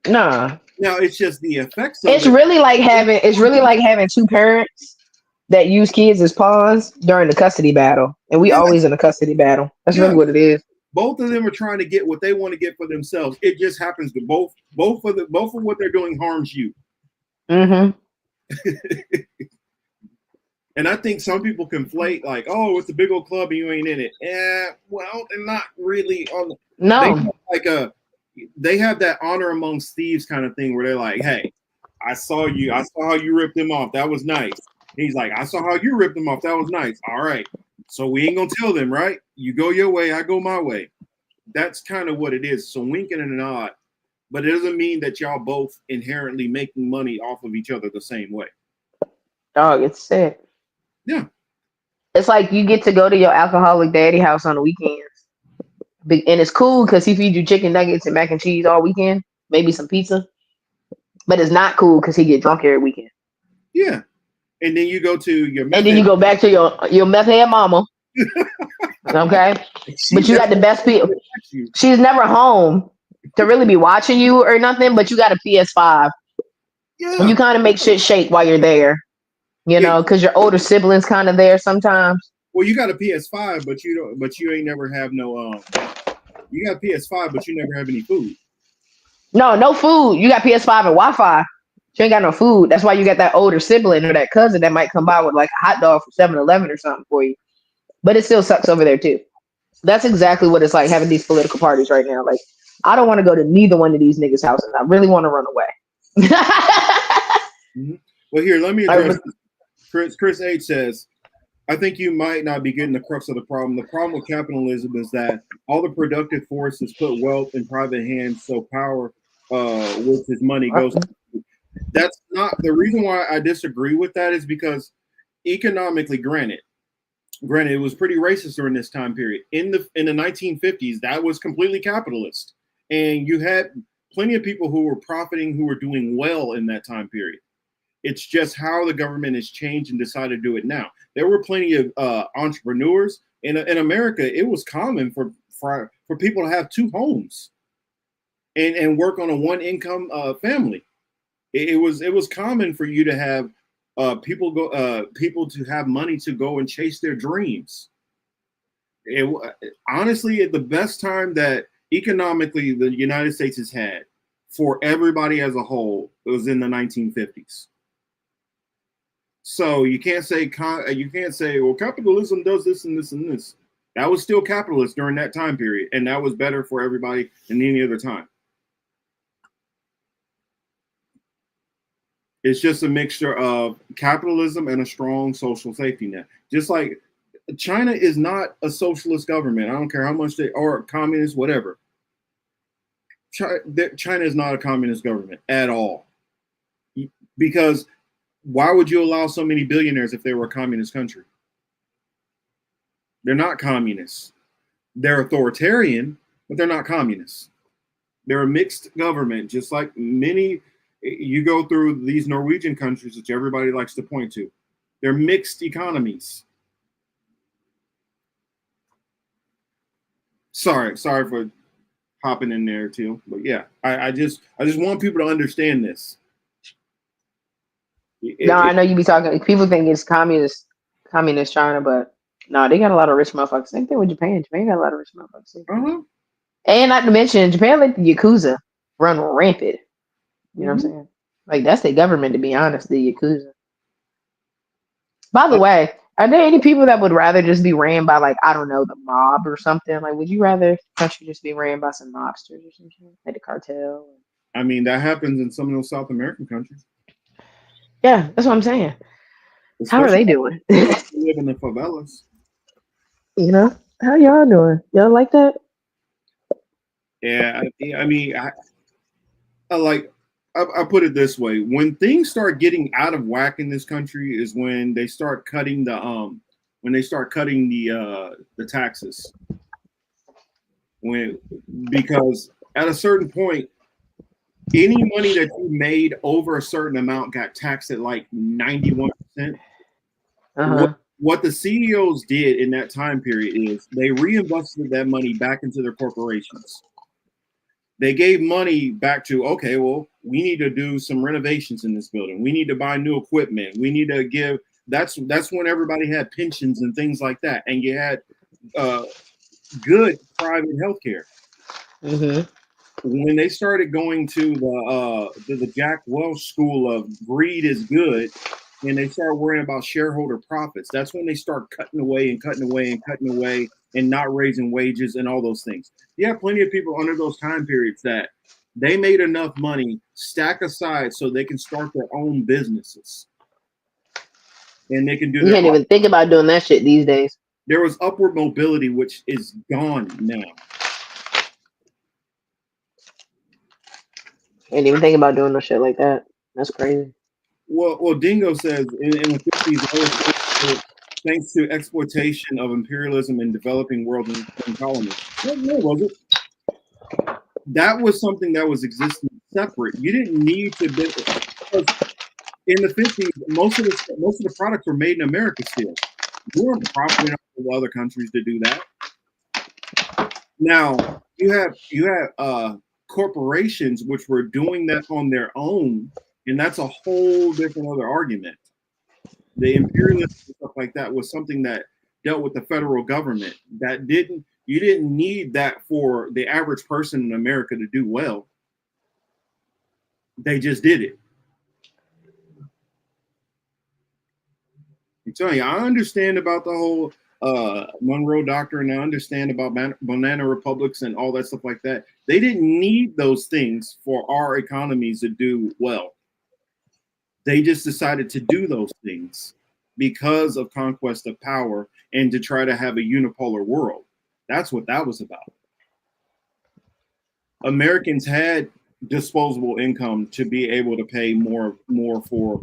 Nah. Now it's just the effects of it's really like having two parents that use kids as pawns during the custody battle. And we always in a custody battle. That's really what it is. Both of them are trying to get what they want to get for themselves. It just happens to both of what they're doing harms you. Mm-hmm. And I think some people conflate like, oh, it's a big old club and you ain't in it. Yeah, well, they're not really on. No. They have that honor amongst thieves kind of thing where they're like, hey, I saw you. I saw how you ripped him off. That was nice. He's like, I saw how you ripped him off. That was nice. All right. So we ain't gonna tell them, right? You go your way, I go my way. That's kind of what it is. So winking and a nod, but it doesn't mean that y'all both inherently making money off of each other the same way. Dog, it's sick. Yeah. It's like you get to go to your alcoholic daddy house on the weekends. And it's cool because he feeds you chicken nuggets and mac and cheese all weekend, maybe some pizza. But it's not cool because he get drunk every weekend. Yeah. And then you go to your and then you go back to your meth head mama. Okay. But you got the best people. She's never home to really be watching you or nothing, but you got a PS5. Yeah. And you kind of make shit shake while you're there. You know, because your older siblings kind of there sometimes. Well, you got a PS5, but you don't. But you ain't never have no. You got a PS5, but you never have any food. No food. You got PS5 and Wi-Fi. You ain't got no food. That's why you got that older sibling or that cousin that might come by with like a hot dog from 7-Eleven or something for you. But it still sucks over there too. That's exactly what it's like having these political parties right now. Like, I don't want to go to neither one of these niggas' houses. I really want to run away. Mm-hmm. Well, here, let me address this. Chris H says, I think you might not be getting the crux of the problem. The problem with capitalism is that all the productive forces put wealth in private hands, so power, which is money, goes to. That's not the reason why I disagree with that is because economically, granted, it was pretty racist during this time period. In the 1950s, that was completely capitalist. And you had plenty of people who were profiting, who were doing well in that time period. It's just how the government has changed and decided to do it now. There were plenty of entrepreneurs in America. It was common for people to have two homes and work on a one income family. It was common for you to have people to have money to go and chase their dreams. Honestly, the best time that economically the United States has had for everybody as a whole, it was in the 1950s. So you can't say well, capitalism does this and this and this. That was still capitalist during that time period, and that was better for everybody than any other time. It's just a mixture of capitalism and a strong social safety net. Just like China is not a socialist government. I don't care how much they are communist, whatever. China is not a communist government at all. Because why would you allow so many billionaires if they were a communist country? They're not communists. They're authoritarian, but they're not communists. They're a mixed government, just like many. You go through these Norwegian countries, which everybody likes to point to. They're mixed economies. Sorry for hopping in there too, but yeah, I just want people to understand this. I know you be talking. People think it's communist China, but no, they got a lot of rich motherfuckers. Same thing with Japan. Japan got a lot of rich motherfuckers. Uh-huh. And not to mention, Japan let the Yakuza run rampant. You know what I'm saying? Like, that's their government, to be honest, the Yakuza. By the way, are there any people that would rather just be ran by, like, I don't know, the mob or something? Like, would you rather the country just be ran by some mobsters or something? Like the cartel? I mean, that happens in some of those South American countries. Yeah, that's what I'm saying. How are they doing? They live in the favelas. You know? How y'all doing? Y'all like that? Yeah, I mean, I put it this way: when things start getting out of whack in this country, is when they start cutting the taxes. Because at a certain point, any money that you made over a certain amount got taxed at like 91%. What the CEOs did in that time period is they reinvested that money back into their corporations. They gave money back to, okay, well, we need to do some renovations in this building. We need to buy new equipment. We need to give. That's when everybody had pensions and things like that, and you had good private health care. when they started going to the Jack Welch school of greed is good, and they start worrying about shareholder profits, that's when they start cutting away and cutting away and cutting away and not raising wages and all those things. You have plenty of people under those time periods that they made enough money stack aside so they can start their own businesses. And they can do You can't even think about doing that shit these days. There was upward mobility, which is gone now. Ain't even think about doing no shit like that. That's crazy. Well, Dingo says in the 50s, thanks to exploitation of imperialism in developing world and colonies. No, was it? That was something that was existing separate. You didn't need to be, because in the 50s, most of the products were made in America still. You weren't profiting off of other countries to do that. Now you have corporations which were doing that on their own, and that's a whole different other argument. The imperialism and stuff like that was something that dealt with the federal government. You didn't need that for the average person in America to do well. They just did it. I'm telling you, I understand about the whole Monroe Doctrine. I understand about banana republics and all that stuff like that. They didn't need those things for our economies to do well. They just decided to do those things because of conquest of power and to try to have a unipolar world. That's what that was about. Americans had disposable income to be able to pay more for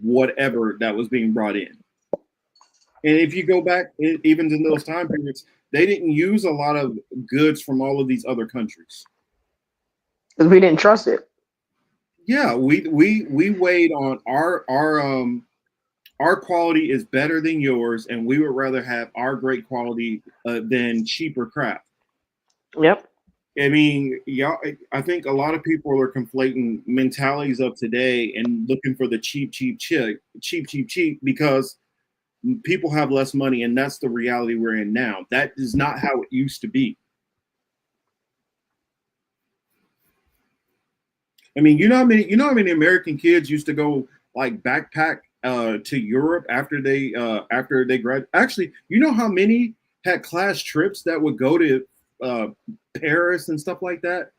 whatever that was being brought in. And if you go back even to those time periods, they didn't use a lot of goods from all of these other countries. Because we didn't trust it. Yeah, we weighed on our quality is better than yours, and we would rather have our great quality than cheaper crap. Yep. I mean, y'all, I think a lot of people are conflating mentalities of today and looking for the cheap because people have less money, and that's the reality we're in now. That is not how it used to be. I mean, you know how many American kids used to go like backpack to Europe after they graduated. Actually, you know how many had class trips that would go to Paris and stuff like that?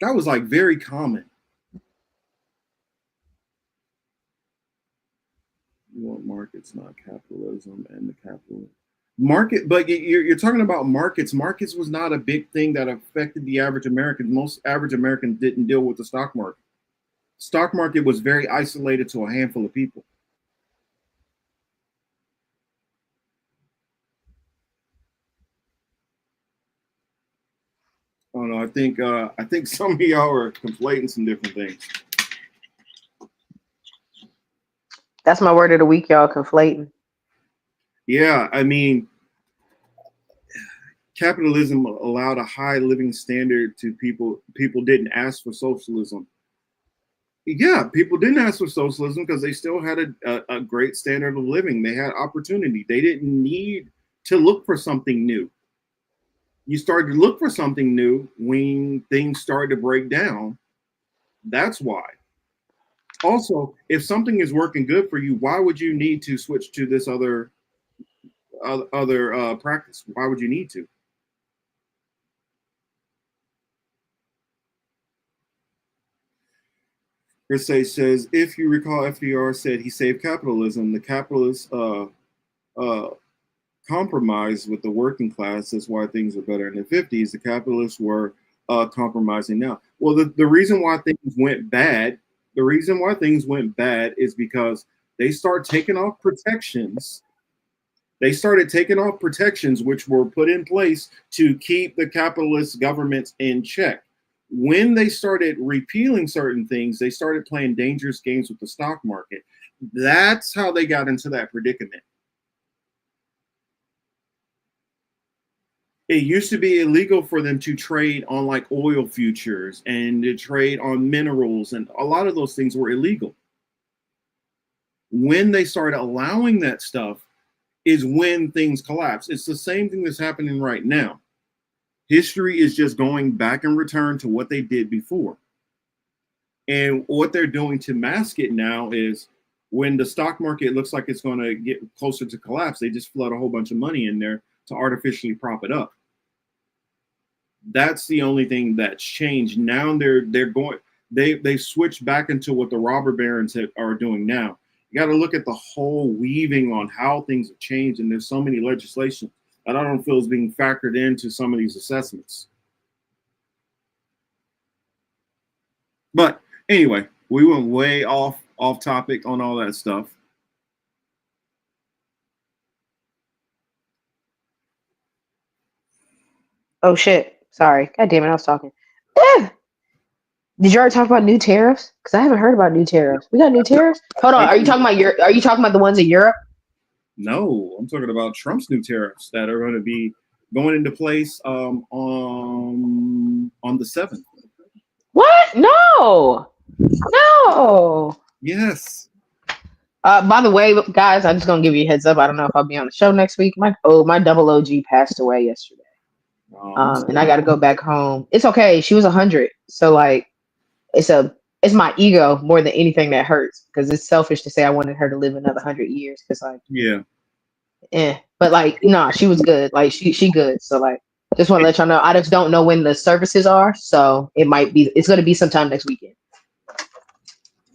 That was like very common. You want markets, not capitalism, and the capital market. But you're talking about markets. Markets was not a big thing that affected the average American. Most average Americans didn't deal with the stock market. Stock market was very isolated to a handful of people. I don't know. I think some of y'all are conflating some different things. That's my word of the week, y'all. Conflating. Yeah, I mean, capitalism allowed a high living standard to people. People didn't ask for socialism. Yeah, people didn't ask for socialism because they still had a great standard of living. They had opportunity. They didn't need to look for something new. You started to look for something new when things started to break down. That's why. Also, if something is working good for you, why would you need to switch to this other practice? Why would you need to? Hersey says, if you recall, FDR said he saved capitalism. The capitalists compromised with the working class. That's why things are better in the 50s. The capitalists were compromising now. Well, the reason why things went bad, is because they started taking off protections. They started taking off protections which were put in place to keep the capitalist governments in check. When they started repealing certain things, they started playing dangerous games with the stock market. That's how they got into that predicament. It used to be illegal for them to trade on like oil futures and to trade on minerals, and a lot of those things were illegal. When they started allowing that stuff is when things collapse. It's the same thing that's happening right now. History is just going back and return to what they did before. And what they're doing to mask it now is when the stock market looks like it's going to get closer to collapse, they just flood a whole bunch of money in there to artificially prop it up. That's the only thing that's changed. Now they switched back into what the robber barons are doing now. You got to look at the whole weaving on how things have changed, and there's so many legislation that I don't feel is being factored into some of these assessments. But anyway, we went way off topic on all that stuff. Oh shit! Sorry, god damn it, I was talking. Did you already talk about new tariffs? Because I haven't heard about new tariffs. We got new tariffs. Hold on, are you talking about Are you talking about the ones in Europe? No, I'm talking about Trump's new tariffs that are going to be going into place on the 7th. What? No. Yes. By the way, guys, I'm just gonna give you a heads up. I don't know if I'll be on the show next week. My double OG passed away yesterday. And I got to go back home. It's okay. She was 100, so like, it's my ego more than anything that hurts, because it's selfish to say I wanted her to live another 100 years. Because like, but like, nah, she was good. Like she good. So like, just want to let y'all know. I just don't know when the services are, so it's going to be sometime next weekend.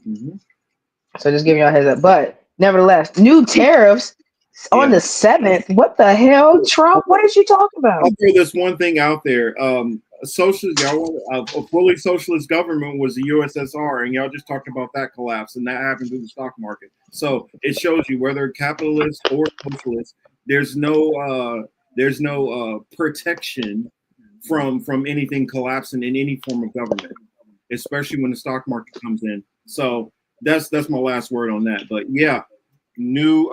Mm-hmm. So just giving y'all a heads up. But nevertheless, new tariffs on the 7th. What the hell, Trump? What did you talk about? I'll throw this one thing out there. A fully socialist government was the USSR, and y'all just talked about that collapse, and that happened to the stock market. So it shows you whether capitalist or socialist, there's no protection from anything collapsing in any form of government, especially when the stock market comes in. So that's my last word on that. But yeah, new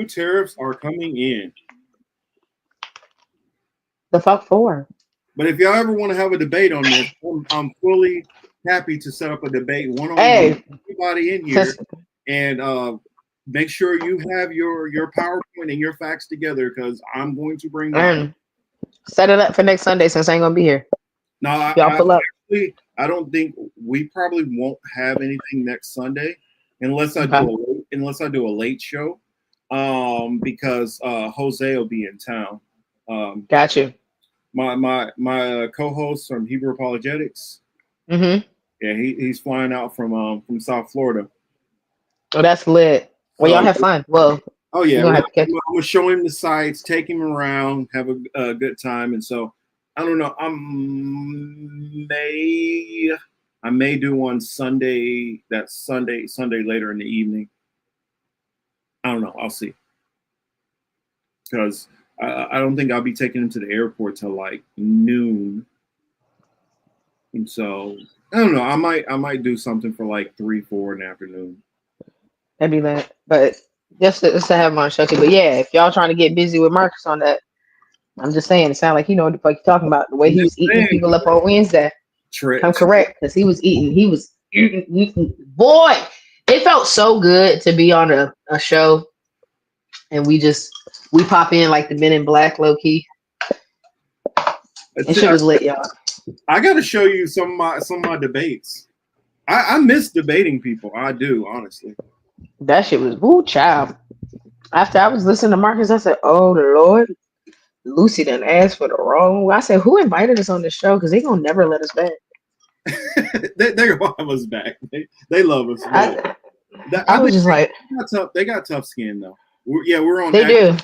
tariffs are coming in. The fuck for? But if y'all ever want to have a debate on this, I'm fully happy to set up a debate one-on-one with everybody in here, and make sure you have your PowerPoint and your facts together, because I'm going to bring them. Set it up for next Sunday, since I ain't gonna be here. No, y'all pull up. Actually, I don't think we probably won't have anything next Sunday unless I do a late show, because Jose will be in town. Got you. My co-host from Hebrew Apologetics. Mm-hmm. Yeah, he's flying out from South Florida. Oh, that's lit. Well, y'all have fun. Well, oh yeah, I'm gonna show him the sights, take him around, have a good time, and so I don't know. I may do one Sunday. That's Sunday later in the evening. I don't know. I'll see, because I don't think I'll be taking him to the airport till like noon, and so I don't know. I might do something for like 3-4 in the afternoon. That'd be lit. But just to have him on show too. But yeah, if y'all trying to get busy with Marcus on that, I'm just saying, it sounds like you know what the fuck you're talking about. The way he was eating people up on Wednesday. I'm correct, because he was eating. Boy, it felt so good to be on a show, and we pop in like the Men in Black, low key. It shit was lit, y'all. I got to show you some of my debates. I miss debating people. I do, honestly. That shit was woo, child. After I was listening to Marcus, I said, "Oh the Lord, Lucy done asked for the wrong." I said, "Who invited us on the show? Because they gonna never let us back." They're gonna have us back. They love us. I was just like, they got tough skin though. We're on. They do.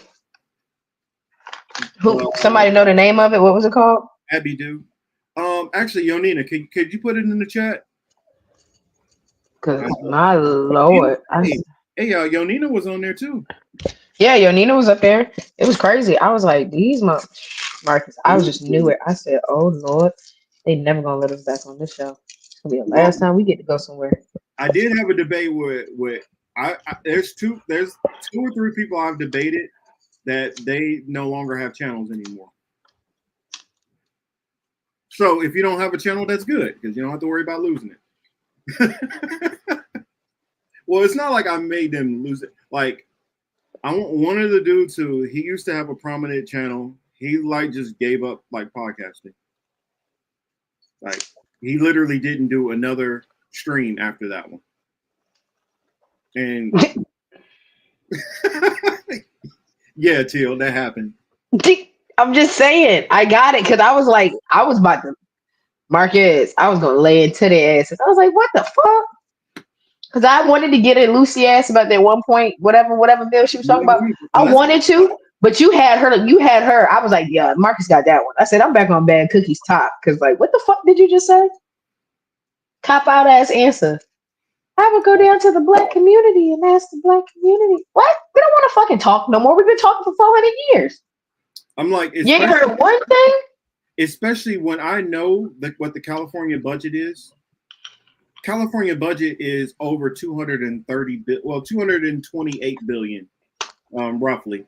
Somebody know the name of it? What was it called? Abby do. Actually, Yonina, could you put it in the chat? Because my Lord, hey, Yonina was on there too. Yeah, Yonina was up there. It was crazy. I was like, these Marcus. I just knew it. I said, "Oh Lord, they never gonna let us back on this show. It's gonna be the last time we get to go somewhere." I did have a debate with there's two or three people I've debated that they no longer have channels anymore. So if you don't have a channel, that's good, because you don't have to worry about losing it. Well, it's not like I made them lose it. Like, I want one of the dudes he used to have a prominent channel. he like just gave up like podcasting. Like he literally didn't do another stream after that one. And yeah, Teal, that happened. I'm just saying, I got it because I was like, I was about to Marcus, I was gonna lay into their asses. I was like, what the fuck? Because I wanted to get a Lucy ass about that 1 point whatever bill she was talking about. I wanted to, but you had her. I was like, yeah, Marcus got that one. I said, I'm back on Bad Cookies top because like, what the fuck did you just say? Cop out ass answer. I would go down to the black community and ask the black community. What? We don't want to fucking talk no more. We've been talking for 400 years. I'm like, you ain't heard one thing? Especially when I know what the California budget is. California budget is over 228 billion, roughly.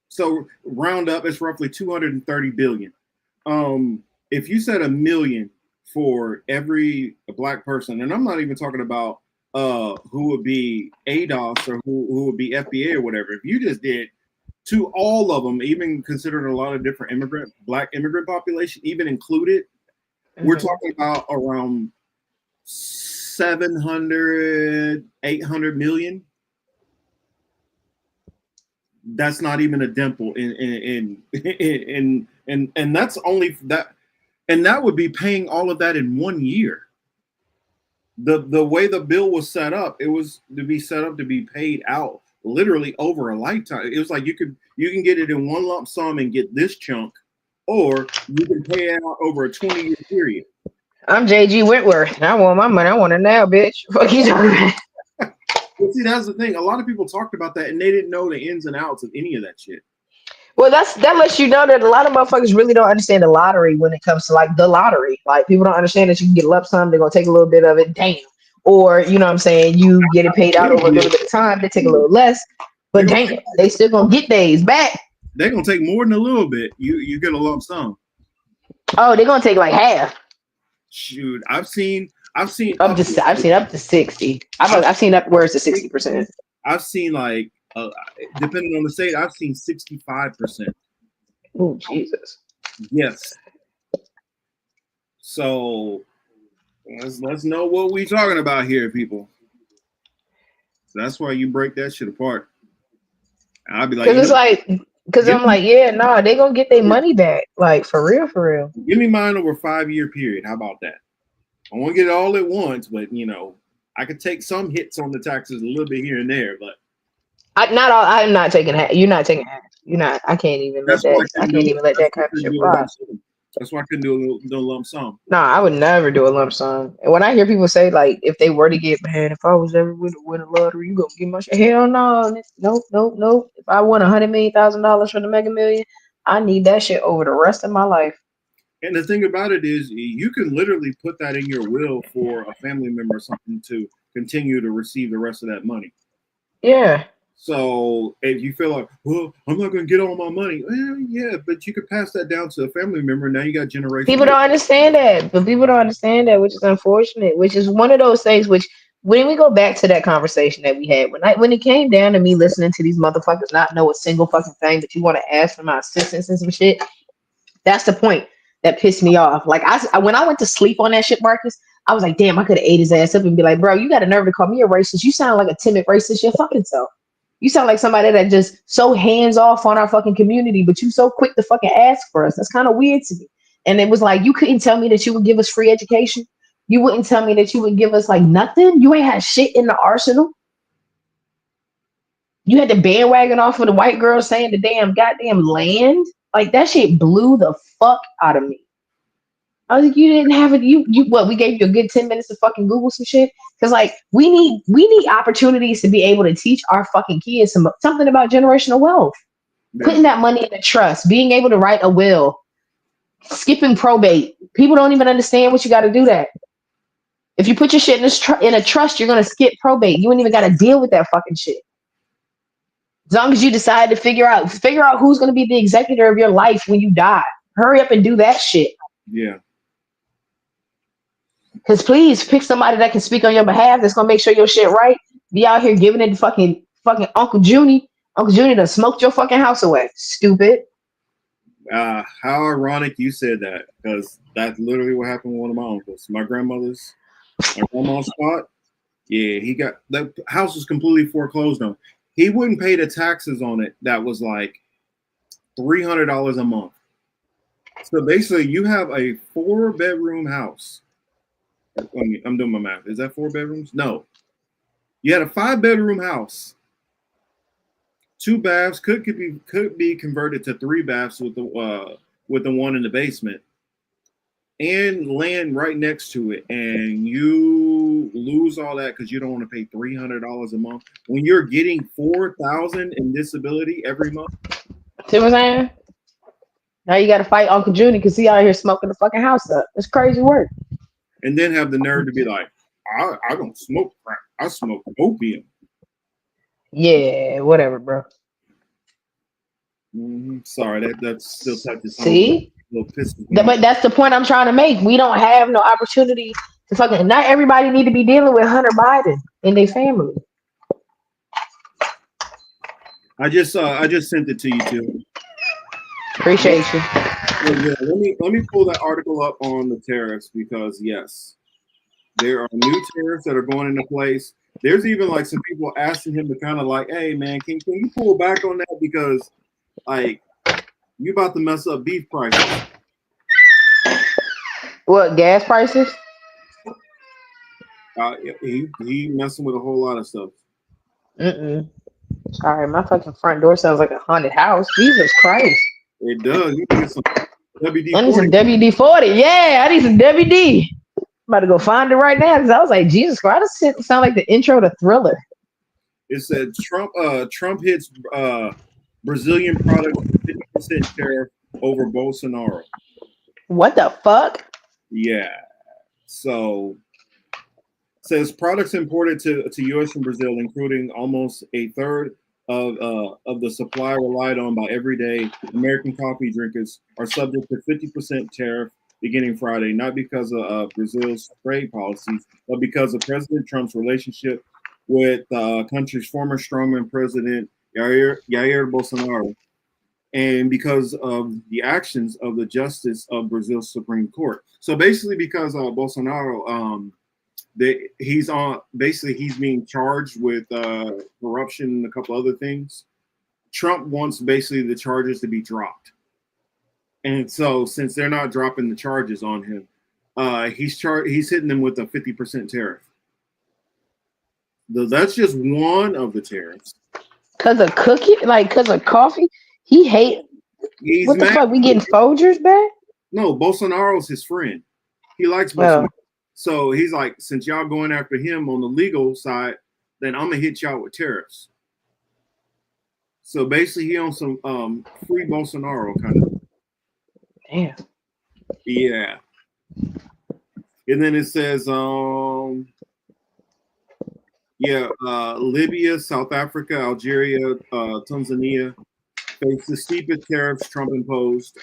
So round up, it's roughly 230 billion. If you said $1 million for every black person, and I'm not even talking about who would be ADOS or who would be FBA or whatever. If you just did to all of them, even considering a lot of different black immigrant population, even included, we're talking about around 700, 800 million. That's not even a dimple in that's only that, and that would be paying all of that in 1 year. The way the bill was set up, it was to be set up to be paid out literally over a lifetime. It was like you can get it in one lump sum and get this chunk, or you can pay it out over a 20-year period. I'm JG Whitworth. I want my money. I want it now, bitch. Fuck you talking about? But see, that's the thing. A lot of people talked about that and they didn't know the ins and outs of any of that shit. Well, that lets you know that a lot of motherfuckers really don't understand the lottery when it comes to like the lottery. Like people don't understand that you can get a lump sum, they're gonna take a little bit of it, damn. Or you know what I'm saying, you get it paid out over a little bit of time, they take a little less, but damn, they still gonna get days back. They're gonna take more than a little bit. You get a lump sum. Oh, they're gonna take like half. Shoot, I've seen up to 60. I've seen upwards to 60%. I've seen like depending on the state, I've seen 65%. Oh Jesus. Yes. So let's know what we talking about here, people. So that's why you break that shit apart. I'll be like, because I'm like, yeah, nah, they gonna get their money back, like for real. Give me mine over a 5-year period. How about that? I won't get it all at once, but I could take some hits on the taxes a little bit here and there, but I'm not taking half. You're not taking half. You're not. I can't even let that. I can't even let that kind of shit fly. That's why I couldn't do a lump sum. No, I would never do a lump sum. And when I hear people say like, if they were to get, man, if I was ever win a lottery, you gonna give my shit? Hell no, nope. If I won $100 million from the Mega Million, I need that shit over the rest of my life. And the thing about it is, you can literally put that in your will for a family member or something to continue to receive the rest of that money. Yeah. So if you feel like, well, I'm not going to get all my money, well, yeah, but you could pass that down to a family member. Now you got generations. People don't understand that, which is unfortunate. Which is one of those things. Which when we go back to that conversation that we had when it came down to me listening to these motherfuckers not know a single fucking thing, but you want to ask for my assistance and some shit. That's the point that pissed me off. Like when I went to sleep on that shit, Marcus, I was like, damn, I could have ate his ass up and be like, bro, you got a nerve to call me a racist. You sound like a timid racist your fucking self. You sound like somebody that just so hands off on our fucking community, but you so quick to fucking ask for us. That's kind of weird to me. And it was like, you couldn't tell me that you would give us free education. You wouldn't tell me that you would give us like nothing. You ain't had shit in the arsenal. You had the bandwagon off of the white girl saying the damn goddamn land. Like that shit blew the fuck out of me. I was like, you didn't have it. You what? We gave you a good 10 minutes to fucking Google some shit. Cause like we need opportunities to be able to teach our fucking kids something about generational wealth. Yeah. Putting that money in a trust, being able to write a will, skipping probate. People don't even understand what you got to do that. If you put your shit in a trust, you're gonna skip probate. You ain't even got to deal with that fucking shit. As long as you decide to figure out who's gonna be the executor of your life when you die. Hurry up and do that shit. Yeah. Because please pick somebody that can speak on your behalf that's going to make sure your shit right. Be out here giving it to fucking Uncle Junie. Uncle Junie done smoked your fucking house away. Stupid. How ironic you said that, because that's literally what happened with one of my uncles. My grandma's spot. Yeah, he got the house was completely foreclosed on. He wouldn't pay the taxes on it. That was like $300 a month. So basically, you have a 4-bedroom house. I'm doing my math. Is that 4 bedrooms? No. You had a 5-bedroom house. 2 baths could be converted to 3 baths with the one in the basement, and land right next to it, and you lose all that because you don't want to pay $300 a month when you're getting $4,000 in disability every month. See what I'm saying? Now you got to fight Uncle Junie because he out here smoking the fucking house up. It's crazy work. And then have the nerve to be like, I don't smoke crack. I smoke opium. Yeah, whatever, bro. Sorry, that's still touches home. See? But that's the point I'm trying to make. We don't have no opportunity to fucking. Not everybody need to be dealing with Hunter Biden and their family. I just sent it to you too. Appreciate you. Yeah, let me pull that article up on the tariffs, because yes, there are new tariffs that are going into place. There's even like some people asking him to kind of like, hey man, can you pull back on that, because like you about to mess up beef prices. What, gas prices? He messing with a whole lot of stuff. Sorry, my fucking front door sounds like a haunted house. Jesus Christ. It does. You can get some WD-40. I need some WD-40. Yeah, I need some WD. I'm about to go find it right now because I was like, Jesus Christ, that sound like the intro to Thriller. It said Trump hits Brazilian product 50% tariff over Bolsonaro. What the fuck? Yeah. So says products imported to U.S. from Brazil, including almost a third of the supply relied on by everyday American coffee drinkers, are subject to 50% tariff beginning Friday, not because of Brazil's trade policies, but because of President Trump's relationship with the country's former strongman president, Jair Bolsonaro, and because of the actions of the justice of Brazil's Supreme Court. So basically, because Bolsonaro, he's being charged with corruption and a couple other things. Trump wants basically the charges to be dropped. And so since they're not dropping the charges on him, he's hitting them with a 50% tariff. That's just one of the tariffs. Because of because of coffee? He hate. What the fuck? We getting Folgers back? No, Bolsonaro's his friend. He likes Bolsonaro. So he's like, since y'all going after him on the legal side, then I'm gonna hit y'all with tariffs. So basically, he owns some free Bolsonaro kind of. Damn. Yeah. And then it says, Libya, South Africa, Algeria, Tanzania face the steepest tariffs Trump imposed,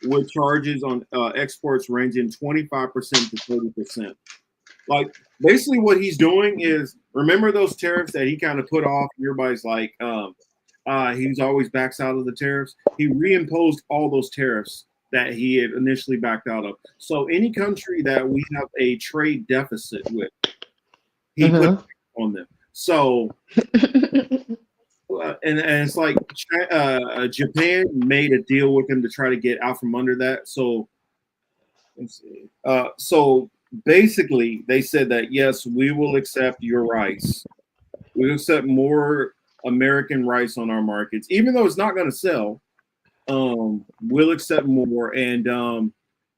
with charges on exports ranging 25% to 30%. Like, basically what he's doing is, remember those tariffs that he kind of put off? Everybody's like, he's always backs out of the tariffs. He reimposed all those tariffs that he had initially backed out of. So any country that we have a trade deficit with, he put on them. So, and it's like Japan made a deal with him to try to get out from under that. So, so basically, they said that yes, we will accept your rice. We'll accept more American rice on our markets, even though it's not going to sell. We'll accept more, and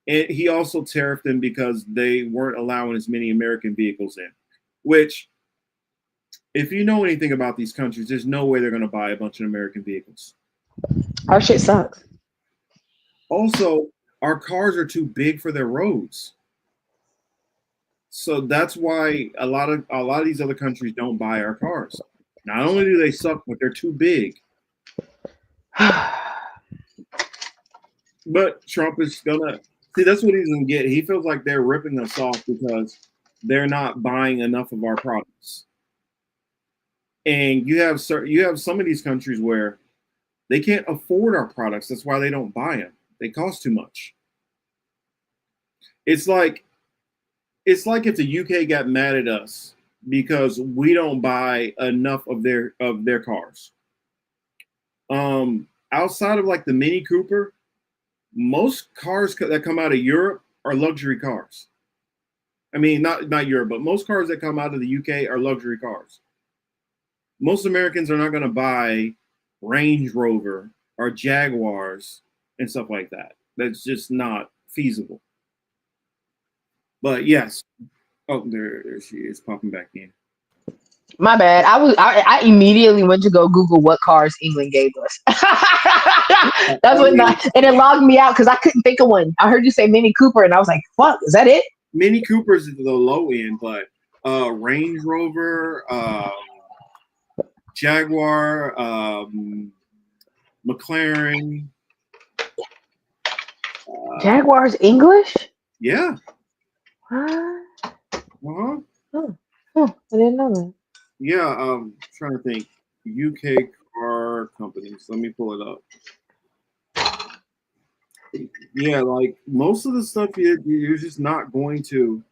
he also tariffed them because they weren't allowing as many American vehicles in. Which, if you know anything about these countries, there's no way they're going to buy a bunch of American vehicles. Our shit sucks. Also, our cars are too big for their roads. So that's why a lot of these other countries don't buy our cars. Not only do they suck, but they're too big. But Trump is gonna see. That's what he's gonna get. He feels like they're ripping us off because they're not buying enough of our products. And you have some of these countries where They can't afford our products. That's why they don't buy them. They cost too much. It's like if the UK got mad at us because we don't buy enough of their cars. Outside of like the Mini Cooper, most cars that come out of Europe are luxury cars. I mean, not Europe, but most cars that come out of the UK are luxury cars. Most Americans are not going to buy Range Rover or Jaguars and stuff like that. That's just not feasible. But yes. Oh, there she is popping back in. My bad. I immediately went to go Google what cars England gave us. That's and it logged me out because I couldn't think of one. I heard you say Mini Cooper, and I was like, "Fuck, is that it?" Mini Cooper's is the low end, but Range Rover, Jaguar, McLaren. Jaguar's English? Yeah. What? Uh-huh. Oh, I didn't know that. Yeah, trying to think. UK car companies. Let me pull it up. Yeah, like most of the stuff you're just not going to.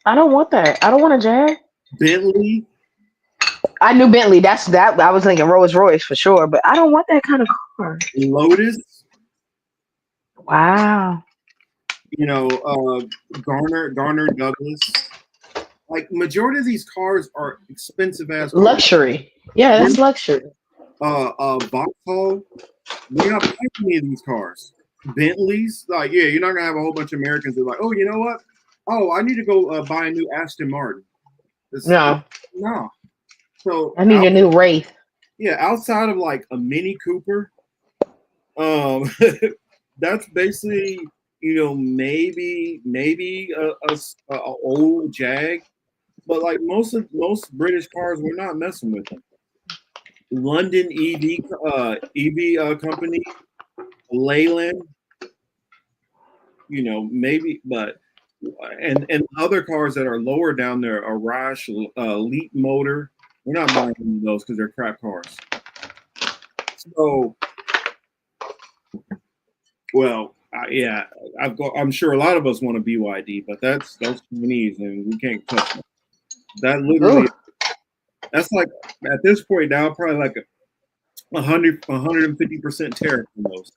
I don't want that. I don't want a Jag. Bentley. I knew Bentley. That's that. I was thinking Rolls Royce for sure, but I don't want that kind of car. Lotus. Wow. You know, Garner Douglas. Like majority of these cars are expensive ass cars. Luxury. Yeah, that's luxury. Vauxhall. We're not buying any of these cars. Bentleys, like you're not gonna have a whole bunch of Americans that are like, oh, you know what? Oh, I need to go buy a new Aston Martin. No. So I need a new Wraith. Yeah, outside of like a Mini Cooper, that's basically maybe a old Jag, but like most British cars, we're not messing with them. London EV company, Leyland, maybe, but and other cars that are lower down there, a Rush, Leap Motor, we're not buying any of those because they're crap cars. So, well, I'm sure a lot of us want a BYD, but that's Chinese and we can't touch them. That literally, that's like at this point now probably like 150% tariff on those.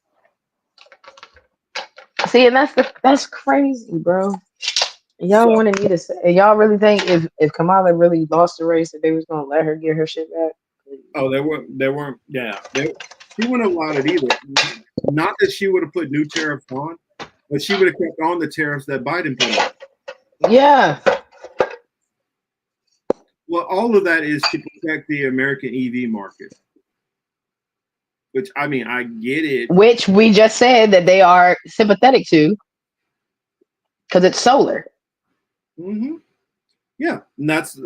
See, and that's crazy, bro. Y'all wanted me to say, and y'all really think if Kamala really lost the race that they was gonna let her get her shit back? Oh, they weren't. Yeah, she wouldn't have allowed it either. Not that she would have put new tariffs on, but she would have kept on the tariffs that Biden put on. Yeah. Well, all of that is to protect the American EV market. Which, I mean, I get it. Which we just said that they are sympathetic to because it's solar. Mm-hmm. Yeah, and that's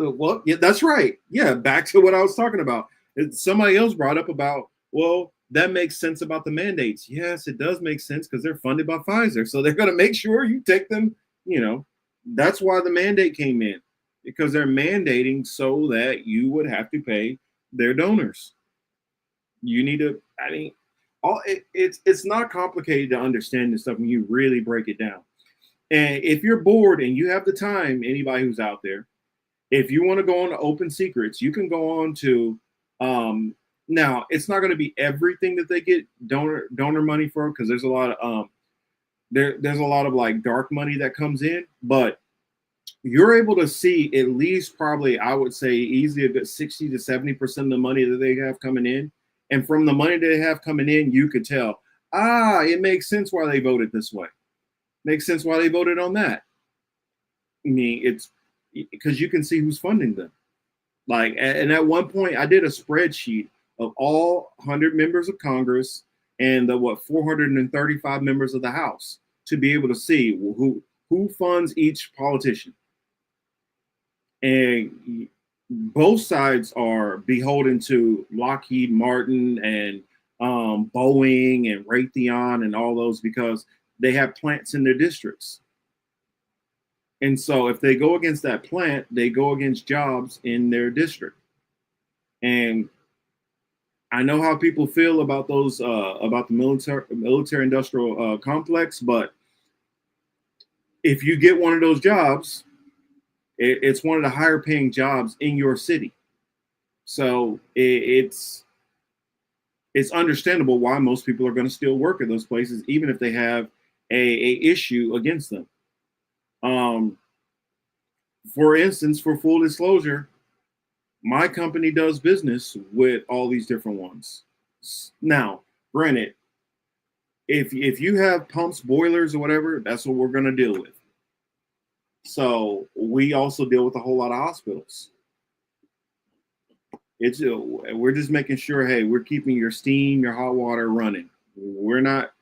that's right. Yeah, back to what I was talking about. Somebody else brought up about, well, that makes sense about the mandates. Yes, it does make sense because they're funded by Pfizer, so they're going to make sure you take them. That's why the mandate came in, because they're mandating so that you would have to pay their donors. You need to. I mean, it's not complicated to understand this stuff when you really break it down. And if you're bored and you have the time, anybody who's out there, if you want to go on to Open Secrets, you can go on to. Now, it's not going to be everything that they get donor money for, because there's a lot of there's a lot of like dark money that comes in, but you're able to see at least probably, I would say, easily a good 60 to 70% of the money that they have coming in. And from the money they have coming in, you could tell, it makes sense why they voted this way. Makes sense why they voted on that. I mean, it's because you can see who's funding them. Like, and at one point, I did a spreadsheet of all 100 members of Congress and the 435 members of the House to be able to see who funds each politician. And both sides are beholden to Lockheed Martin and Boeing and Raytheon and all those, because they have plants in their districts. And so if they go against that plant, they go against jobs in their district. And I know how people feel about those about the military industrial complex, but if you get one of those jobs, it's one of the higher paying jobs in your city. So it's understandable why most people are going to still work at those places, even if they have a issue against them. For instance, for full disclosure, my company does business with all these different ones. Now, granted, if you have pumps, boilers, or whatever, that's what we're going to deal with. So we also deal with a whole lot of hospitals. We're just making sure, hey, we're keeping your steam, your hot water running. We're not.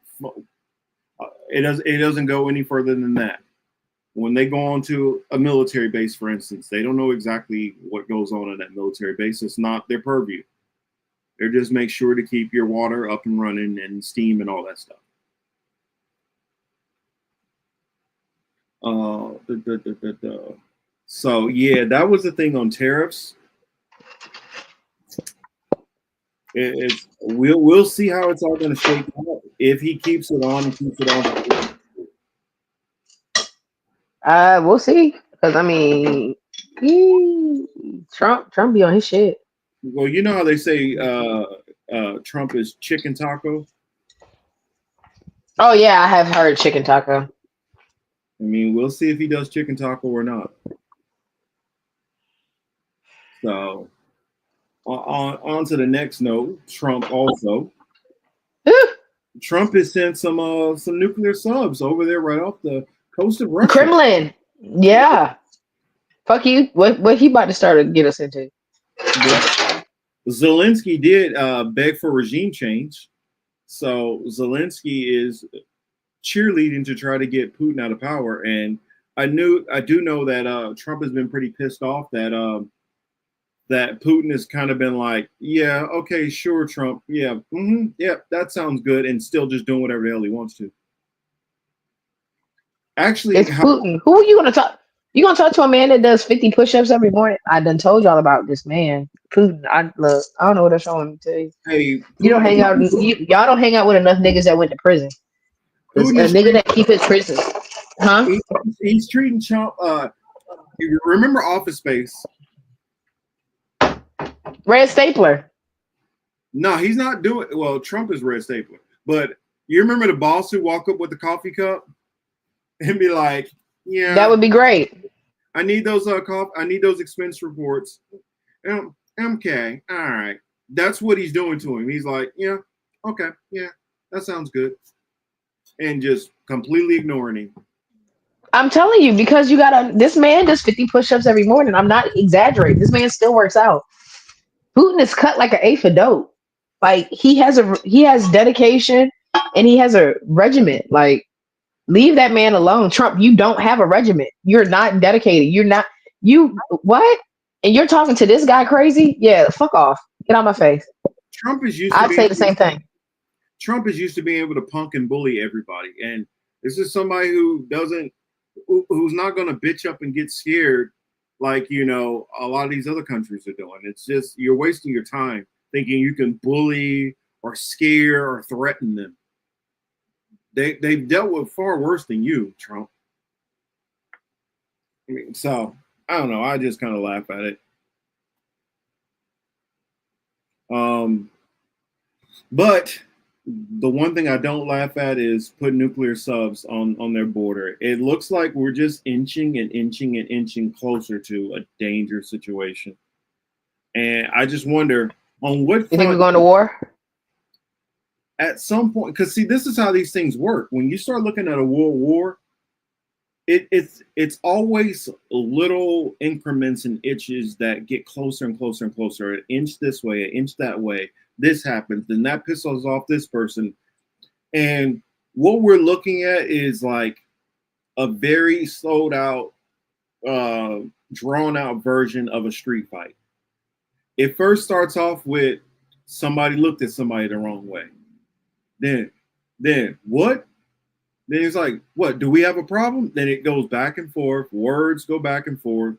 It doesn't go any further than that. When they go onto a military base, for instance, they don't know exactly what goes on in that military base. It's not their purview. They just make sure to keep your water up and running and steam and all that stuff. So yeah, that was the thing on tariffs. We'll see how it's all going to shake out if he keeps it on and keeps it on. We'll see. Because I mean, Trump be on his shit. Well, you know how they say Trump is chicken taco. Oh yeah, I have heard chicken taco. I mean, we'll see if he does chicken taco or not. So, on to the next note. Trump also. Trump has sent some nuclear subs over there right off the coast of Russia. Kremlin. Yeah. Fuck you. What he about to start to get us into? Yeah. Zelensky did beg for regime change. So Zelensky is cheerleading to try to get Putin out of power. And I do know that Trump has been pretty pissed off that that Putin has kind of been like, yeah, okay, sure, Trump. Yeah, yeah, that sounds good. And still just doing whatever the hell he wants to. Actually, it's Putin. Who are you going to talk? You going to talk to a man that does 50 push-ups every morning? I done told y'all about this man. Putin. I don't know what they're showing me to you. Hey, you don't hang out. Y'all don't hang out with enough niggas that went to prison. A nigga that keep his prison. Huh? He's treating Trump. You remember Office Space? Red Stapler. No, he's not doing. Well, Trump is Red Stapler. But you remember the boss who walk up with the coffee cup and be like, "Yeah, that would be great. I need those I need those expense reports." Okay, all right. That's what he's doing to him. He's like, "Yeah, okay, yeah, that sounds good," and just completely ignoring him. I'm telling you, because this man does 50 push-ups every morning. I'm not exaggerating. This man still works out. Putin is cut like an eighth of dope. Like he has dedication and he has a regiment. Like, leave that man alone. Trump, you don't have a regiment. You're not dedicated. What? And you're talking to this guy crazy? Yeah, fuck off. Get out my face. Trump is used. I'd say the same thing. Trump is used to being able to punk and bully everybody, and this is somebody who's not going to bitch up and get scared like a lot of these other countries are doing. It's just you're wasting your time thinking you can bully or scare or threaten them. They've dealt with far worse than you, Trump. I mean, so I don't know. I just kind of laugh at it. But the one thing I don't laugh at is put nuclear subs on their border. It looks like we're just inching and inching and inching closer to a dangerous situation. And I just wonder on what front. You think we're going to war? At some point, because see, this is how these things work. When you start looking at a world war, it's always little increments and itches that get closer and closer and closer. An inch this way, an inch that way. This happens, then that pisses off this person. And what we're looking at is like a very slowed out, drawn out version of a street fight. It first starts off with somebody looked at somebody the wrong way. Then what? Then it's like, what? Do we have a problem? Then it goes back and forth. Words go back and forth.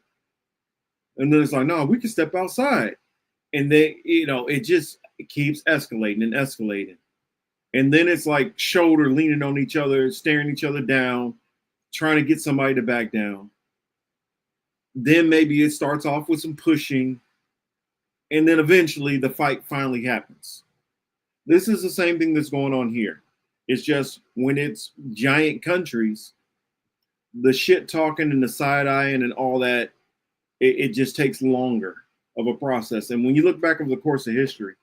And then it's like, no, we can step outside. And then, it just keeps escalating and escalating. And then it's like shoulder leaning on each other, staring each other down, trying to get somebody to back down. Then maybe it starts off with some pushing. And then eventually the fight finally happens. This is the same thing that's going on here. It's just when it's giant countries, the shit talking and the side eyeing and all that, it just takes longer of a process. And when you look back over the course of history,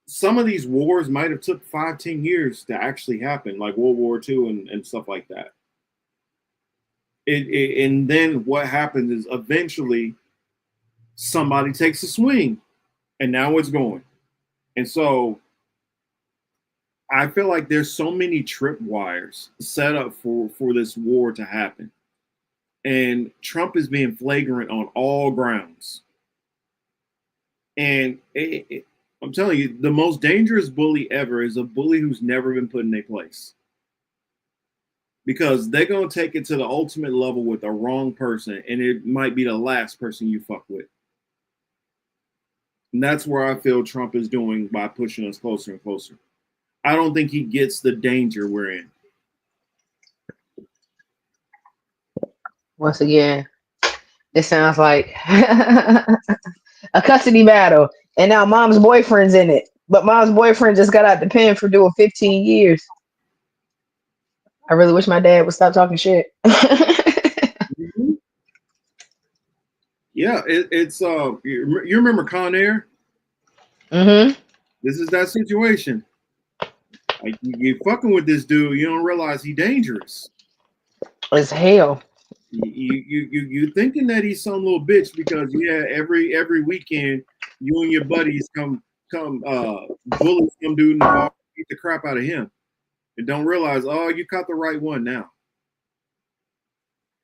some of these wars might have took 5-10 years to actually happen, like World War II and stuff like that. And then what happens is eventually somebody takes a swing, and now it's going. And so I feel like there's so many tripwires set up for this war to happen. And Trump is being flagrant on all grounds. And I'm telling you, the most dangerous bully ever is a bully who's never been put in their place. Because they're going to take it to the ultimate level with the wrong person, and it might be the last person you fuck with. And that's where I feel Trump is doing by pushing us closer and closer. I don't think he gets the danger we're in. Once again, this sounds like a custody battle, and now mom's boyfriend's in it. But mom's boyfriend just got out the pen for doing 15 years. I really wish my dad would stop talking shit. Yeah, it's you remember Con Air? Mm-hmm. This is that situation. Like you fucking with this dude, you don't realize he's dangerous. It's hell. You thinking that he's some little bitch because every weekend you and your buddies come bully some dude in the bar, beat the crap out of him, and don't realize, oh, you caught the right one now.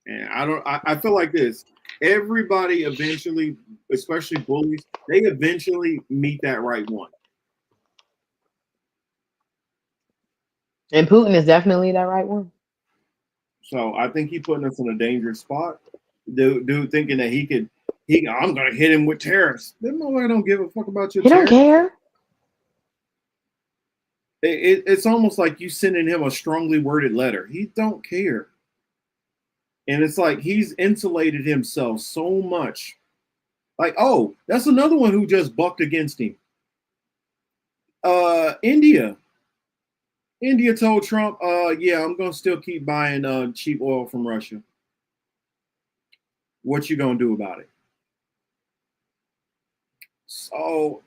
And I feel like this. Everybody eventually, especially bullies, they eventually meet that right one. And Putin is definitely that right one. So I think he's putting us in a dangerous spot. Dude thinking that I'm gonna hit him with tariffs. That motherfucker don't give a fuck about your tariffs. He don't care. It's almost like you sending him a strongly worded letter. He don't care. And it's like he's insulated himself so much. Like, oh, that's another one who just bucked against him. India. India told Trump, yeah, I'm going to still keep buying cheap oil from Russia. What you going to do about it? So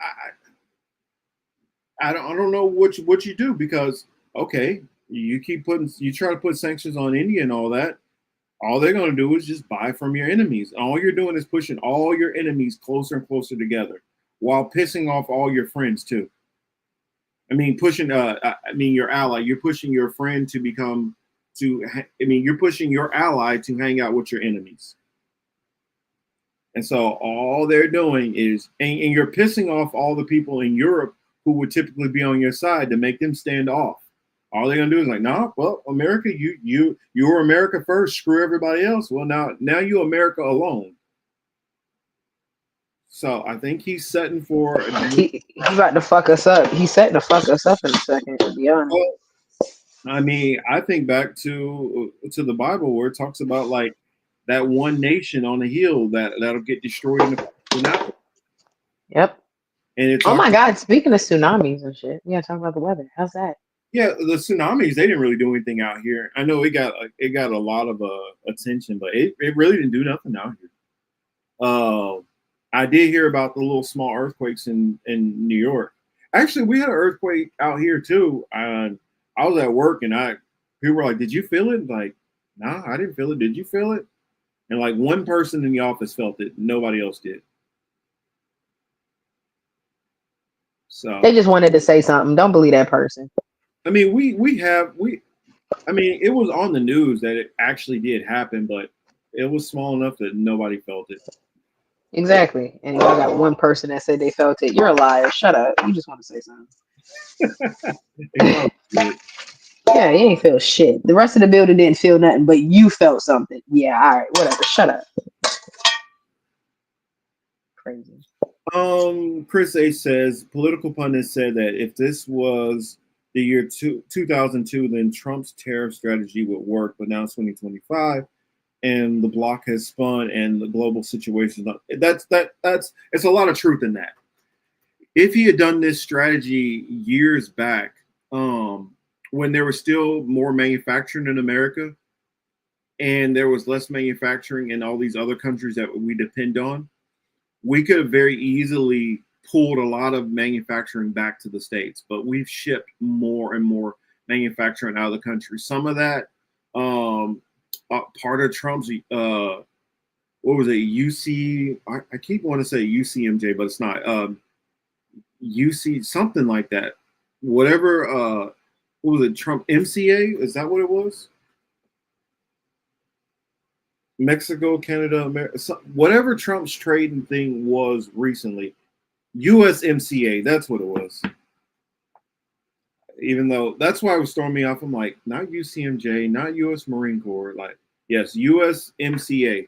I don't know what you do because, okay, you try to put sanctions on India and all that. All they're going to do is just buy from your enemies. All you're doing is pushing all your enemies closer and closer together while pissing off all your friends too. I mean, your ally. You're pushing your friend you're pushing your ally to hang out with your enemies. And so all they're doing is, and you're pissing off all the people in Europe who would typically be on your side to make them stand off. All they're gonna do is like, nah, well, America, you were America first, screw everybody else. Well, now you America alone. So I think he's setting for He's about to fuck us up. He's setting to fuck us up in a second, to be honest. I mean, I think back to the Bible where it talks about like that one nation on the hill that'll get destroyed in the Yep. And it's oh my God, speaking of tsunamis and shit, we gotta talk about the weather. How's that? Yeah, the tsunamis, they didn't really do anything out here. I know it got a lot of attention, but it really didn't do nothing out here. I did hear about the little small earthquakes in New York. Actually, we had an earthquake out here too. I was at work and people were like, "Did you feel it?" Like, nah, I didn't feel it. Did you feel it? And like one person in the office felt it. Nobody else did. So they just wanted to say something. Don't believe that person. I mean, it was on the news that it actually did happen, but it was small enough that nobody felt it. Exactly. And y'all got one person that said they felt it. You're a liar. Shut up. You just want to say something. Yeah, you ain't feel shit. The rest of the building didn't feel nothing, but you felt something. Yeah, all right, whatever. Shut up. Crazy. Chris A says political pundits said that if this was the year 2002, then Trump's tariff strategy would work. But now it's 2025, and the block has spun, and the global situation. That's it's a lot of truth in that. If he had done this strategy years back, when there was still more manufacturing in America, and there was less manufacturing in all these other countries that we depend on, we could have very easily pulled a lot of manufacturing back to the States, but we've shipped more and more manufacturing out of the country. Some of that, part of Trump's, what was it, I keep wanting to say UCMJ, but it's not, UC, something like that. Whatever, what was it, Trump MCA? Is that what it was? Mexico, Canada, America, whatever Trump's trading thing was recently, USMCA, that's what it was. Even though that's why it was throwing me off. I'm like, not UCMJ, not US Marine Corps. Like, yes, USMCA.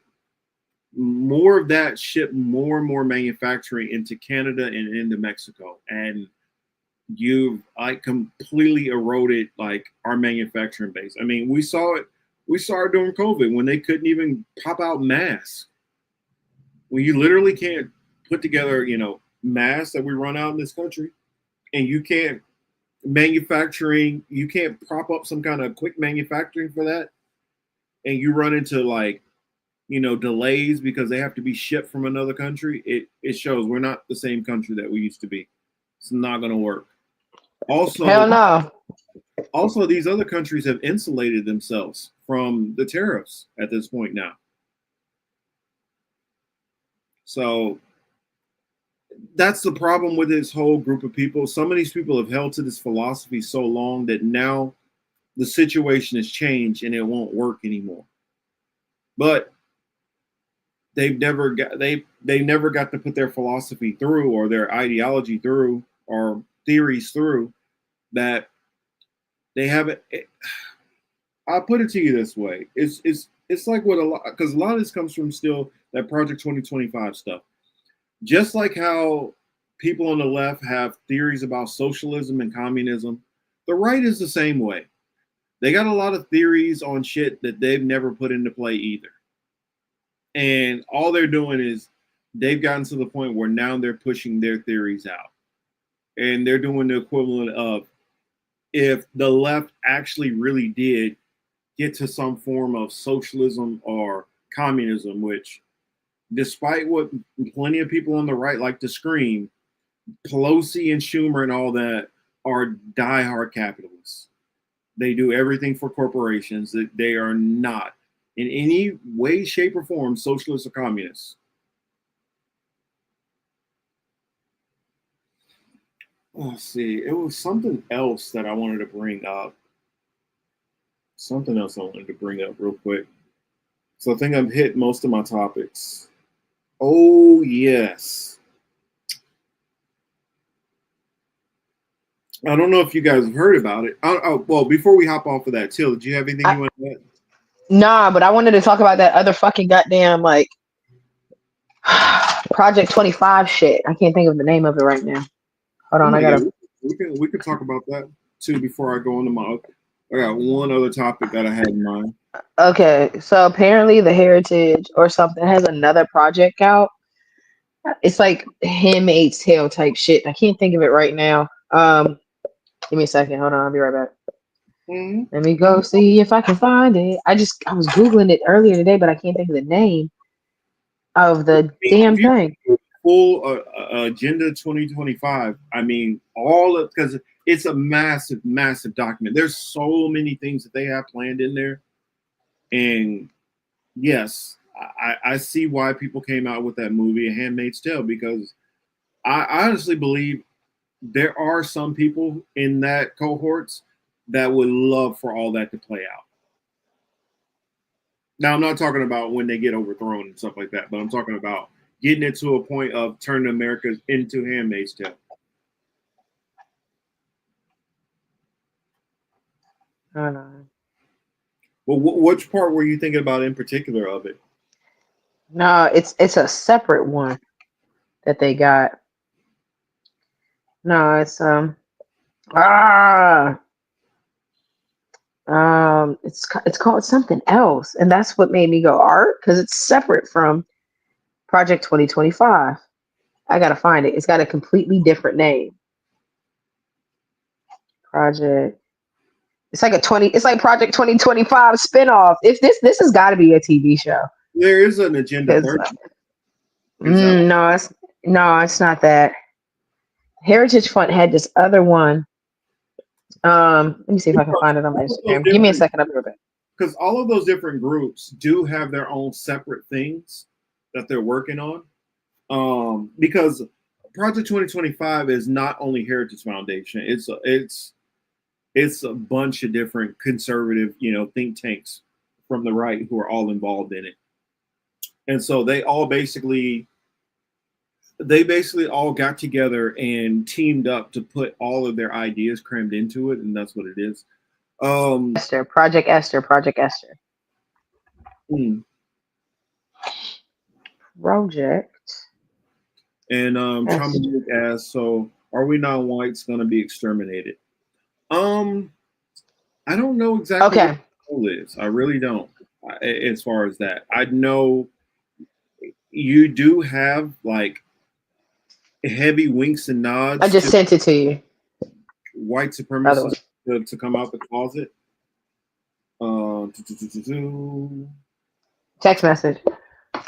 More of that shipped more and more manufacturing into Canada and into Mexico. And you've completely eroded like our manufacturing base. I mean, we saw it during COVID when they couldn't even pop out masks. When you literally can't put together, masks that we run out in this country, and you can't prop up some kind of quick manufacturing for that, and you run into delays because they have to be shipped from another country. It shows we're not the same country that we used to be. It's not going to work. Also, hell no. Also, these other countries have insulated themselves from the tariffs at this point now. So that's the problem with this whole group of people. Some of these people have held to this philosophy so long that now the situation has changed and it won't work anymore. But they never got to put their philosophy through, or their ideology through, or theories through, that they haven't. I'll put it to you this way: it's like what because a lot of this comes from still that Project 2025 stuff. Just like how people on the left have theories about socialism and communism, the right is the same way. They got a lot of theories on shit that they've never put into play either. And all they're doing is they've gotten to the point where now they're pushing their theories out. And they're doing the equivalent of, if the left actually really did get to some form of socialism or communism, which, despite what plenty of people on the right like to scream, Pelosi and Schumer and all that are diehard capitalists. They do everything for corporations. That they are not in any way, shape, or form socialists or communists. Let's see. It was something else that I wanted to bring up. Something else I wanted to bring up real quick. So I think I've hit most of my topics. Oh, yes. I don't know if you guys have heard about it. Well, before we hop off of that, Till, did you have anything you want to add? Nah, but I wanted to talk about that other fucking goddamn Project 25 shit. I can't think of the name of it right now. Hold on, we could talk about that too before I go into my. I got one other topic that I had in mind. Okay, so apparently the Heritage or something has another project out. It's like Handmaid's Tale type shit. I can't think of it right now. Give me a second. Hold on, I'll be right back. Let me go see if I can find it. I was Googling it earlier today, but I can't think of the name of the damn thing. Full Agenda 2025. I mean, because it's a massive, massive document. There's so many things that they have planned in there. And yes, I see why people came out with that movie, A Handmaid's Tale, because I honestly believe there are some people in that cohorts that would love for all that to play out. Now, I'm not talking about when they get overthrown and stuff like that, but I'm talking about getting it to a point of turning America into Handmaid's Tale. Well, which part were you thinking about in particular of it? No, it's a separate one. that they got. No, it's it's called something else, and that's what made me go art because it's separate from Project 2025. I gotta find it. It's got a completely different name. Project. It's like It's like Project 2025 spinoff. If this has got to be a TV show. There is an Agenda 30. No, it's not that. Heritage Fund had this other one. Let me see if I can find it on my Instagram. Give me a second. I'll be right back. Because all of those different groups do have their own separate things that they're working on. Because Project 2025 is not only Heritage Foundation. It's a bunch of different conservative, think tanks from the right who are all involved in it. And so they basically all got together and teamed up to put all of their ideas crammed into it, and that's what it is. Project Esther. Project. And Dominic asks, so are we non-whites going to be exterminated? I don't know exactly what the goal is. I really don't. As far as that, I know you do have like heavy winks and nods. I just sent it to you. White supremacists to come out the closet. Text message.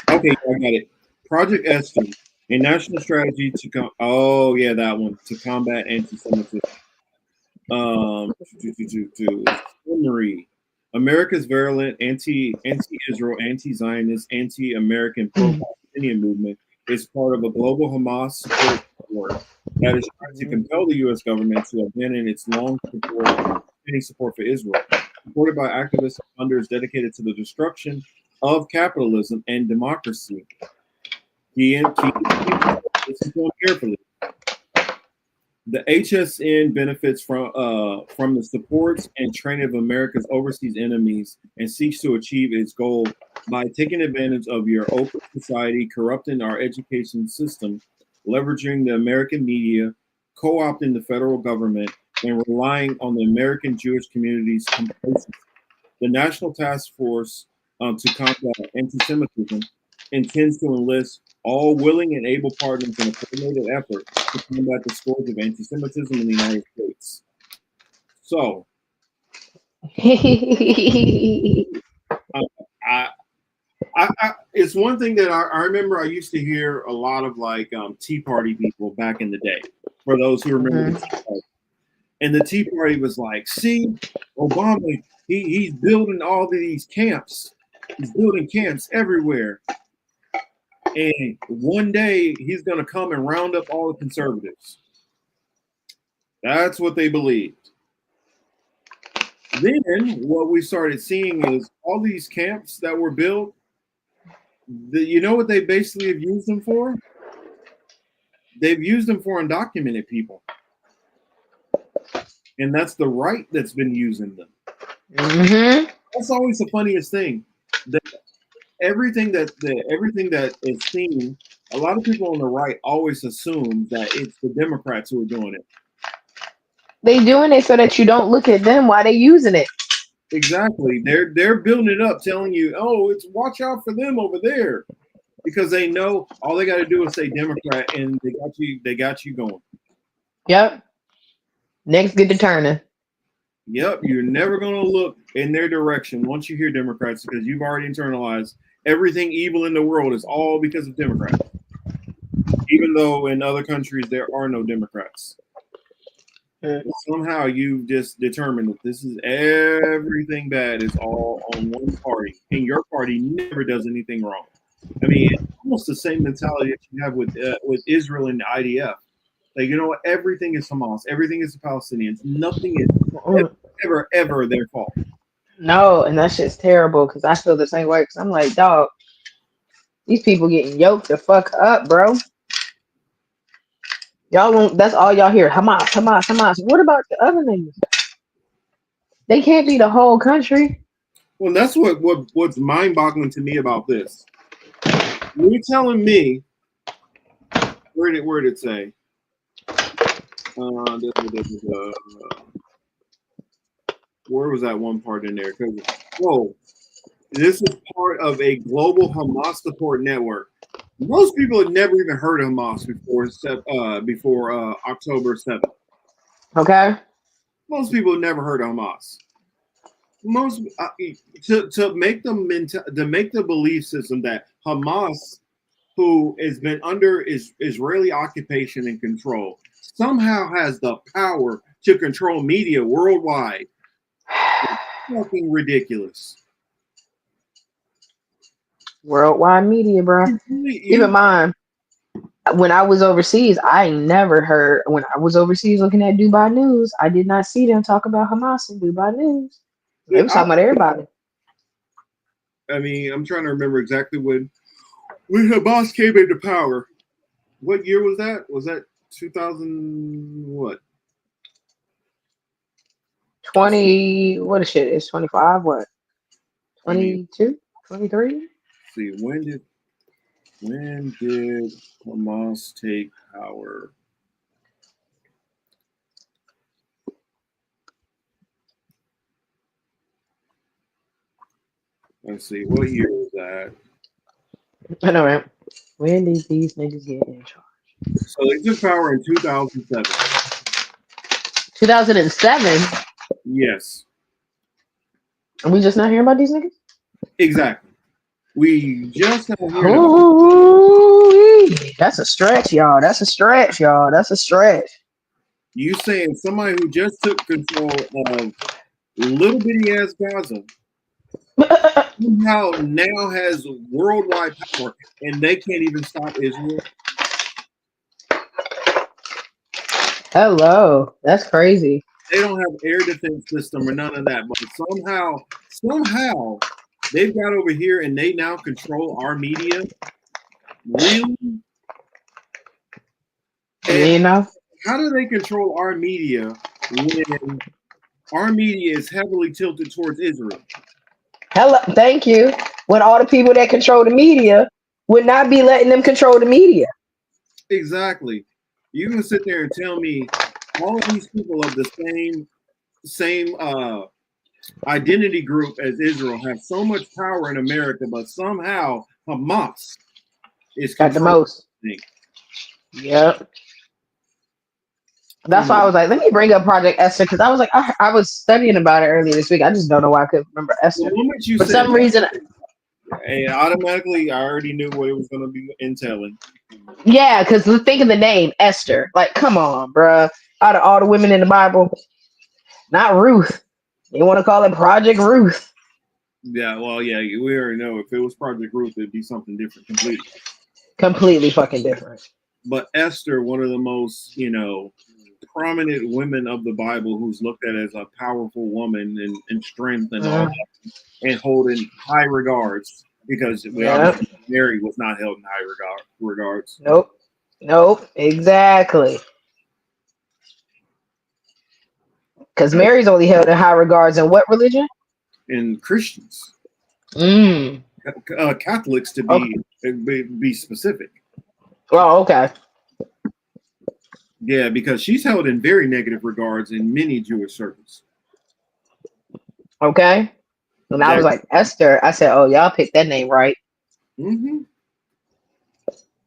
Okay, I got it. Project Esther, a national strategy to come. Oh yeah, that one to combat anti-Semitism. Summary: America's virulent anti-Israel, anti-Zionist, anti-American pro-Palestinian movement is part of a global Hamas support network that is trying to compel the U.S. government to abandon its long support for Israel, supported by activists and funders dedicated to the destruction of capitalism and democracy. Listen to them carefully. The HSN benefits from the supports and training of America's overseas enemies and seeks to achieve its goal by taking advantage of your open society, corrupting our education system, leveraging the American media, co-opting the federal government, and relying on the American Jewish community's complacency. The National Task Force to combat anti-Semitism intends to enlist all willing and able partners in a coordinated effort to combat the scourge of anti-Semitism in the United States. So, it's one thing that I remember I used to hear a lot of like Tea Party people back in the day, for those who remember the Tea Party. And the Tea Party was like, see, Obama, he's building all of these camps. He's building camps everywhere. And one day he's going to come and round up all the conservatives. That's what they believed. Then what we started seeing is all these camps that were built. You know what they basically have used them for? They've used them for undocumented people. And that's the right that's been using them. Mm-hmm. That's always the funniest thing. Everything that is seen, a lot of people on the right always assume that it's the Democrats who are doing it. They doing it so that you don't look at them while they using it. Exactly. They're building it up, telling you, oh, it's watch out for them over there. Because they know all they got to do is say Democrat and they got you going. Yep. Next get to turning. Yep, you're never gonna look in their direction once you hear Democrats because you've already internalized everything evil in the world is all because of Democrats. Even though in other countries there are no Democrats. Somehow you've just determined that this is everything bad is all on one party, and your party never does anything wrong. I mean, it's almost the same mentality that you have with Israel and the IDF. Like, you know what? Everything is Hamas. Everything is the Palestinians. Nothing is ever their fault. No, and that shit's terrible because I feel the same way. Because I'm like, dog, these people getting yoked the fuck up, bro. Y'all won't. That's all y'all hear. Hamas, Hamas, Hamas. What about the other niggas? They can't be the whole country. Well, that's what's mind-boggling to me about this. You're telling me Where did it say? Where was that one part in there? Whoa, this is part of a global Hamas support network. Most people had never even heard of Hamas before October 7th. Okay. Most people had never heard of Hamas. Most to make the belief system that Hamas, who has been under Israeli occupation and control, somehow has the power to control media worldwide. It's fucking ridiculous. Worldwide media, bro. Keep in mind, when I was overseas, I never heard. When I was overseas looking at Dubai News, I did not see them talk about Hamas in Dubai News. They were talking about everybody. I mean, I'm trying to remember exactly when Hamas came into power. What year was that? Was that 2000 what? 20, what is shit? It's 25, what? 22? 23? See, when did Hamas take power? Let's see, what year was that? I know, right? When did these niggas get in charge? So they took power in 2007. 2007? Yes. And we just not hearing about these niggas? Exactly. We just not hearing Ooh, that's a stretch, y'all. That's a stretch, y'all. That's a stretch. You saying somebody who just took control of little bitty ass Gaza somehow now has worldwide power and they can't even stop Israel? Hello. That's crazy. They don't have air defense system or none of that, but somehow they've got over here and they now control our media. Really? You know? How do they control our media when our media is heavily tilted towards Israel? Hello, thank you. When all the people that control the media would not be letting them control the media. Exactly. You can sit there and tell me all of these people of the same identity group as Israel have so much power in America, but somehow Hamas is got the most. Yep. That's why I was like, let me bring up Project Esther, because I was like, I was studying about it earlier this week. I just don't know why I couldn't remember Esther. The moment you For said some reason, and automatically I already knew what it was going to be entailing. yeah, because think of the name Esther. Like, come on, bruh. Out of all the women in the Bible, not Ruth. You want to call it Project Ruth? Yeah, well, yeah, we already know if it was Project Ruth, it'd be something different completely. Completely fucking different. But Esther, one of the most, prominent women of the Bible, who's looked at as a powerful woman and strength and all that, and holding high regards, because Mary was not held in high regards. Nope, exactly. Because Mary's only held in high regards in what religion? In Christians. Catholics, to be specific. Oh, okay. Yeah, because she's held in very negative regards in many Jewish circles. Okay. And I was like, Esther. I said, oh, y'all picked that name right. Mm-hmm.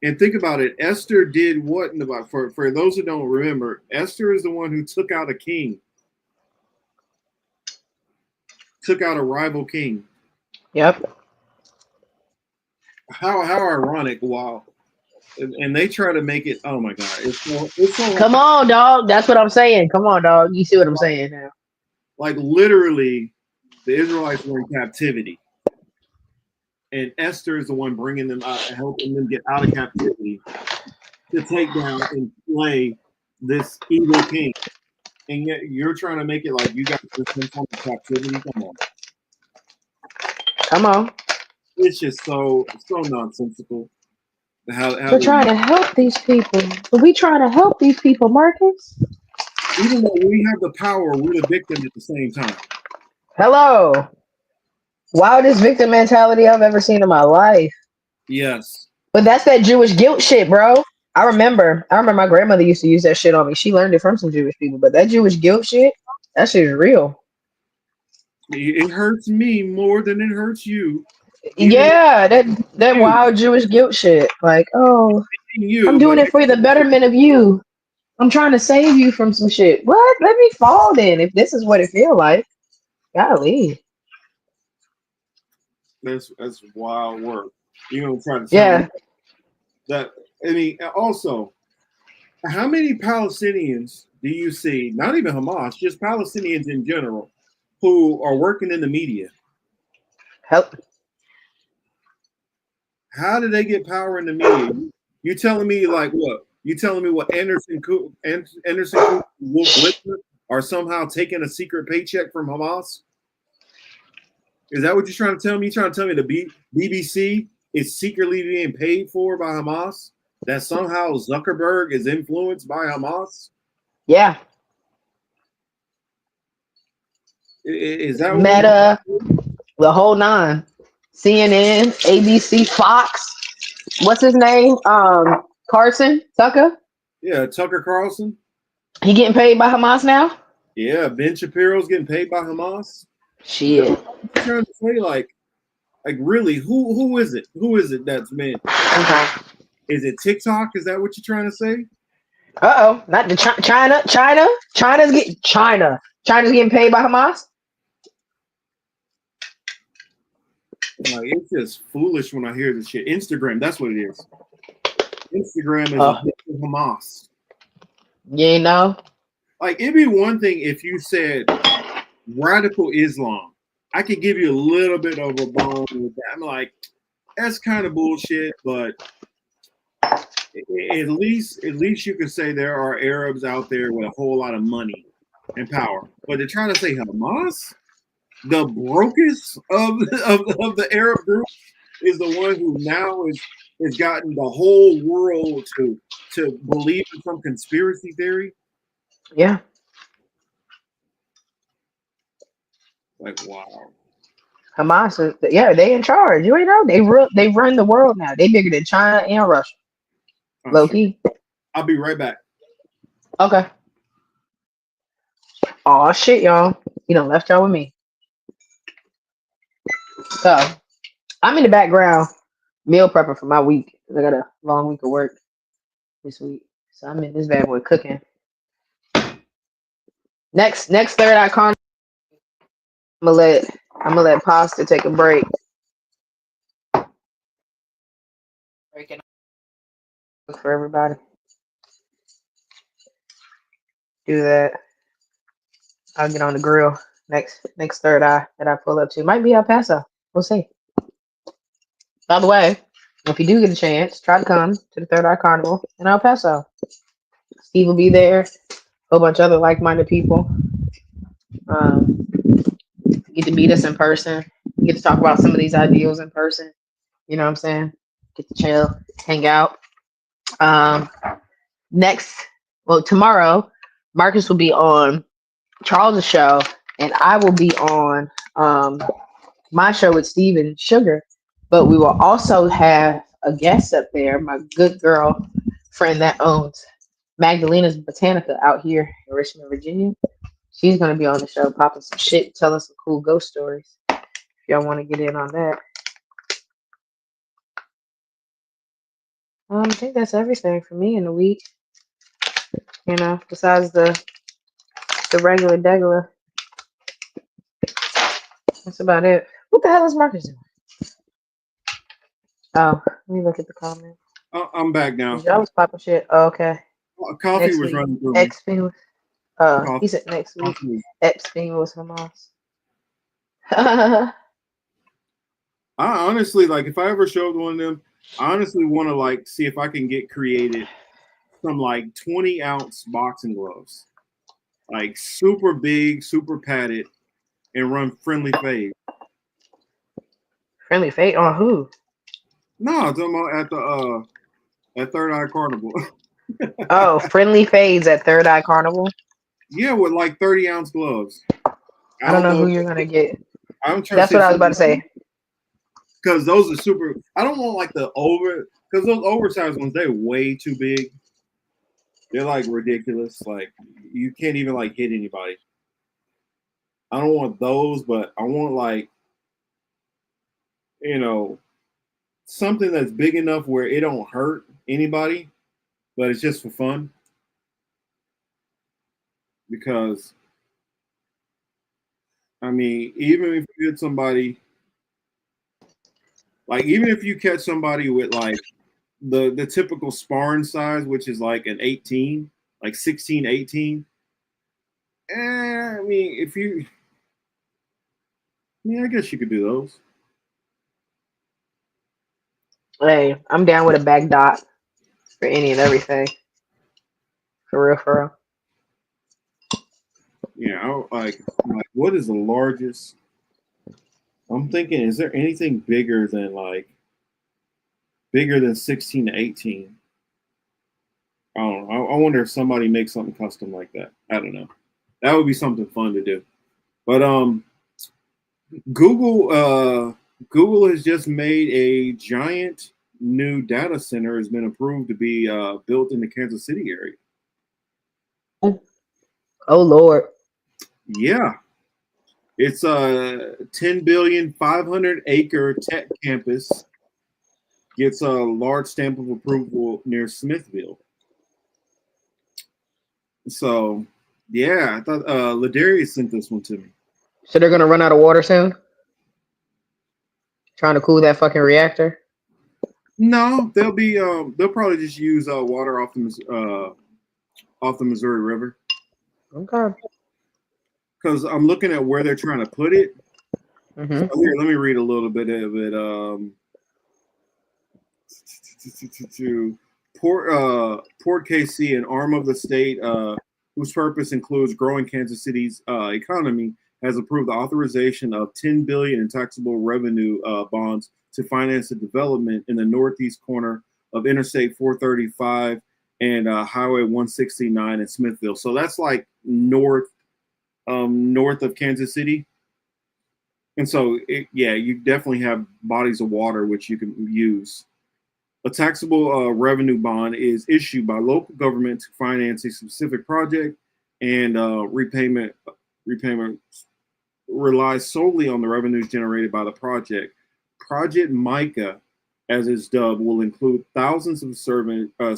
And think about it. Esther did what in the Bible? For those who don't remember, Esther is the one who took out a king. Took out a rival king. Yep. How ironic. Wow. And they try to make it, oh my God. It's so Come on, dog. That's what I'm saying. Come on, dog. You see what I'm saying now. Like literally, the Israelites were in captivity. And Esther is the one bringing them out, helping them get out of captivity to take down and slay this evil king. And yet you're trying to make it like you got this from captivity. Come on. It's just so nonsensical. How we're trying to help these people. Are we trying to help these people, Marcus? Even though we have the power, we're the victim at the same time. Hello. Wildest victim mentality I've ever seen in my life. Yes. But that's that Jewish guilt shit, bro. I remember my grandmother used to use that shit on me. She learned it from some Jewish people, but that Jewish guilt shit, that shit is real. It hurts me more than it hurts you. Even Yeah, that you, wild Jewish guilt shit. Like, oh, I'm you, doing but it for the betterment of you. I'm trying to save you from some shit. What? Let me fall then. If this is what it feel like, golly. that's wild work. You know, trying to tell me Yeah. that. I mean, also, how many Palestinians do you see? Not even Hamas, just Palestinians in general, who are working in the media. Help. How did they get power in the media? You telling me like what? You telling me what Anderson Cooper, Wolf Blitzer are somehow taking a secret paycheck from Hamas? Is that what you're trying to tell me? You trying to tell me the BBC is secretly being paid for by Hamas? That somehow Zuckerberg is influenced by Hamas? Yeah. Is that what we? Meta, the whole nine. CNN, ABC, Fox. What's his name? Carson Tucker. Yeah, Tucker Carlson. He getting paid by Hamas now? Yeah, Ben Shapiro's getting paid by Hamas. Shit. Is that what you're trying to say? Like really, who is it? Who is it that's meant? Okay. Is it TikTok? Is that what you're trying to say? Not the China. China's getting paid by Hamas. Like, it's just foolish when I hear this shit. Instagram, that's what it is. Instagram is a bit of Hamas. You know? Like, it'd be one thing if you said radical Islam. I could give you a little bit of a bone with that. I'm like, that's kind of bullshit, but at least you could say there are Arabs out there with a whole lot of money and power. But they're trying to say Hamas, the brokest of the Arab group, is the one who now has gotten the whole world to believe in some conspiracy theory. Yeah. Like, wow. Hamas is, they in charge. You ain't know they run the world now. They bigger than China and Russia. Low key. I'll be right back. Okay. Oh shit, y'all. You done left y'all with me. So I'm in the background meal prepping for my week. I got a long week of work this week. So I'm in this bad boy cooking. Next third eye con, I'm gonna let pasta take a break. Breaking for everybody. Do that. I'll get on the grill next third eye that I pull up to. Might be El Paso. We'll see. By the way, if you do get a chance, try to come to the Third Eye Carnival in El Paso. Steve will be there. A whole bunch of other like-minded people. Get to meet us in person. Get to talk about some of these ideals in person. You know what I'm saying? Get to chill, hang out. Tomorrow, Marcus will be on Charles' show, and I will be on my show with Steven Sugar. But we will also have a guest up there, my good girl friend that owns Magdalena's Botanica out here in Richmond, Virginia. She's going to be on the show, popping some shit, telling some cool ghost stories. If y'all want to get in on that. I think that's everything for me in the week. You know, besides the regular degular. That's about it. What the hell is Marcus doing? Oh, let me look at the comments. I'm back now. Y'all was popping shit. Oh, okay. Coffee next was week, running through Epstein was, Coffee. he said next week, Coffee. Epstein was Hamas. I honestly, like, if I ever showed one of them, I honestly want to, like, see if I can get created some, like, 20-ounce boxing gloves. Like, super big, super padded, and run friendly fade. Friendly fate on who? No, I'm talking about at Third Eye Carnival. Oh, friendly fades at Third Eye Carnival. Yeah, with like 30-ounce gloves. I don't know who you're gonna get. I'm trying. That's what I was about to say. because those are super. I don't want like the over because those oversized ones they're way too big. They're like ridiculous. Like you can't even like hit anybody. I don't want those, but I want like something that's big enough where it don't hurt anybody, but it's just for fun. Because I mean, even if you hit somebody, like even if you catch somebody with like the typical sparring size, which is like an 18, like 16, 18. I mean, I guess you could do those. Hey, I'm down with a back dot for any and everything. For real, for real. Yeah, like what is the largest? I'm thinking, is there anything bigger than 16 to 18? I don't know. I wonder if somebody makes something custom like that. I don't know. That would be something fun to do. But Google has just made a giant new data center has been approved to be built in the Kansas City area. Oh Lord. Yeah. It's a 10 billion 500-acre tech campus. Gets a large stamp of approval near Smithville. So, yeah, I thought Ladarius sent this one to me. So they're gonna run out of water soon? Trying to cool that fucking reactor? No, they'll probably just use water off the Missouri River. Okay. Because I'm looking at where they're trying to put it. Mm-hmm. So here, let me read a little bit of it. Port KC, an arm of the state whose purpose includes growing Kansas City's economy, has approved the authorization of $10 billion in taxable revenue bonds to finance the development in the northeast corner of Interstate 435 and Highway 169 in Smithville. So that's like north of Kansas City. And so, you definitely have bodies of water which you can use. A taxable revenue bond is issued by local government to finance a specific project, and repayment relies solely on the revenues generated by the project. Project Micah, as it's dubbed, will include thousands of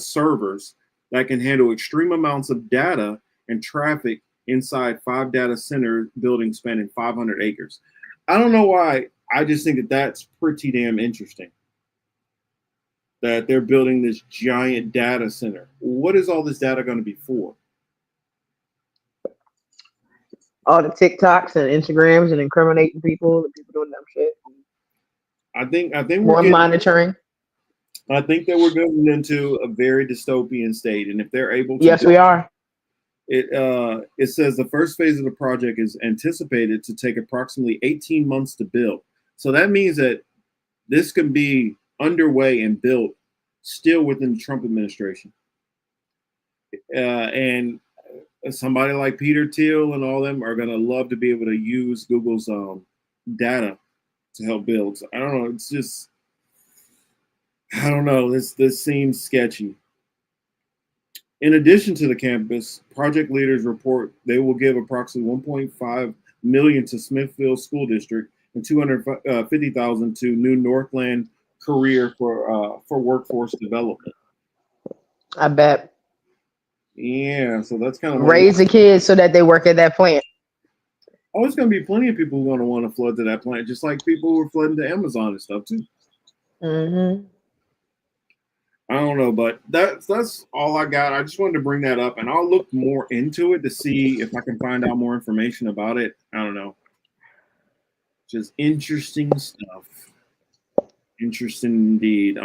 servers that can handle extreme amounts of data and traffic inside 5 data center buildings spanning 500 acres. I don't know why. I just think that that's pretty damn interesting. That they're building this giant data center. What is all this data going to be for? All the TikToks and Instagrams and incriminating people and people doing dumb shit. I think more monitoring. I think that we're going into a very dystopian state, and if they're able to, yes, we are. It says the first phase of the project is anticipated to take approximately 18 months to build. So that means that this can be underway and built still within the Trump administration. And somebody like Peter Thiel and all them are going to love to be able to use Google's data to help build. So I don't know. It's just, I don't know. This seems sketchy. In addition to the campus, project leaders report they will give approximately $1.5 million to Smithfield School District and $250,000 to New Northland Career for workforce development. I bet. Yeah, so that's kind of raise the kids so that they work at that plant. Oh, there's going to be plenty of people who are going to want to flood to that plant, just like people who are flooding to Amazon and stuff too. Mm-hmm. I don't know, but that's all I got. I just wanted to bring that up, and I'll look more into it to see if I can find out more information about it. I don't know. Just interesting stuff. Interesting indeed.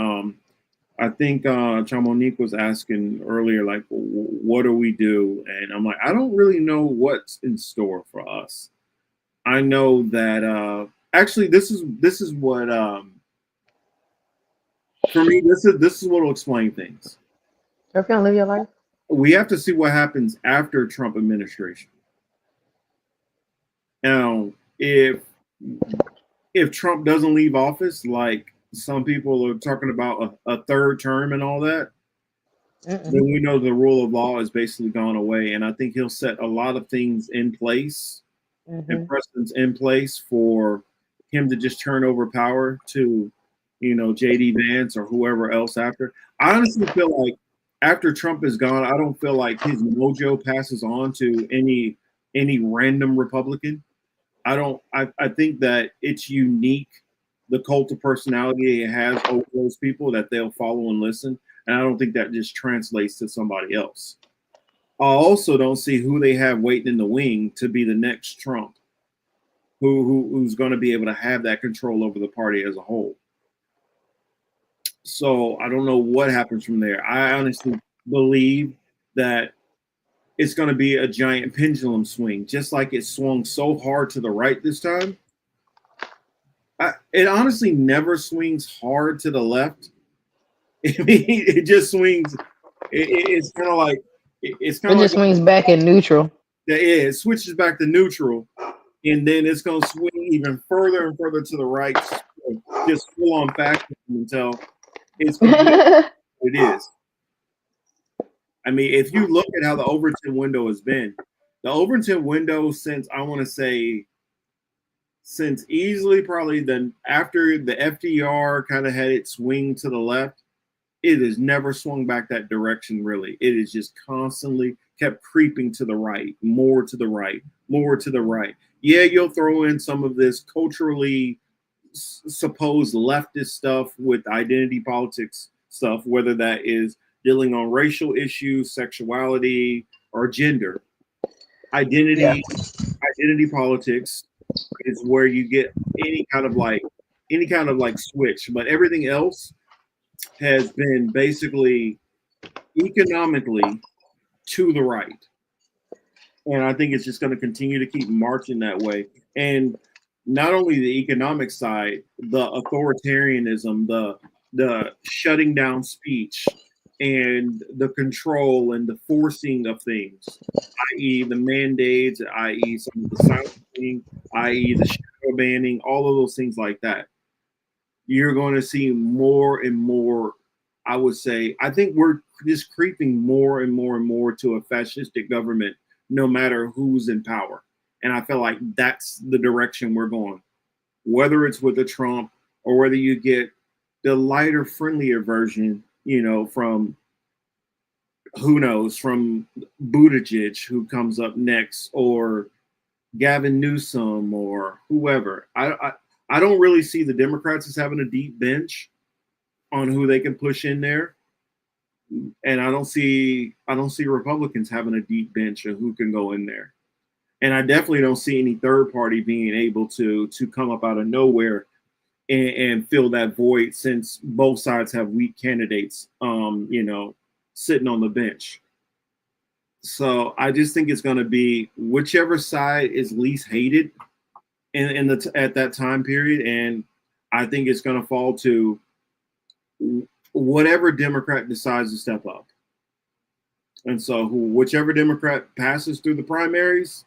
I think Chamonique was asking earlier, like, what do we do? And I'm like, I don't really know what's in store for us. I know that actually this is what for me, this is what will explain things. You're gonna live your life. We have to see what happens after Trump administration. Now, if if Trump doesn't leave office, like some people are talking about a third term and all that, then we know the rule of law has basically gone away. And I think he'll set a lot of things in place and precedents in place for him to just turn over power to, JD Vance or whoever else after. I honestly feel like after Trump is gone, I don't feel like his mojo passes on to any random Republican. I think that it's unique, the cult of personality it has over those people, that they'll follow and listen. And I don't think that just translates to somebody else. I also don't see who they have waiting in the wing to be the next Trump, who's going to be able to have that control over the party as a whole. So I don't know what happens from there. I honestly believe that it's going to be a giant pendulum swing, just like it swung so hard to the right this time. It honestly never swings hard to the left. I mean, it just swings. It's kind of like it's kind of just swings back in neutral. Yeah, it switches back to neutral, and then it's going to swing even further and further to the right, just full on fascism until it's what it is. I mean, if you look at how the Overton window has been, the Overton window since I want to say since easily probably after the FDR kind of had it swing to the left, it has never swung back that direction really. It is just constantly kept creeping to the right, more to the right, more to the right. Yeah, you'll throw in some of this culturally supposed leftist stuff with identity politics stuff, whether that is dealing on racial issues, sexuality, or gender. Identity politics is where you get any kind of like switch, but everything else has been basically economically to the right. And I think it's just going to continue to keep marching that way. And not only the economic side, the authoritarianism, the shutting down speech, and the control and the forcing of things, i.e. the mandates, i.e. some of the silencing, i.e. the shadow banning, all of those things like that. You're going to see more and more, I would say, I think we're just creeping more and more and more to a fascistic government, no matter who's in power. And I feel like that's the direction we're going, whether it's with a Trump or whether you get the lighter, friendlier version, from who knows, from Buttigieg, who comes up next, or Gavin Newsom, or whoever. I don't really see the Democrats as having a deep bench on who they can push in there, and I don't see Republicans having a deep bench of who can go in there. And I definitely don't see any third party being able to come up out of nowhere and fill that void, since both sides have weak candidates, sitting on the bench. So I just think it's going to be whichever side is least hated at that time period, and I think it's going to fall to whatever Democrat decides to step up. And so whichever Democrat passes through the primaries,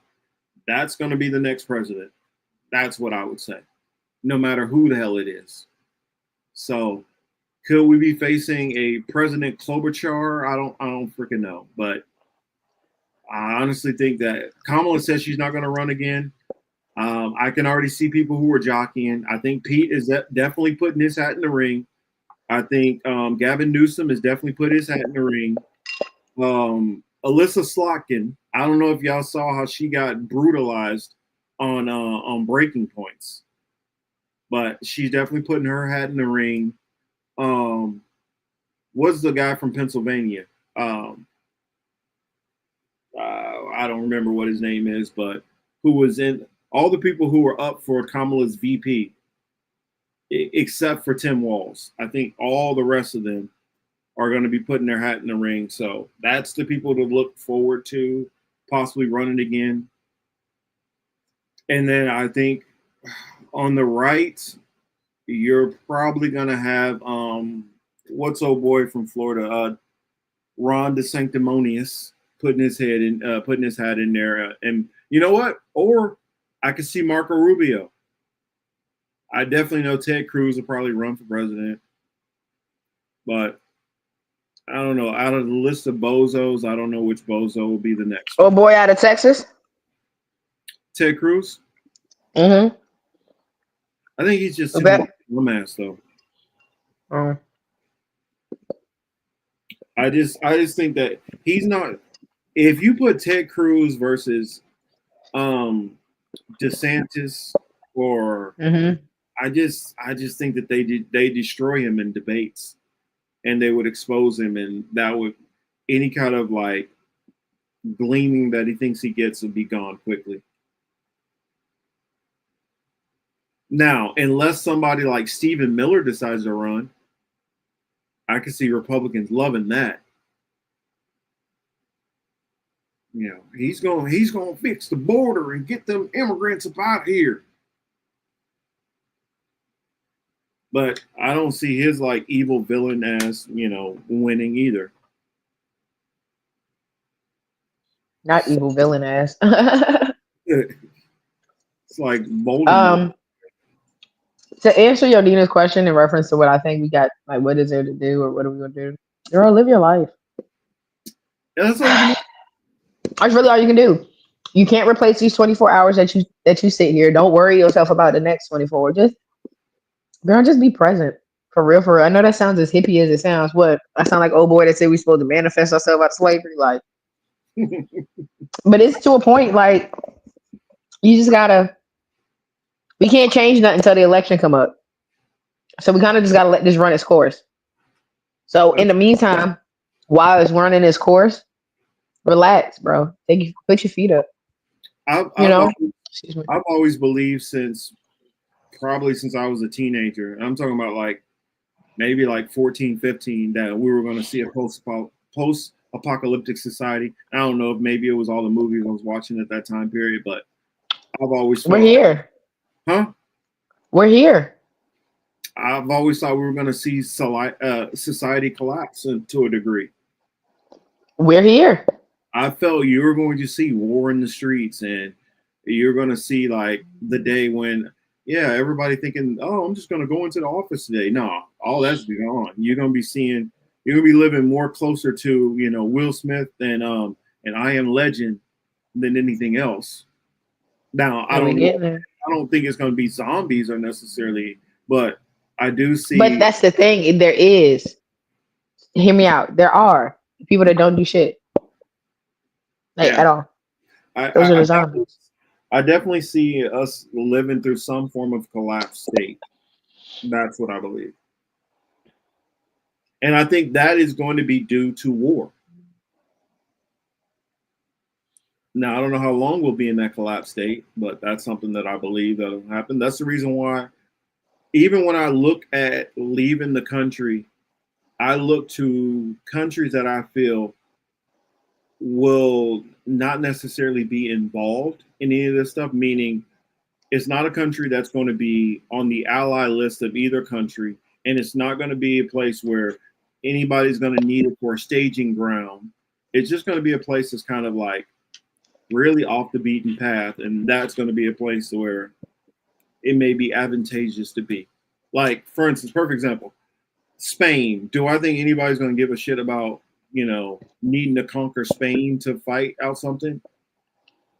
that's going to be the next president. That's what I would say, no matter who the hell it is. So could we be facing a President Klobuchar? I don't freaking know. But I honestly think that Kamala says she's not going to run again. I can already see people who are jockeying. I think Pete is definitely putting his hat in the ring. I think Gavin Newsom has definitely put his hat in the ring. Alyssa Slotkin, I don't know if y'all saw how she got brutalized on Breaking Points, but she's definitely putting her hat in the ring. What's the guy from Pennsylvania? I don't remember what his name is, but who was in all the people who were up for Kamala's VP, except for Tim Walz. I think all the rest of them are going to be putting their hat in the ring. So that's the people to look forward to possibly running again. And then I think on the right, you're probably going to have what's old boy from Florida, Ron DeSanctimonious, putting his hat in there. And you know what? Or I could see Marco Rubio. I definitely know Ted Cruz will probably run for president, but I don't know. Out of the list of bozos, I don't know which bozo will be the next Oh one. boy, out of Texas. Ted Cruz? Mm-hmm. I think he's just I too bet. much of a dumbass, though. Oh. I just think that he's not. If you put Ted Cruz versus DeSantis, or Mm-hmm. I just think that they destroy him in debates, and they would expose him, and that would any kind of like gleaming that he thinks he gets would be gone quickly. Now, unless somebody like Stephen Miller decides to run, I can see Republicans loving that. You know, he's gonna fix the border and get them immigrants up out here. But I don't see his like evil villain as, winning either. Not evil villain ass. It's like Voldemort. To answer your Dina's question in reference to what I think we got, like, what is there to do or what are we gonna do? Girl, live your life. That's all you can do. That's really all you can do. You can't replace these 24 hours that you sit here. Don't worry yourself about the next 24. Just be present. For real, for real. I know that sounds as hippie as it sounds. What? I sound like old boy that said we're supposed to manifest ourselves out of slavery. Like, but it's to a point, like, you just gotta, we can't change nothing until the election come up. So we kind of just gotta let this run its course. So in the meantime, while it's running its course, relax, bro. Put your feet up. I've always believed since I was a teenager. I'm talking about like maybe like 14, 15, that we were going to see a post-apocalyptic society. I don't know if maybe it was all the movies I was watching at that time period, but I've always We're here. Huh? We're here. I've always thought we were going to see society collapse to a degree. We're here. I felt you were going to see war in the streets, and you're going to see like the day when, everybody thinking, oh, I'm just going to go into the office today. No, all that's gone. You're going to be living more closer to, Will Smith and I Am Legend than anything else. Now, I don't think it's going to be zombies or necessarily, but I do see. But that's the thing. There is. Hear me out. There are people that don't do shit. At all. Those are the zombies. I definitely see us living through some form of collapse state. That's what I believe. And I think that is going to be due to war. Now, I don't know how long we'll be in that collapse state, but that's something that I believe that will happen. That's the reason why, even when I look at leaving the country, I look to countries that I feel will not necessarily be involved in any of this stuff, meaning it's not a country that's going to be on the ally list of either country, and it's not going to be a place where anybody's going to need it for a staging ground. It's just going to be a place that's kind of like really off the beaten path, and that's going to be a place where it may be advantageous to be. Like, for instance, perfect example, Spain. Do I think anybody's going to give a shit about needing to conquer Spain to fight out something?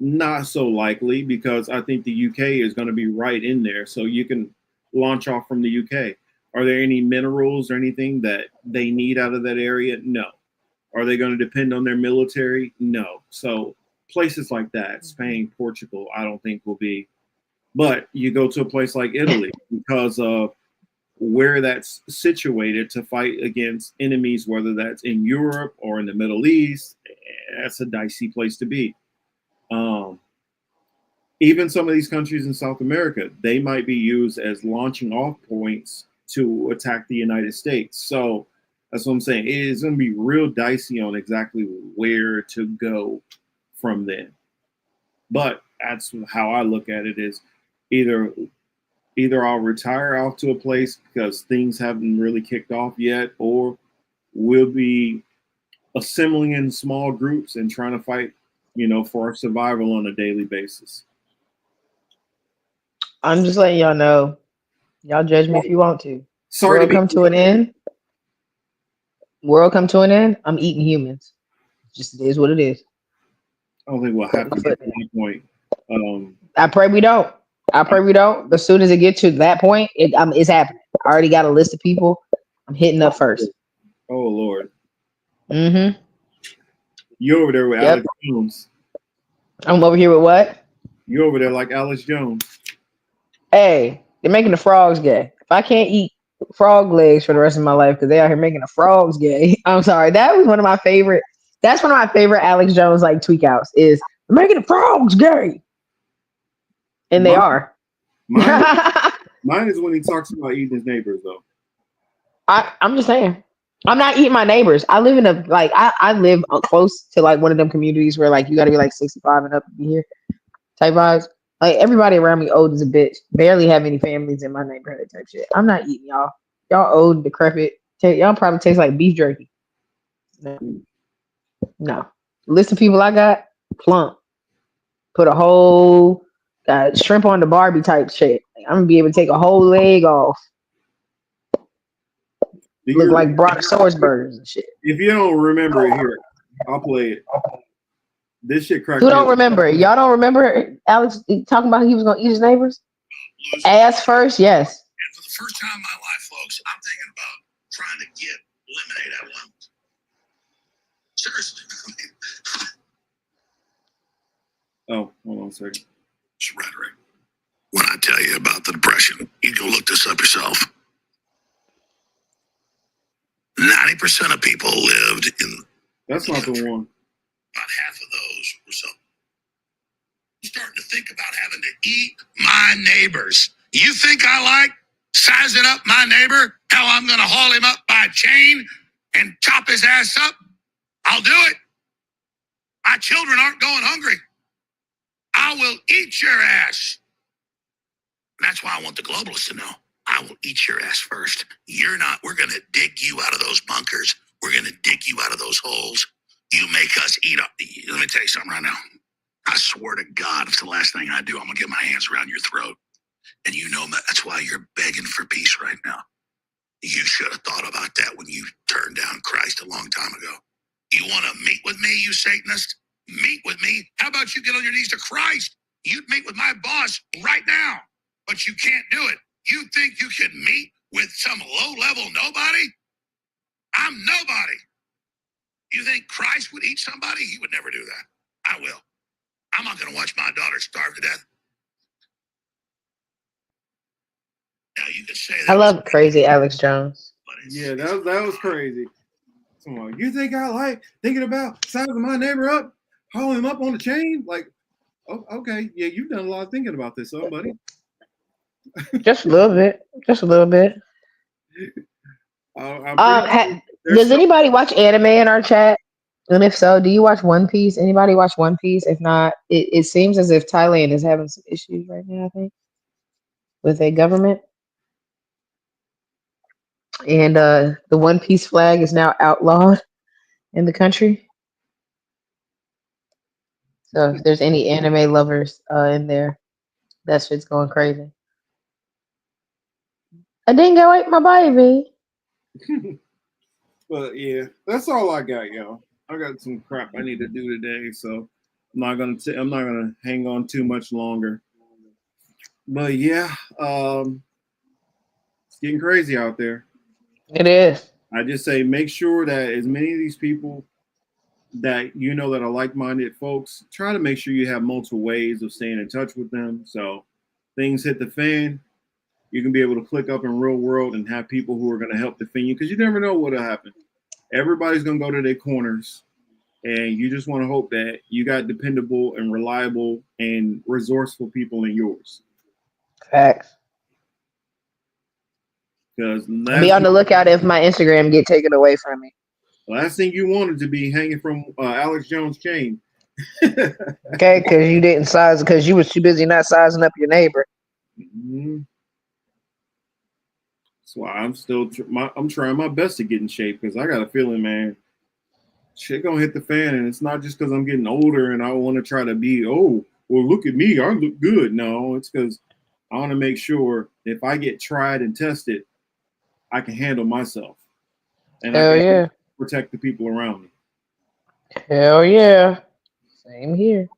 Not so likely, because I think the UK is going to be right in there. So you can launch off from the UK. Are there any minerals or anything that they need out of that area? No. Are they going to depend on their military? No. So places like that, Spain, Portugal, I don't think will be. But you go to a place like Italy because of where that's situated to fight against enemies, whether that's in Europe or in the Middle East, that's a dicey place to be. Even some of these countries in South America, they might be used as launching off points to attack the United States. So that's what I'm saying. It is going to be real dicey on exactly where to go from then. But that's how I look at it, is either I'll retire off to a place because things haven't really kicked off yet, or we'll be assembling in small groups and trying to fight, for our survival on a daily basis. I'm just letting y'all know, Y'all judge me if you want to. Sorry World to be. come to an end. World come to an end. I'm eating humans. Just it is what it is. I don't think we'll have to get to that point. I pray we don't. I pray we don't. But as soon as it gets to that point, it's happening. I already got a list of people I'm hitting up first. Oh Lord. Mm-hmm. You over there with Alex Jones. I'm over here with what? You over there like Alex Jones. Hey, they're making the frogs gay. If I can't eat frog legs for the rest of my life because they out here making the frogs gay, I'm sorry. That was one of my favorite. That's one of my favorite Alex Jones like tweak outs is making the frogs gay. And they are. Mine is when he talks about eating his neighbors though. I'm just saying. I'm not eating my neighbors. I live in I live close to like one of them communities where like you got to be like 65 and up to be here type vibes. Like everybody around me old as a bitch. Barely have any families in my neighborhood type shit. I'm not eating y'all. Y'all old, decrepit. Y'all probably taste like beef jerky. No. List of people I got, plump. Put a whole shrimp on the Barbie type shit. Like, I'm gonna be able to take a whole leg off. Look like Brontosaurus burgers and shit. If you don't remember it here, I'll play it. This shit cracked. Who don't remember it? Y'all don't remember Alex talking about he was gonna eat his neighbors? Ass first, yes. And for the first time in my life, folks, I'm thinking about trying to get lemonade at one. Seriously. Oh, hold on a second. It's rhetoric. When I tell you about the Depression, you can look this up yourself. 90% of people lived in. That's not the one. About half of those were so. I'm starting to think about having to eat my neighbors. You think I like sizing up my neighbor? How I'm going to haul him up by a chain and chop his ass up? I'll do it. My children aren't going hungry. I will eat your ass. That's why I want the globalists to know. I will eat your ass first. You're not. We're going to dig you out of those bunkers. We're going to dig you out of those holes. You make us eat up. Let me tell you something right now. I swear to God, if it's the last thing I do, I'm going to get my hands around your throat. And you know that's why you're begging for peace right now. You should have thought about that when you turned down Christ a long time ago. You want to meet with me, you Satanist? Meet with me? How about you get on your knees to Christ? You'd meet with my boss right now, but you can't do it. You think you can meet with some low-level nobody? I'm nobody. You think Christ would eat somebody? He would never do that. I will. I'm not going to watch my daughter starve to death. Now you can say that. I love crazy Alex Jones. Yeah, that was crazy. Come on, you think I like thinking about sizing my neighbor up, hauling him up on the chain? Like, oh, okay, yeah, you've done a lot of thinking about this, buddy. Just a little bit. Just a little bit. Does anybody watch anime in our chat? And if so, do you watch One Piece? Anybody watch One Piece? If not, it seems as if Thailand is having some issues right now, I think, with their government. And the One Piece flag is now outlawed in the country. So if there's any anime lovers in there, that shit's going crazy. I didn't go eat my baby. But yeah, that's all I got, y'all. I got some crap I need to do today, so I'm not gonna hang on too much longer. But yeah, it's getting crazy out there. It is. I just say make sure that as many of these people that you know that are like-minded folks, try to make sure you have multiple ways of staying in touch with them. So things hit the fan, you can be able to click up in real world and have people who are going to help defend you, because you never know what'll happen. Everybody's going to go to their corners, and you just want to hope that you got dependable and reliable and resourceful people in yours. Facts. Because be on the lookout if my Instagram get taken away from me. Last thing you wanted to be hanging from Alex Jones' chain. Okay, because you didn't size, because you was too busy not sizing up your neighbor. Mm-hmm. That's why I'm still I'm trying my best to get in shape, because I got a feeling, man, shit gonna hit the fan, and it's not just because I'm getting older and I want to try to be, oh, well, look at me, I look good. No, it's because I want to make sure if I get tried and tested, I can handle myself, and Hell I can yeah. protect the people around me. Hell yeah. Same here.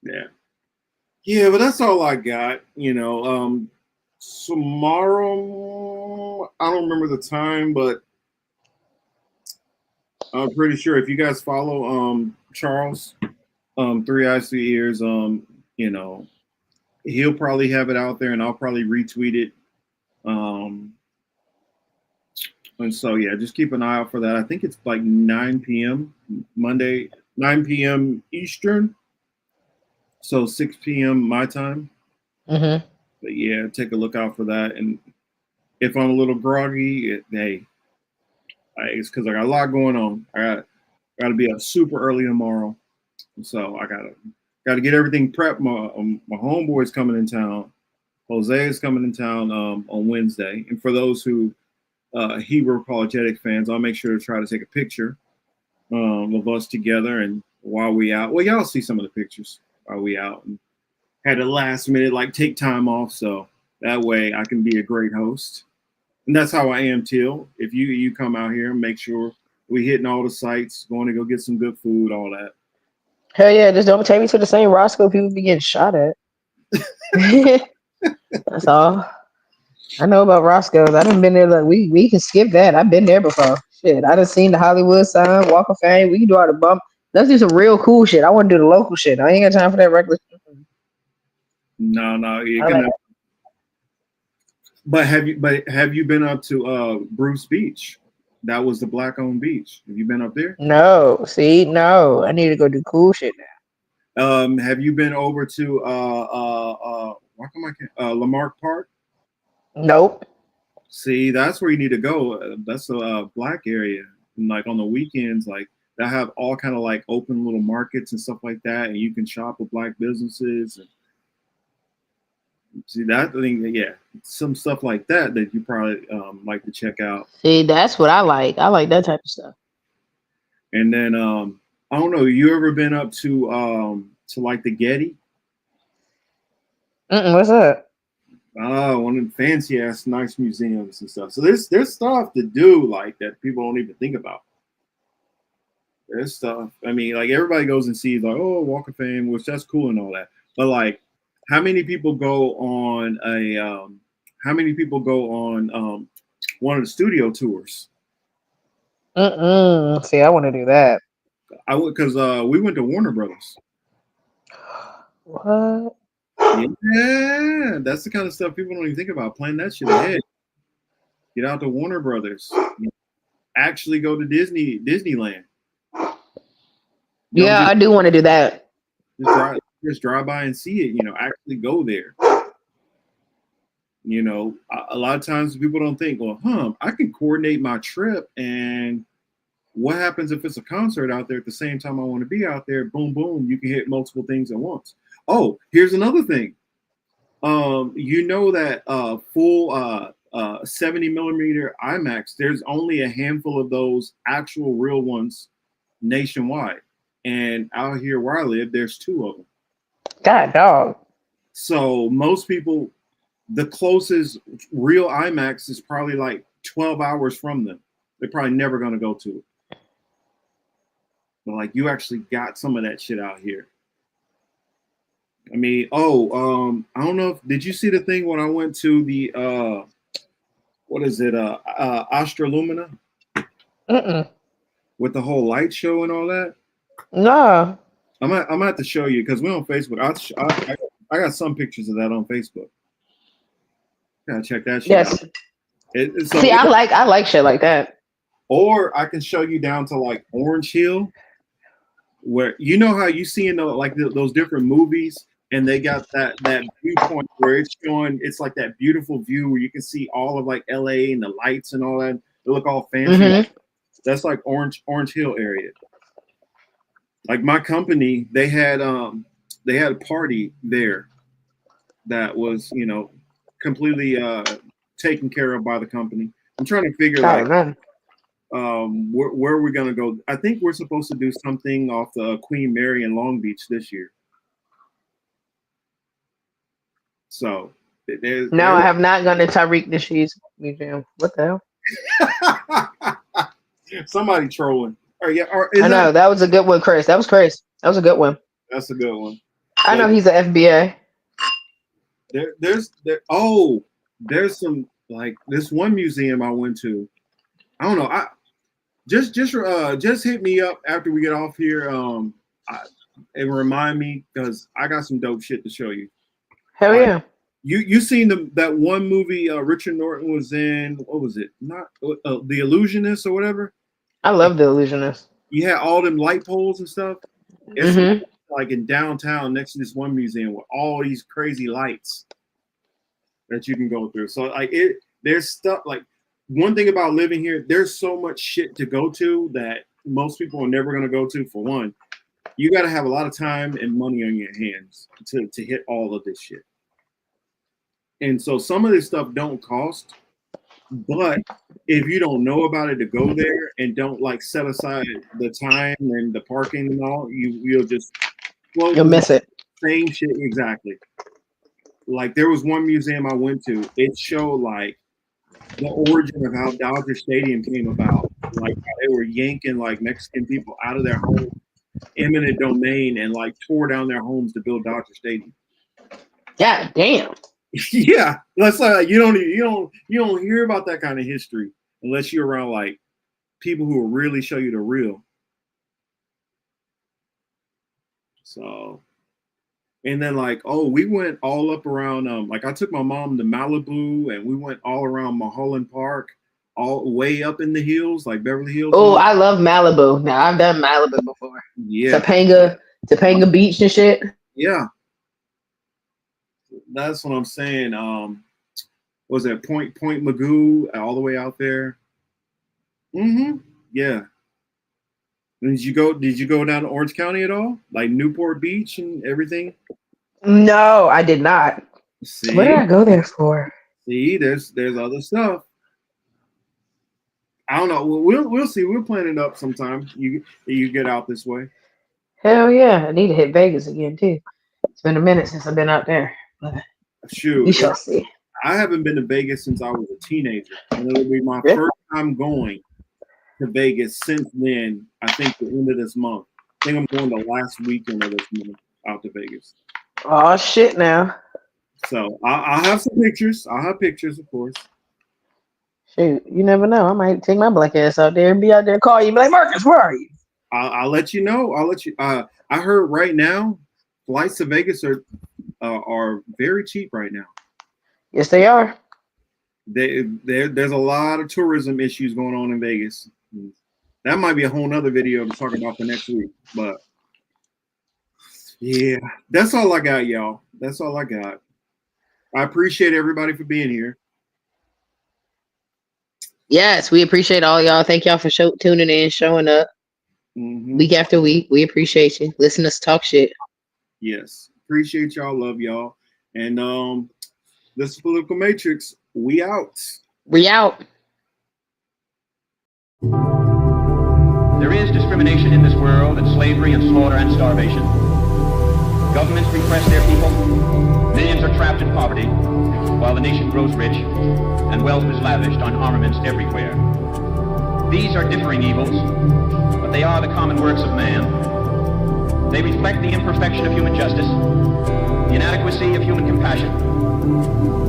Yeah. Yeah, but that's all I got. Tomorrow, I don't remember the time, but I'm pretty sure if you guys follow Charles, Three Eyes, Three Ears, he'll probably have it out there, and I'll probably retweet it. And so yeah, just keep an eye out for that. I think it's like 9 p.m. Monday, 9 p.m. Eastern, so 6 p.m. my time. Mm-hmm. But yeah, take a look out for that. And if I'm a little groggy, it's because I got a lot going on. I got to be up super early tomorrow, so I gotta get everything prepped. My homeboy's coming in town. Jose is coming in town on Wednesday. And for those who Hebrew apologetic fans, I'll make sure to try to take a picture of us together. And while we out, well, y'all see some of the pictures while we out. And had a last minute take time off, so that way I can be a great host. And that's how I am, Till. If you come out here, make sure we hitting all the sites, going to go get some good food, all that. Hell yeah, just don't take me to the same Roscoe people be getting shot at. That's all. I know about Roscoe's. I done been there. We can skip that. I've been there before. Shit, I done seen the Hollywood sign, Walk of Fame. We can do all the bump. Let's do some real cool shit. I want to do the local shit. I ain't got time for that regular shit. No, you're gonna. But have you been up to Bruce Beach? That was the black-owned beach. Have you been up there? No, see, no. I need to go do cool shit now. Have you been over to Lamarck Park? Nope. See, that's where you need to go. That's a black area. And on the weekends, they have all kind of open little markets and stuff like that, and you can shop with black businesses. And see that thing, yeah, some stuff like that you probably like to check out. See, that's what I like. I like that type of stuff. And then I don't know, you ever been up to the Getty? What's that? One of the fancy ass nice museums and stuff. So there's stuff to do that people don't even think about. There's stuff. I mean, everybody goes and sees Walk of Fame, which that's cool and all that. But how many people go on one of the studio tours? See, I want to do that. I would, because we went to Warner Brothers. What? Yeah, that's the kind of stuff people don't even think about. Plan that shit ahead. Get out to Warner Brothers. Actually go to Disneyland. Yeah, I do want to do that. Just drive by and see it. Actually go there. A lot of times people don't think, well, I can coordinate my trip, and what happens if it's a concert out there at the same time I want to be out there? Boom, boom, you can hit multiple things at once. Oh, here's another thing. That full 70 millimeter IMAX, there's only a handful of those actual real ones nationwide. And out here where I live, there's 2 of them. God dog. So most people, the closest real IMAX is probably 12 hours from them. They're probably never going to go to it. But you actually got some of that shit out here. I mean, I don't know did you see the thing when I went to the Astra Lumina? With the whole light show and all that? No. I'm gonna have to show you because we're on Facebook. I got some pictures of that on Facebook. Gotta check that shit out. See, I like shit like that. Or I can show you down to Orange Hill, where how you see in those different movies, and they got that viewpoint where it's showing, it's that beautiful view where you can see all of LA and the lights and all that. They look all fancy. Mm-hmm. That's Orange Hill area. My company, they had a party there that was completely taken care of by the company. I'm trying to figure where we're gonna go. I think we're supposed to do something off the Queen Mary in Long Beach this year. So no, I have not gone to Tyreek Nasheed's museum. What the hell? Somebody trolling. I know that was a good one, Chris. That was Chris. That was a good one. That's a good one. I know he's an FBA. There's some like this one museum I went to. I don't know. Just hit me up after we get off here. And remind me because I got some dope shit to show you. Hell yeah. You seen that one movie Richard Norton was in? What was it? Not The Illusionist or whatever. I love The Illusionist. You had all them light poles and stuff. It's like in downtown next to this one museum with all these crazy lights that you can go through. So like there's stuff like one thing about living here. There's so much shit to go to that most people are never going to go to. For one, you got to have a lot of time and money on your hands to hit all of this shit. And so some of this stuff don't cost, but if you don't know about it to go there and don't like set aside the time and the parking and all, you'll just you'll miss it. Same shit exactly. Like there was one museum I went to. It showed like the origin of how Dodger Stadium came about. Like how they were yanking like Mexican people out of their homes, eminent domain, and like tore down their homes to build Dodger Stadium. God damn. Yeah, that's like you don't hear about that kind of history unless you're around like people who will really show you the real. So, and then like we went all up around like I took my mom to Malibu and we went all around Mulholland Park, all way up in the hills like Beverly Hills. Oh, I love Malibu. Now I've done Malibu before. Yeah, Topanga Beach and shit. Yeah. That's what I'm saying. Was that Point Magoo all the way out there? Yeah. Did you go down to Orange County at all? Like Newport Beach and everything? No, I did not. See? What did I go there for? See, there's other stuff. I don't know. We'll see. We'll plan it up sometime. You get out this way. Hell yeah. I need to hit Vegas again too. It's been a minute since I've been out there. Shoot, we shall see. I haven't been to Vegas since I was a teenager, and it'll be my first time going to Vegas since then. I think the end of this month. I think I'm going the last weekend of this month out to Vegas. Oh shit! Now. So I'll have some pictures. I'll have pictures, of course. Shoot, you never know. I might take my black ass out there and be out there and call you and be like, Marcus, where are you? I'll let you know. I'll let you. I heard right now flights to Vegas are very cheap right now. Yes, they are. There's a lot of tourism issues going on in Vegas. That might be a whole nother video to talk about for next week. But yeah, that's all I got, y'all. That's all I got. I appreciate everybody for being here. Yes, we appreciate all y'all. Thank y'all for tuning in, showing up week after week. We appreciate you. Listen to us talk shit. Yes. Appreciate y'all. Love y'all. And this is Political Matrix. We out. We out. There is discrimination in this world, and slavery and slaughter and starvation. Governments repress their people. Millions are trapped in poverty, while the nation grows rich, and wealth is lavished on armaments everywhere. These are differing evils, but they are the common works of man. They reflect the imperfection of human justice, the inadequacy of human compassion,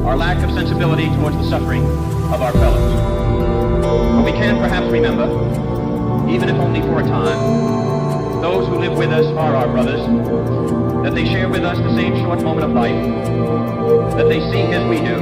our lack of sensibility towards the suffering of our fellows. But we can perhaps remember, even if only for a time, those who live with us are our brothers, that they share with us the same short moment of life, that they seek as we do,